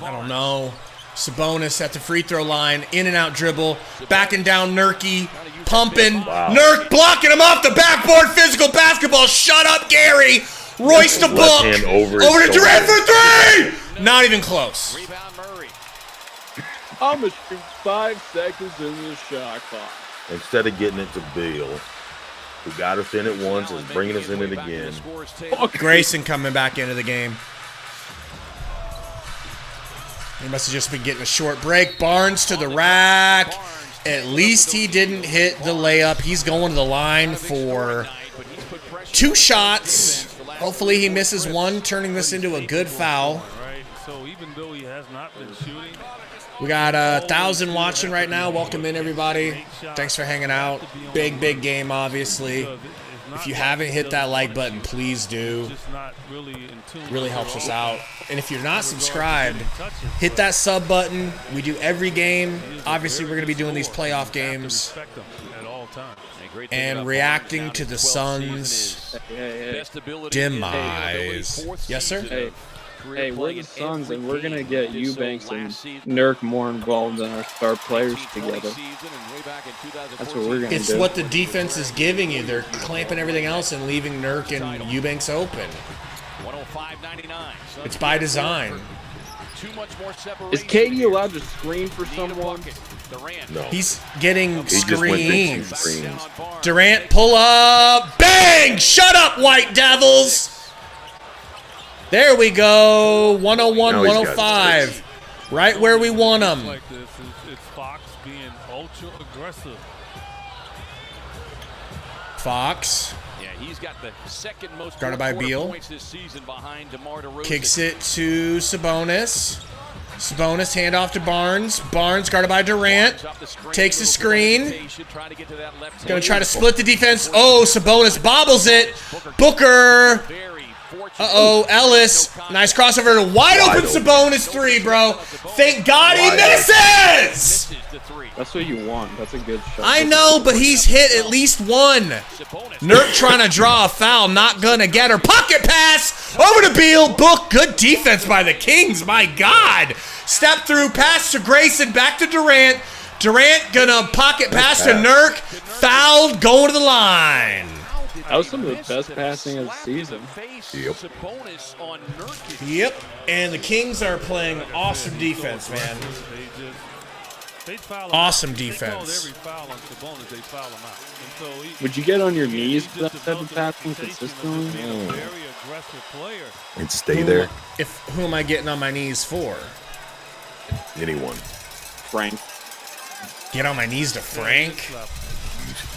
I don't know. Sabonis at the free throw line. In and out dribble. Backing down Nurkic. Pumping. Wow. Nurk blocking him off the backboard. Physical basketball. Shut up, Gary. Royce to Book. Over to Durant for three. Not even close. I'm going to shoot 5 seconds in the shot clock. Instead of getting it to Beal, who got us in it once, is bringing us in it again. Grayson coming back into the game. He must have just been getting a short break. Barnes to the rack. At least he didn't hit the layup. He's going to the line for 2 shots. Hopefully he misses one, turning this into a good foul. So even though he has not been shooting, we got 1,000 watching right now. Welcome in, everybody. Thanks for hanging out. Big game, obviously. If you haven't hit that like button, please do. Really helps us out. And if you're not subscribed, hit that sub button. We do every game. Obviously, we're going to be doing these playoff games and reacting to the Suns' demise. Yes, sir? Hey, we're the Suns, and we're going to get Eubanks and Nurk more involved in our star players together. That's what we're going to do. It's what the defense is giving you. They're clamping everything else and leaving Nurk and Eubanks open. It's by design. Is KD allowed to screen for someone? No. He's getting screens. Durant, pull up. Bang! Shut up, White Devils! There we go. 101-105. Right where we want them. It's Fox being ultra aggressive. Fox. Yeah, he's got the second most guarded by Beal. points this season behind DeMar DeRozan. Kicks it to Sabonis. Sabonis hand off to Barnes. Barnes guarded by Durant. Takes the screen. Going to try to split the defense. Oh, Sabonis bobbles it. Booker. Uh-oh, Ellis. Nice crossover to wide open Sabonis 3, bro. Thank God he misses! That's what you want. That's a good shot. I know, but he's hit at least one. Nurk trying to draw a foul. Not going to get her. Pocket pass. Over to Beal. Book. Good defense by the Kings. My God. Step through. Pass to Grayson. Back to Durant. Durant going to pocket pass to Nurk. Fouled. Going to the line. That was some of the best passing of the season. Yep. And the Kings are playing awesome defense, man. They foul him Awesome out. defense. They called every foul on Sabonis, they foul him out. And so Would you get on your knees for that type of passing consistently? Very aggressive player. And stay there. Who am I getting on my knees for? Anyone. Frank. Get on my knees to Frank?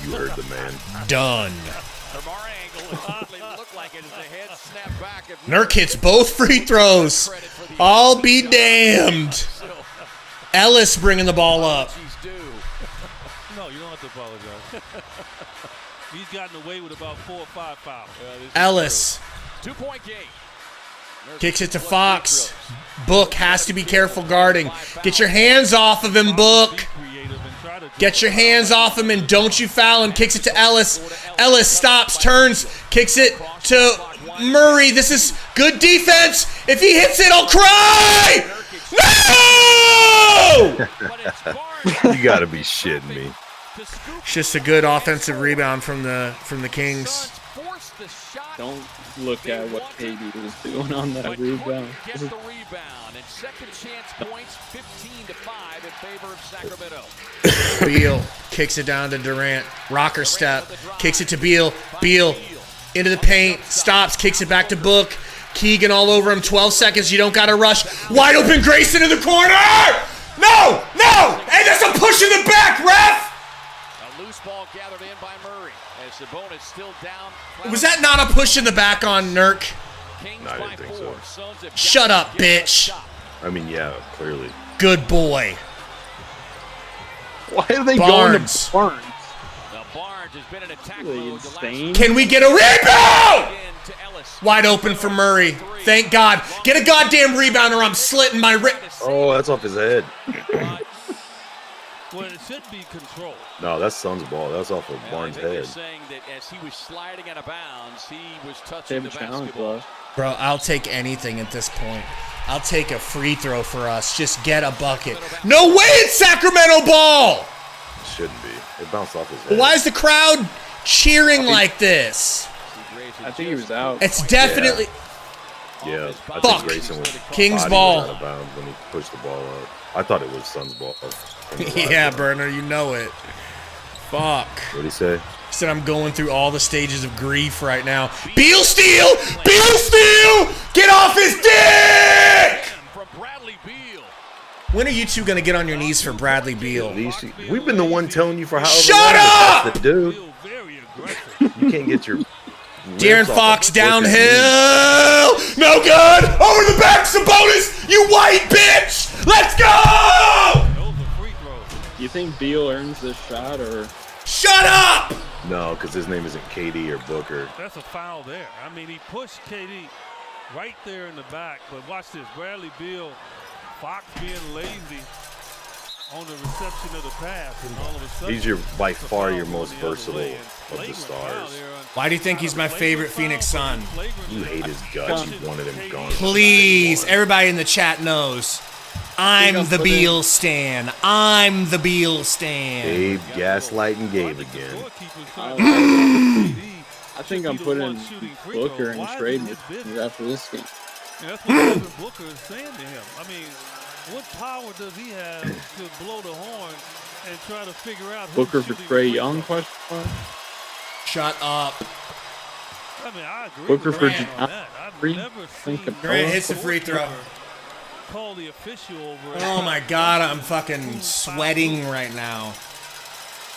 You heard the man. Done. From our angle, it oddly looked like it as the head snapped back. Nurk hits both free throws. I'll be damned. Ellis bringing the ball up. No, you don't have to apologize. He's gotten away with about 4 or 5 fouls. Ellis 2-point game. kicks it to Fox. Book has to be careful guarding. Get your hands off of him, Book. Get your hands off him and don't you foul him. Kicks it to Ellis. Ellis stops, turns, kicks it to Murray. This is good defense. If he hits it, I'll cry. No! You gotta be shitting me. It's just a good offensive rebound from the Kings. Don't look at what KD was doing on that rebound. Gets the rebound and second chance points 15-5 in favor of Sacramento. Beal kicks it down to Durant. Rocker step. Kicks it to Beal. Beal into the paint. Stops. Kicks it back to Book. Keegan all over him. 12 seconds. You don't got to rush. Wide open Grayson in the corner. No! No! Hey, that's a push in the back, ref! A loose ball gathered in by Murray. As Sabonis still down. Was that not a push in the back on Nurk? No, I didn't think so. Shut up, bitch. I mean, yeah, clearly. Good boy. Why are they Barnes. going to Barnes? Now Barnes has been in attack Are they mode the insane? last Can we get a rebound? to Ellis. Wide open for Murray. Thank God. Get a goddamn rebound or I'm slitting my wrist. Oh, that's off his head. Well, it should be controlled. No, that's Sun's ball. That's off of I Barnes' think they're head. saying that as he was sliding out of bounds, he was touching They the have a challenge, basketball. Bro, I'll take anything at this point. I'll take a free throw for us. Just get a bucket. No way it's Sacramento ball! Shouldn't be. It bounced off his head. Why is the crowd cheering like this? I think he was out. It's definitely... Yeah, I Fuck. think Grayson was King's body ball. was out of bounds when he pushed the ball up. I thought it was Sun's ball. Yeah, Burner, you know it. Fuck. What'd he say? He said I'm going through all the stages of grief right now. Beal steal! Beal steal! Get off his dick! From Bradley Beal. When are you two going to get on your knees for Bradley Beal? We've been the one telling you for however Shut long. up! That's the dude. You can't get your... De'Aaron Fox downhill! No good! Over the back, Sabonis! You white bitch! Let's go! You think Beal earns this shot or? Shut up! No, because his name isn't KD or Booker. That's a foul there. I mean, he pushed KD right there in the back. But watch this. Bradley Beal, Fox being lazy on the reception of the pass. And all of a sudden, He's by far your most versatile of the stars. Why do you think he's my favorite Phoenix Sun? You hate his guts. You wanted him gone. Please, everybody in the chat knows. I'm the Beal stan. I'm the Beal stan. Gabe gaslighting Gabe again. I think I'm putting Booker in trade with you after this game. And that's what Devin Booker is saying to him. I mean, what power does he have to blow the horn and try to figure out who's Booker for shooting Trae free Young? throws? Question mark. Shut up. I mean, I agree Booker with for Grant on that. I've never seen Grant hits the free throw. call the official over. Oh my God, I'm fucking sweating right now.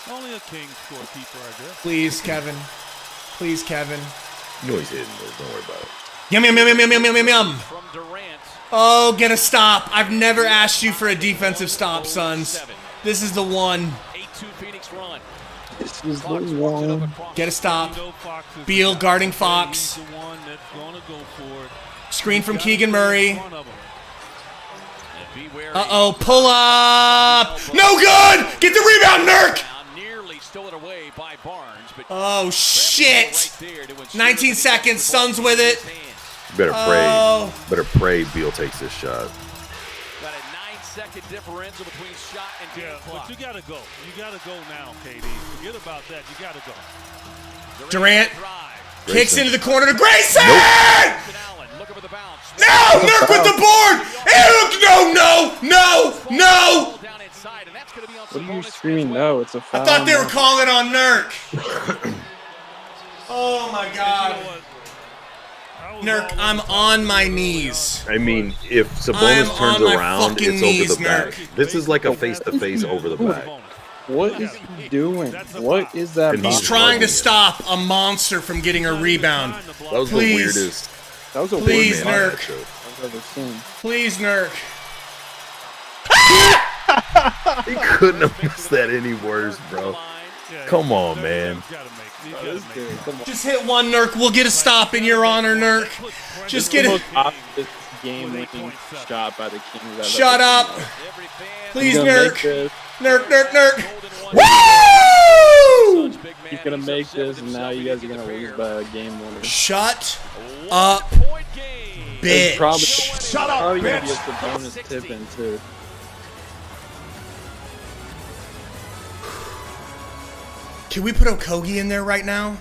Only a king scorekeeper, I guess. Please, Kevin. Please, Kevin. You know he's hitting those. Don't worry about it. Yum, yum, yum, yum, yum, yum, yum, yum. From Durant. Oh, get a stop. I've never asked you for a defensive stop, Suns. This is the one. 8-2 Phoenix run. This is the one. Get a stop. Beal guarding Fox. He's the one that's gonna go for it. Screen from Keegan Murray. Beware. Uh-oh, pull up. No good. Get the rebound, Nurk. Nearly stole it away by Barnes, but Oh, shit. 19 seconds. Suns with it. You better pray. Oh. Better pray Beal takes this shot. got a 9-second differential between shot and game Yeah, clock. but you gotta go. You gotta go now, KD. Forget about that. You gotta go. Durant drive. kicks into the corner to Grayson. Allen looking for the bounce. No, Nurk with the board. Ew, no. Down inside, and that's going to screaming no. It's a foul. I thought they were calling on Nurk. Oh my God. Nurk, I'm on my knees. I mean, if Sabonis turns around, it's over the back. This is like a face-to-face over the back. What is he doing? What is that? He's trying to stop a monster from getting a rebound. That was the weirdest. That was a please, weird Nurk. I've ever seen. Please, Nurk. He couldn't have missed that any worse, bro. Come on, man. Just hit one, Nurk. We'll get a stop in your honor, Nurk. Just get it. Game-winning shot by the Kings. Shut up. Please, Nurk. Nurk. Woo! He's gonna make this, and now you guys are gonna lose by a game winner. Shut up, bitch. Shut up, probably gonna be a Sabonis tip in too. Can we put Okogie in there right now?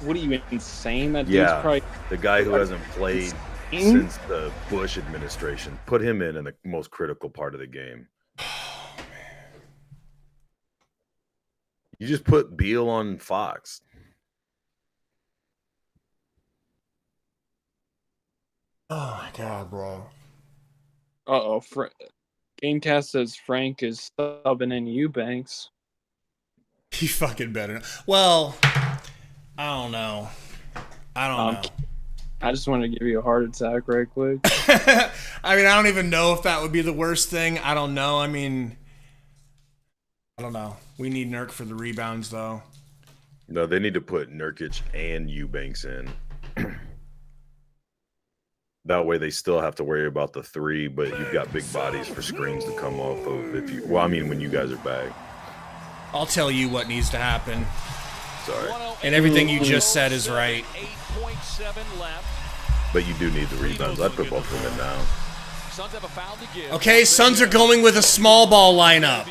What are you, insane? That dude's Yeah, probably the guy who hasn't played since the Bush administration. Put him in the most critical part of the game. Oh, man. You just put Beal on Fox. Oh, my God, bro. Uh-oh. Gamecast says Frank is subbing in Eubanks. He fucking better. Well, I don't know. I don't know. I just wanted to give you a heart attack right quick. I mean, I don't even know if that would be the worst thing. I don't know. I mean, I don't know. We need Nurk for the rebounds, though. No, they need to put Nurkic and Eubanks in. That way they still have to worry about the three, but you've got big bodies for screens to come off of if you. Well, I mean, when you guys are back. I'll tell you what needs to happen. Sorry. And everything you just said is right. But you do need the rebounds. I'd put both of them in now. Okay, Suns are going with a small ball lineup.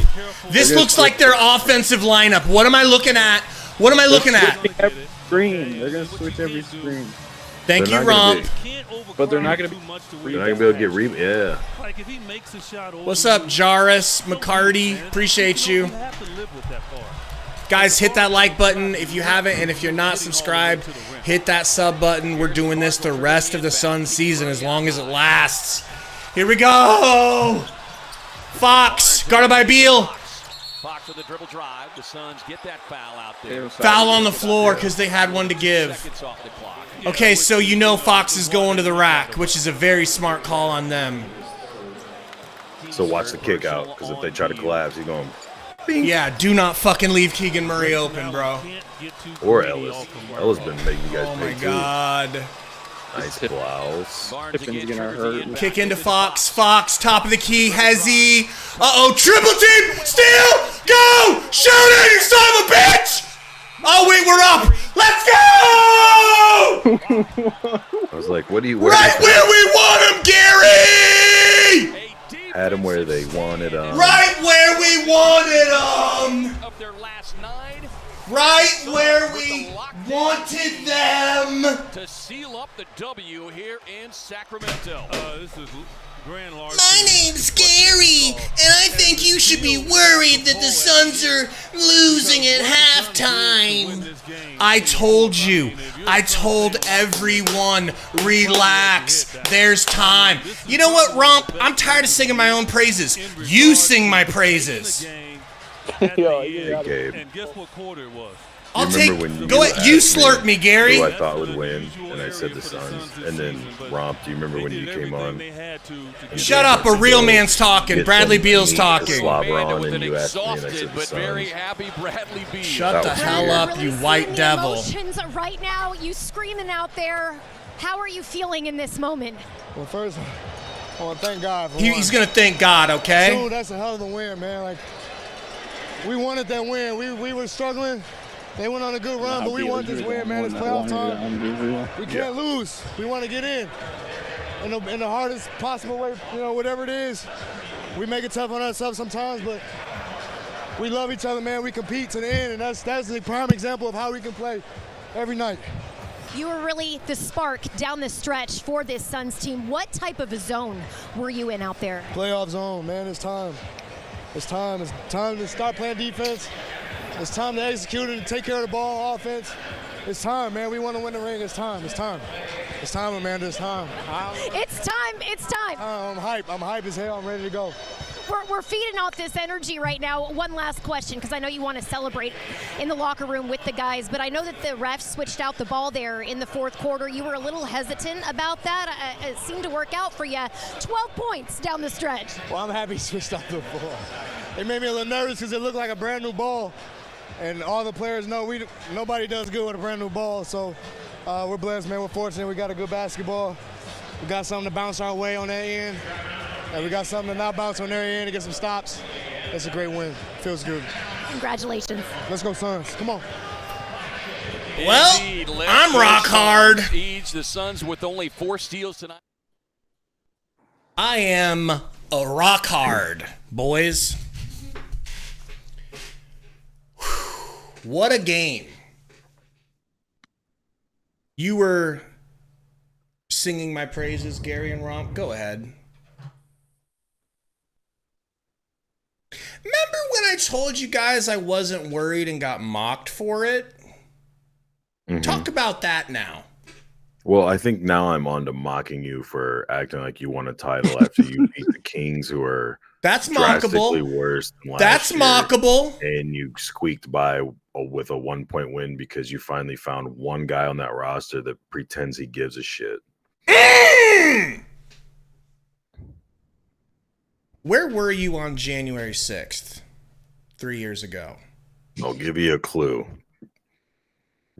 This looks like their offensive lineup. What am I looking at? What am I looking at? Every screen. They're going to switch every screen. Thank you, Romp. But they're not going to be. They're not going to be able to get rebounds. Yeah. What's up, Jarvis McCarty? Appreciate you. Guys, hit that like button if you haven't, and if you're not subscribed, hit that sub button. We're doing this the rest of the Suns season as long as it lasts. Here we go! Fox, guarded by Beal. Fox with a dribble drive. The Suns get that foul out there. Foul on the floor because they had one to give. Okay, so you know Fox is going to the rack, which is a very smart call on them. So watch the kick out, because if they try to collapse, he's going. Bing. Yeah, do not fucking leave Keegan Murray open, bro. Or Ellis. Ellis been making you guys pay too. Oh my God. Nice blouse. Tipton's gonna hurt. Kick into Fox. Fox, top of the key. Hezzy. Uh-oh, triple team. Steal. Go. Shoot it, you son of a bitch. Oh, wait, we're up. Let's go. I was like, what do you... Right where we want him, Gary. Had him where they wanted him. Right where we wanted them. Right where we wanted them. To seal up the W here in Sacramento. This is Grand Larson. My name's Gary, and I think you should be worried that the Suns are losing at halftime. I told you. I told everyone, relax. There's time. You know what, Romp? I'm tired of singing my own praises. You sing my praises. Hey, Gabe. And guess what quarter it was? I'll take. Go ahead. You slurp me, Gary. Who I thought would win, and I said the Suns. And then Romp, do you remember when you came on? Shut up! A real man's talking. Bradley Beal's talking. Slobber on, and you asked me, and I said the Suns. Shut the hell up, you white devil. Emotions right now. You screaming out there. How are you feeling in this moment? Well, first, I want to thank God. He's gonna thank God, okay? Dude, that's a hell of a win, man. Like, we wanted that win. We were struggling. They went on a good run, but we want this win, man. It's playoff time. We can't lose. We want to get in the hardest possible way, you know, whatever it is. We make it tough on ourselves sometimes, but we love each other, man. We compete to the end, and that's the prime example of how we can play every night. You were really the spark down the stretch for this Suns team. What type of a zone were you in out there? Playoff zone, man. It's time. It's time. It's time to start playing defense. It's time to execute and take care of the ball, offense. It's time, man. We want to win the ring. It's time. It's time. It's time, Amanda. It's time. It's time. It's time. I'm hype. I'm hype as hell. I'm ready to go. We're feeding off this energy right now. One last question, because I know you want to celebrate in the locker room with the guys, but I know that the refs switched out the ball there in the fourth quarter. You were a little hesitant about that. It seemed to work out for you. 12 points down the stretch. Well, I'm happy he switched out the ball. It made me a little nervous because it looked like a brand new ball, and all the players know nobody does good with a brand new ball. So we're blessed, man. We're fortunate. We got a good basketball. We got something to bounce our way on that end. And we got something to not bounce on their end to get some stops. It's a great win. Feels good. Congratulations. Let's go, Suns. Come on. Well, I'm rock hard. The Suns with only 4 steals tonight. I am a rock hard, boys. What a game. You were singing my praises, Gary and Romp. Go ahead. Remember when I told you guys I wasn't worried and got mocked for it? Mm-hmm. Talk about that now. Well, I think now I'm on to mocking you for acting like you won a title after you beat the Kings, who are drastically worse than last year. Mockable. And you squeaked by with a 1-point win because you finally found one guy on that roster that pretends he gives a shit. Where were you on January 6th, 3 years ago? I'll give you a clue.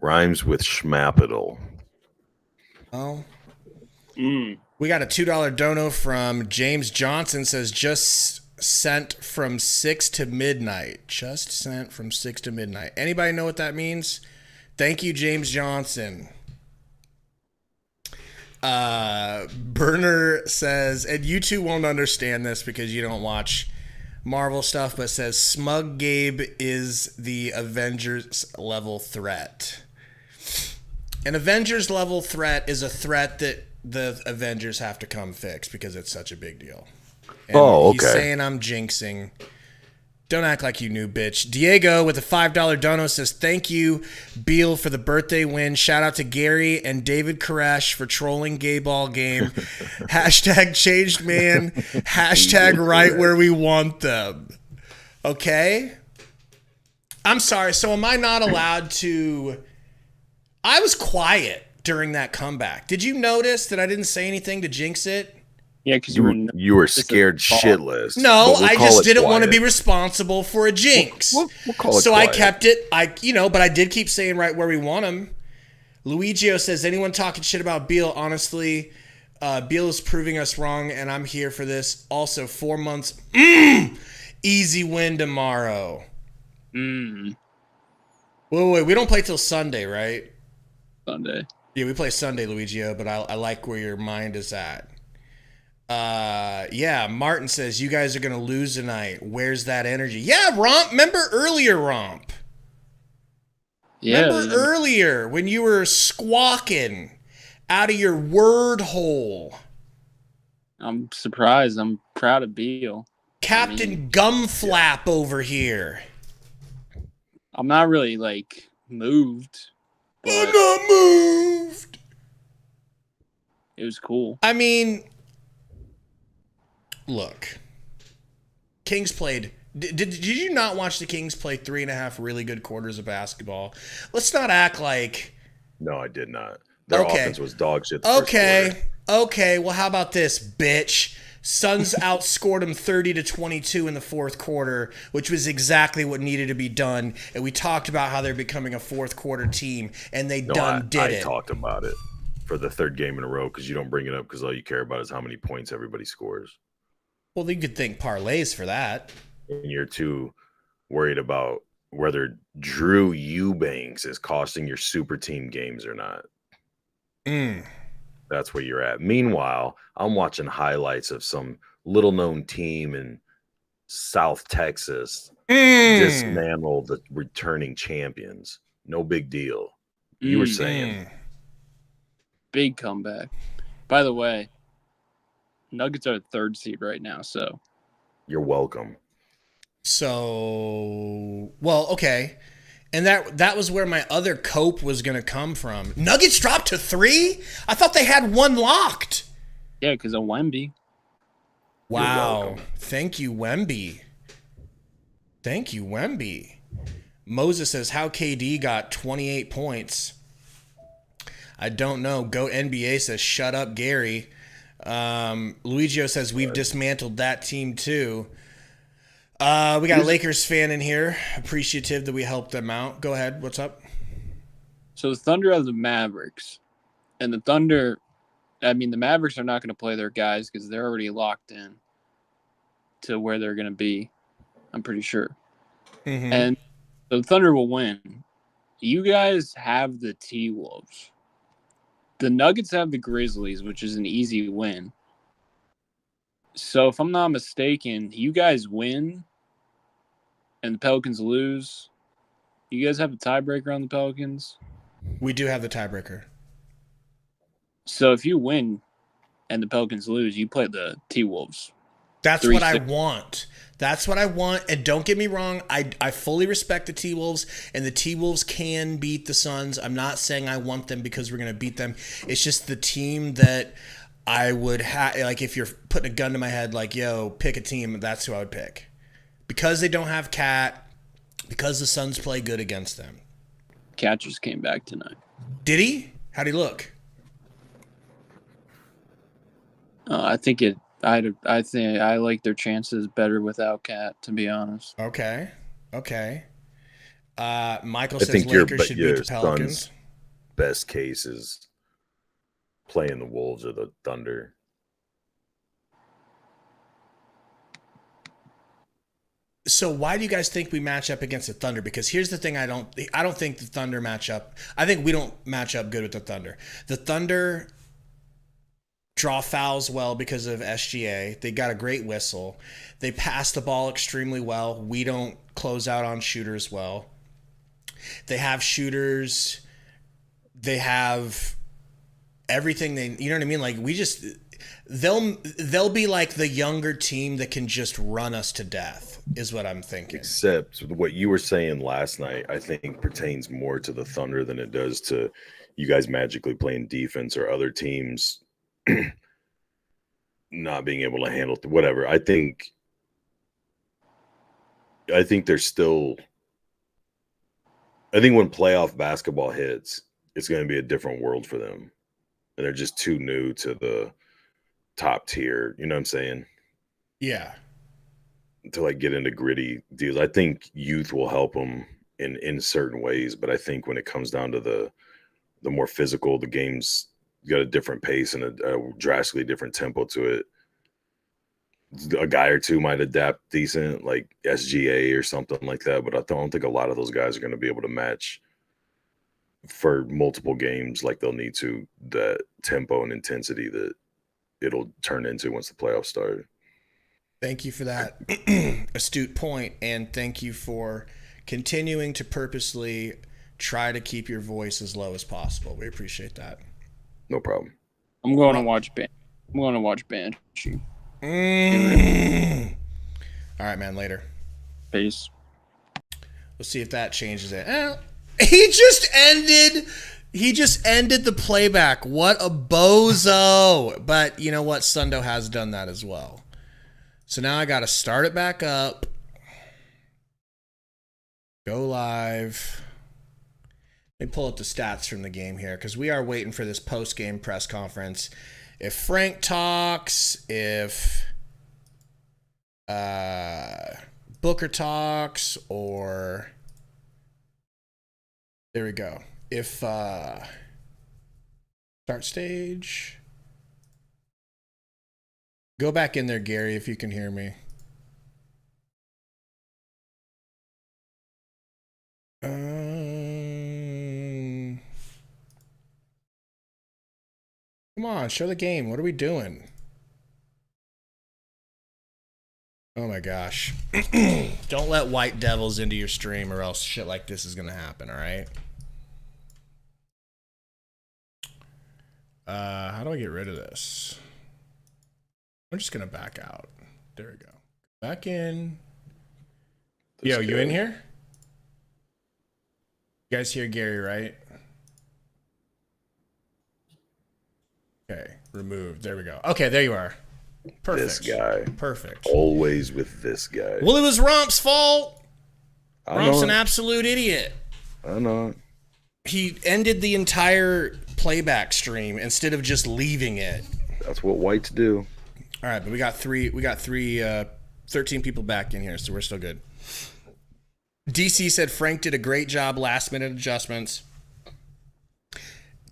Rhymes with schmapital. Oh. We got a $2 dono from James Johnson. Says just sent from 6 to midnight. Just sent from 6 to midnight. Anybody know what that means? Thank you, James Johnson. Burner says, and you two won't understand this because you don't watch Marvel stuff, but says Smug Gabe is the Avengers level threat. An Avengers level threat is a threat that the Avengers have to come fix because it's such a big deal. And he's saying I'm jinxing. Don't act like you knew, bitch. Diego with a $5 dono says, thank you, Beal, for the birthday win. Shout out to Gary and David Koresh for trolling gay ball game. Hashtag changed man. Hashtag right where we want them. Okay? I'm sorry. So am I not allowed to... I was quiet during that comeback. Did you notice that I didn't say anything to jinx it? Yeah, because you were scared shitless. No, I just didn't want to be responsible for a jinx. We'll call it so quiet. I kept it. But I did keep saying right where we want him. Luigio says, anyone talking shit about Beal? Honestly, Beal is proving us wrong, and I'm here for this. Also, 4 months. Easy win tomorrow. Wait, we don't play till Sunday, right? Sunday. Yeah, we play Sunday, Luigio, but I like where your mind is at. Yeah, Martin says, you guys are going to lose tonight. Where's that energy? Yeah, Romp. Remember earlier, Romp? Yeah. Remember earlier when you were squawking out of your word hole? I'm surprised. I'm proud of Beal. Captain Gumflap over here. I'm not really, moved. I'm not moved. It was cool. I mean... Look, Kings played. Did you not watch the Kings play 3.5 really good quarters of basketball? Let's not act like. No, I did not. Their offense was dog shit. Okay. Well, how about this, bitch? Suns outscored them 30-22 in the fourth quarter, which was exactly what needed to be done. And we talked about how they're becoming a fourth quarter team, and they did it. I talked about it for the third game in a row because you don't bring it up because all you care about is how many points everybody scores. Well, you could think parlays for that. And you're too worried about whether Drew Eubanks is costing your super team games or not. That's where you're at. Meanwhile, I'm watching highlights of some little-known team in South Texas dismantle the returning champions. No big deal. You were saying. Big comeback. By the way, Nuggets are the 3rd seed right now, so. You're welcome. So, well, okay. And that was where my other cope was going to come from. Nuggets dropped to 3? I thought they had one locked. Yeah, because of Wemby. Wow. Thank you, Wemby. Thank you, Wemby. Moses says, how KD got 28 points. I don't know. Go NBA says, shut up, Gary. Luigio says, we've dismantled that team too. We got a Lakers fan in here. Appreciative that we helped them out. Go ahead. What's up? So the Thunder have the Mavericks. And the Thunder, I mean, the Mavericks are not going to play their guys because they're already locked in to where they're going to be, I'm pretty sure. Mm-hmm. And the Thunder will win. You guys have the T-Wolves. The Nuggets have the Grizzlies, which is an easy win. So if I'm not mistaken, you guys win and the Pelicans lose. You guys have a tiebreaker on the Pelicans? We do have the tiebreaker. So if you win and the Pelicans lose, you play the T-Wolves. That's what I want. That's what I want. And don't get me wrong, I fully respect the T-Wolves, and the T-Wolves can beat the Suns. I'm not saying I want them because we're going to beat them. It's just the team that I would have, like, if you're putting a gun to my head, like, yo, pick a team, that's who I would pick. Because they don't have Cat, because the Suns play good against them. Cat just came back tonight. Did he? How'd he look? I think I like their chances better without Cat, to be honest. Okay. Michael says Lakers should beat the Pelicans. Son's best case is playing the Wolves or the Thunder. So why do you guys think we match up against the Thunder? Because here's the thing, I don't think the Thunder match up. I think we don't match up good with the Thunder. The Thunder draw fouls well because of SGA. They got a great whistle. They pass the ball extremely well. We don't close out on shooters well. They have shooters. They have everything you know what I mean? Like, we just, they'll be like the younger team that can just run us to death, is what I'm thinking. Except what you were saying last night, I think pertains more to the Thunder than it does to you guys magically playing defense or other teams not being able to handle whatever. I think there's still, I think when playoff basketball hits, it's going to be a different world for them. And they're just too new to the top tier. You know what I'm saying? Yeah. To like get into gritty deals. I think youth will help them in certain ways, but I think when it comes down to the more physical, the game's got a different pace and a drastically different tempo to it. A guy or two might adapt decent, like SGA or something like that, but I don't think a lot of those guys are going to be able to match for multiple games like they'll need to that tempo and intensity that it'll turn into once the playoffs start. Thank you for that astute point, and thank you for continuing to purposely try to keep your voice as low as possible. We appreciate that. No problem. I'm going to watch Banshee. All right, man. Later. Peace. Let's see if that changes it. He just ended the playback. What a bozo. But you know what? Sundo has done that as well. So now I got to start it back up. Go live. Let me pull up the stats from the game here because we are waiting for this post-game press conference. If Frank talks, if Booker talks, or there we go. If start stage. Go back in there, Gary, if you can hear me. Come on, show the game. What are we doing? Oh my gosh. Don't let white devils into your stream or else shit like this is going to happen, all right? How do I get rid of this? I'm just going to back out. There we go. Back in. Yo, you in here? You guys hear Gary, right? Okay, removed. There we go. Okay, there you are. Perfect. This guy. Perfect. Always with this guy. Well, it was Romp's fault. I Romp's know an it. absolute idiot. I know it. He ended the entire playback stream instead of just leaving it. That's what whites do. All right, but we got 13 people back in here, so we're still good. DC said Frank did a great job, last minute adjustments.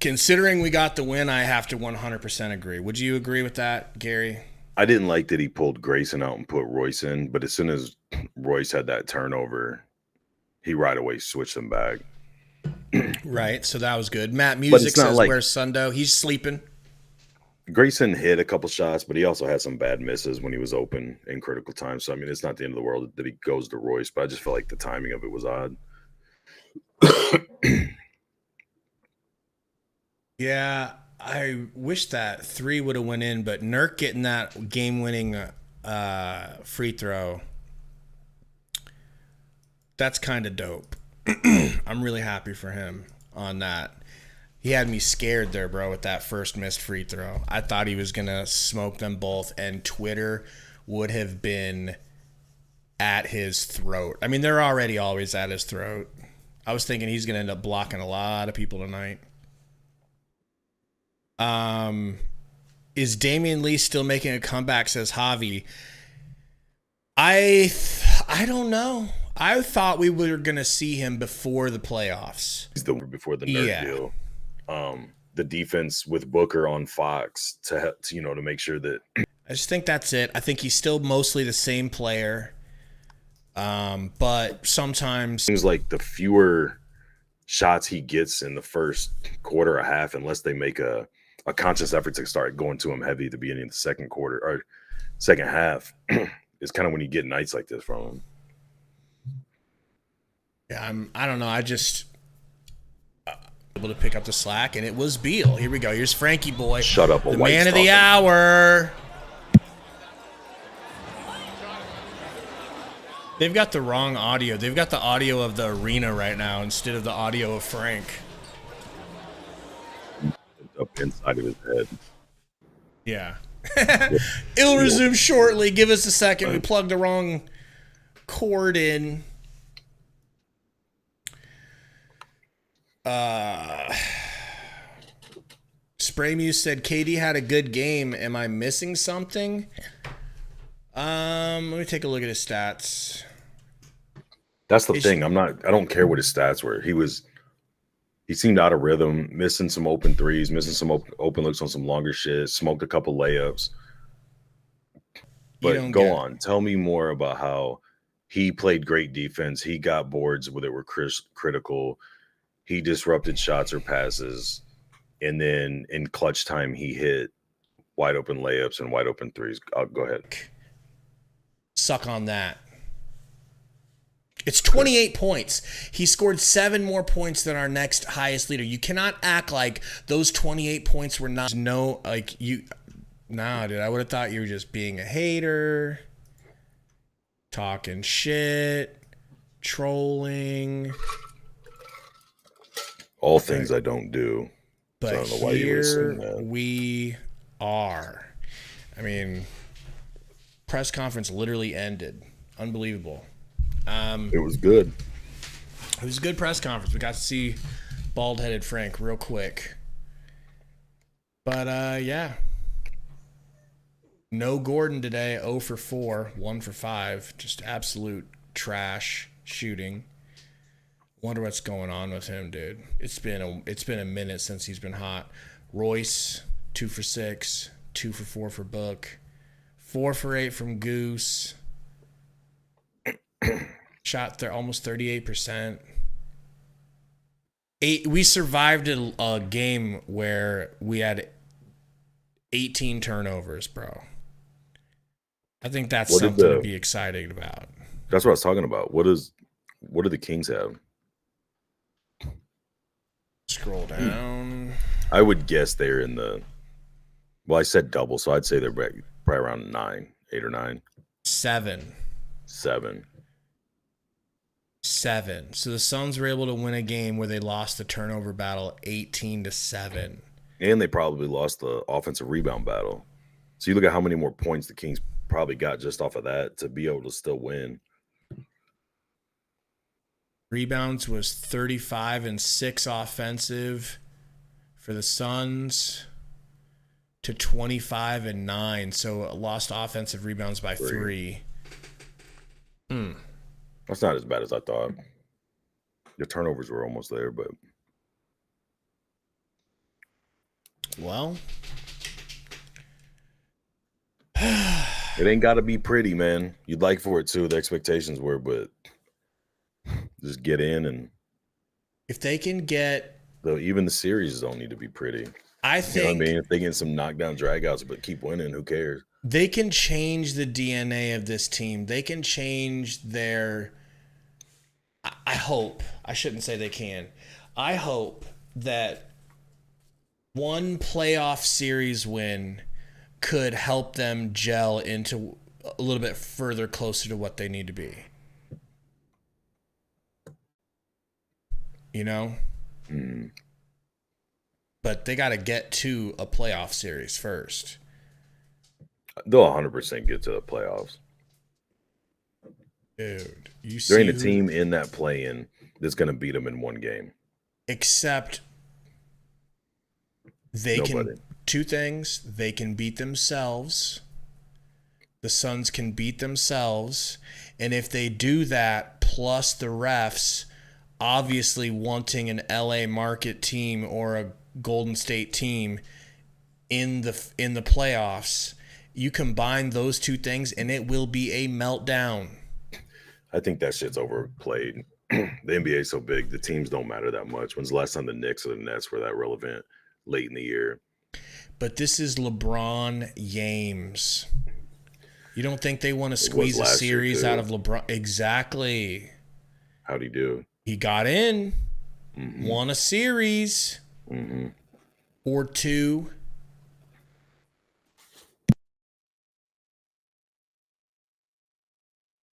Considering we got the win, I have to 100% agree. Would you agree with that, Gary? I didn't like that he pulled Grayson out and put Royce in, but as soon as Royce had that turnover, he right away switched them back. Right, so that was good. Matt Music says, where's Sundo? He's sleeping. Grayson hit a couple shots, but he also had some bad misses when he was open in critical time. So, I mean, it's not the end of the world that he goes to Royce, but I just felt like the timing of it was odd. Yeah, I wish that 3 would have went in, but Nurk getting that game-winning free throw, that's kind of dope. I'm really happy for him on that. He had me scared there, bro, with that first missed free throw. I thought he was going to smoke them both, and Twitter would have been at his throat. I mean, they're already always at his throat. I was thinking he's going to end up blocking a lot of people tonight. Is Damian Lee still making a comeback, says Javi. I don't know. I thought we were going to see him before the playoffs. He's before the Nurk deal. The defense with Booker on Fox to make sure that I just think that's it. I think he's still mostly the same player. But sometimes seems like the fewer shots he gets in the first quarter or half, unless they make a conscious effort to start going to him heavy at the beginning of the second quarter or second half, is kind of when you get nights like this from him. Yeah, I don't know. I just able to pick up the slack, and it was Beal. Here we go. Here's Frankie boy. Shut up, the man of the hour. They've got the wrong audio. They've got the audio of the arena right now instead of the audio of Frank. Up inside of his head. Yeah. It'll resume shortly. Give us a second. We plugged the wrong cord in. Spraymuse said KD had a good game. Am I missing something? Let me take a look at his stats. That's the thing. I don't care what his stats were. He seemed out of rhythm, missing some open threes, missing some open looks on some longer shit, smoked a couple layups. But go on. Tell me more about how he played great defense. He got boards that were critical. He disrupted shots or passes. And then in clutch time, he hit wide open layups and wide open threes. Go ahead. Suck on that. It's 28 points. He scored 7 more points than our next highest leader. You cannot act like those 28 points were not dude. I would have thought you were just being a hater, talking shit, trolling. All things I don't do. But so I don't know why here we are. I mean, press conference literally ended. Unbelievable. It was good. It was a good press conference. We got to see bald-headed Frank real quick. But, yeah. No Gordon today. 0 for 4. 1 for 5. Just absolute trash shooting. Wonder what's going on with him, dude. It's been a minute since he's been hot. Royce, 2 for 6. 2 for 4 for Book. 4 for 8 from Goose. Shot there almost 38%. We survived a game where we had 18 turnovers, bro. I think that's something to be excited about. That's what I was talking about. What do the Kings have? Scroll down. I would guess they're in the. Well, I said double, so I'd say they're probably around 8 or 9. 7. 7. So the Suns were able to win a game where they lost the turnover battle 18-7. And they probably lost the offensive rebound battle. So you look at how many more points the Kings probably got just off of that to be able to still win. Rebounds was 35 and 6 offensive for the Suns to 25 and 9. So lost offensive rebounds by 3. That's not as bad as I thought. The turnovers were almost there, but well, it ain't got to be pretty, man. You'd like for it to. The expectations were, but just get in, and if they can get, though, even the series don't need to be pretty. I think, you know what I mean, if they get some knockdown dragouts, but keep winning, who cares? They can change the DNA of this team. They can change their. I hope. I shouldn't say they can. I hope that one playoff series win could help them gel into a little bit further closer to what they need to be. You know? But they got to get to a playoff series first. They'll 100% get to the playoffs. Dude, there ain't a team in that play-in that's going to beat them in one game. Except they can, 2 things. They can beat themselves. The Suns can beat themselves. And if they do that, plus the refs obviously wanting an LA market team or a Golden State team in the playoffs, you combine those 2 things and it will be a meltdown. I think that shit's overplayed. The NBA is so big, the teams don't matter that much. When's the last time the Knicks or the Nets were that relevant late in the year? But this is LeBron James. You don't think they want to squeeze a series out of LeBron? Exactly. How'd he do? He got in, won a series or 2.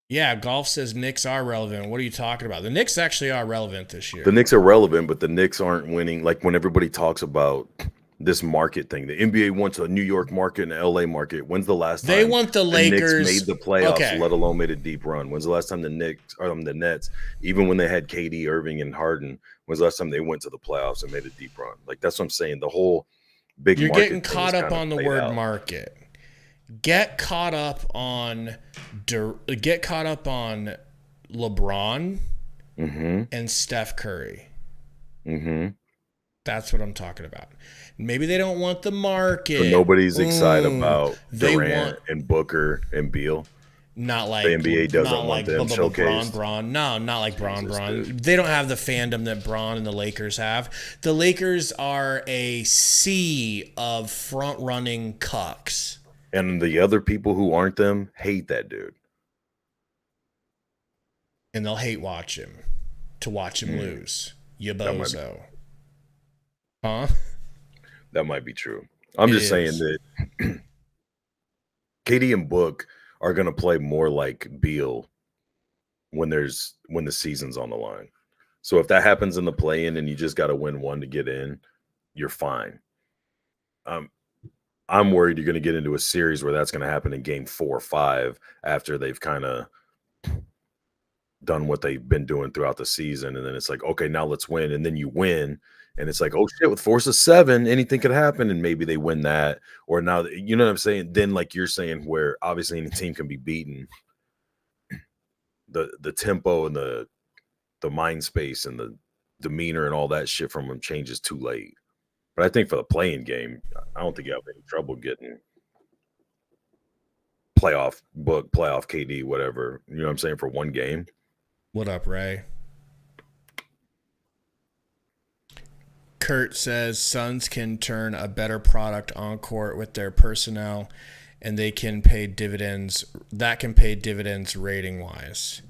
Yeah, Golf says Knicks are relevant. What are you talking about? The Knicks actually are relevant this year. The Knicks are relevant, but the Knicks aren't winning. Like when everybody talks about this market thing, the NBA wants a New York market and an LA market. When's the last time they want the Lakers Knicks made the playoffs, let alone made a deep run? When's the last time the Knicks or the Nets, even when they had KD, Irving, and Harden, when's the last time they went to the playoffs and made a deep run? Like that's what I'm saying. The whole big You're market getting caught up on the word market. Get caught up on LeBron and Steph Curry. That's what I'm talking about. Maybe they don't want the market. So nobody's excited about Durant and Booker and Beal. Not like the NBA doesn't want them showcased. Braun. No, not like Braun. They don't have the fandom that Braun and the Lakers have. The Lakers are a sea of front-running cucks. And the other people who aren't them hate that dude. And they'll hate watch him to watch him lose. You bozo. Huh? That might be true. I'm just saying that KD and Book are going to play more like Beal when the season's on the line. So if that happens in the play-in and you just got to win one to get in, you're fine. I'm worried you're going to get into a series where that's going to happen in game 4 or 5 after they've kind of done what they've been doing throughout the season. And then it's like, okay, now let's win. And then you win. And it's like, oh shit, with force of 7, anything could happen. And maybe they win that. Or now, you know what I'm saying? Then like you're saying, where obviously any team can be beaten, the tempo and the mind space and the demeanor and all that shit from them changes too late. But I think for the playing game, I don't think you have any trouble getting playoff Book, playoff KD, whatever. You know what I'm saying? For one game. What up, Ray? Kurt says Suns can turn a better product on court with their personnel, and they can pay dividends. That can pay dividends rating wise.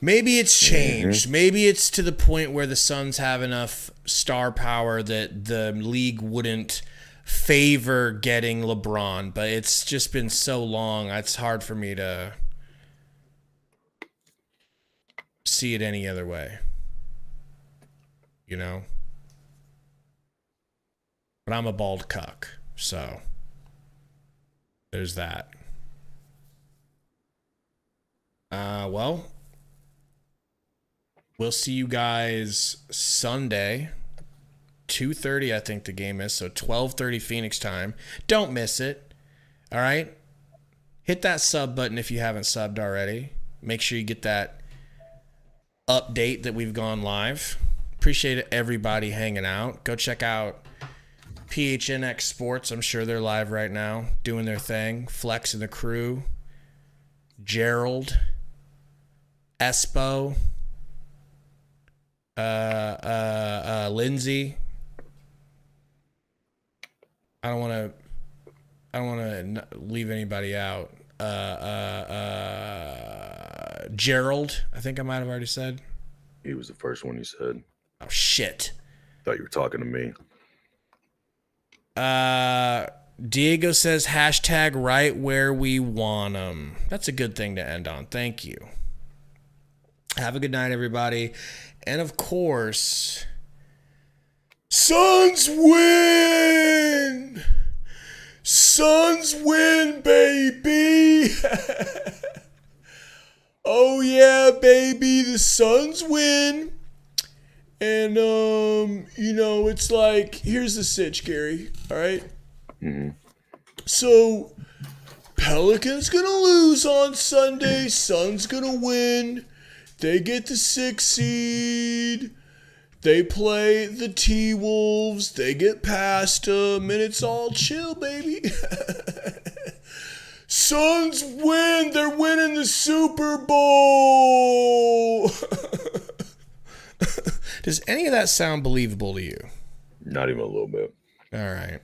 Maybe it's changed. Maybe it's to the point where the Suns have enough star power that the league wouldn't favor getting LeBron, but it's just been so long. It's hard for me to see it any other way. You know? But I'm a bald cuck, so there's that. Well, we'll see you guys Sunday, 2:30 I think the game is, so 12:30 Phoenix time. Don't miss it, all right? Hit that sub button if you haven't subbed already. Make sure you get that update that we've gone live. Appreciate everybody hanging out. Go check out PHNX Sports. I'm sure they're live right now, doing their thing. Flex and the crew. Gerald. Espo. Lindsay. I don't want to leave anybody out. Gerald, I think I might have already said. He was the first one you said. Oh, shit. Thought you were talking to me. Diego says hashtag right where we want 'em. That's a good thing to end on. Thank you. Have a good night, everybody. And of course, Suns win! Suns win, baby! Oh yeah, baby, the Suns win. And, you know, it's like, here's the sitch, Gary, all right? Mm-hmm. So, Pelicans gonna lose on Sunday, Suns gonna win. They get the 6th seed. They play the T-Wolves. They get past them, and it's all chill, baby. Suns win. They're winning the Super Bowl. Does any of that sound believable to you? Not even a little bit. All right.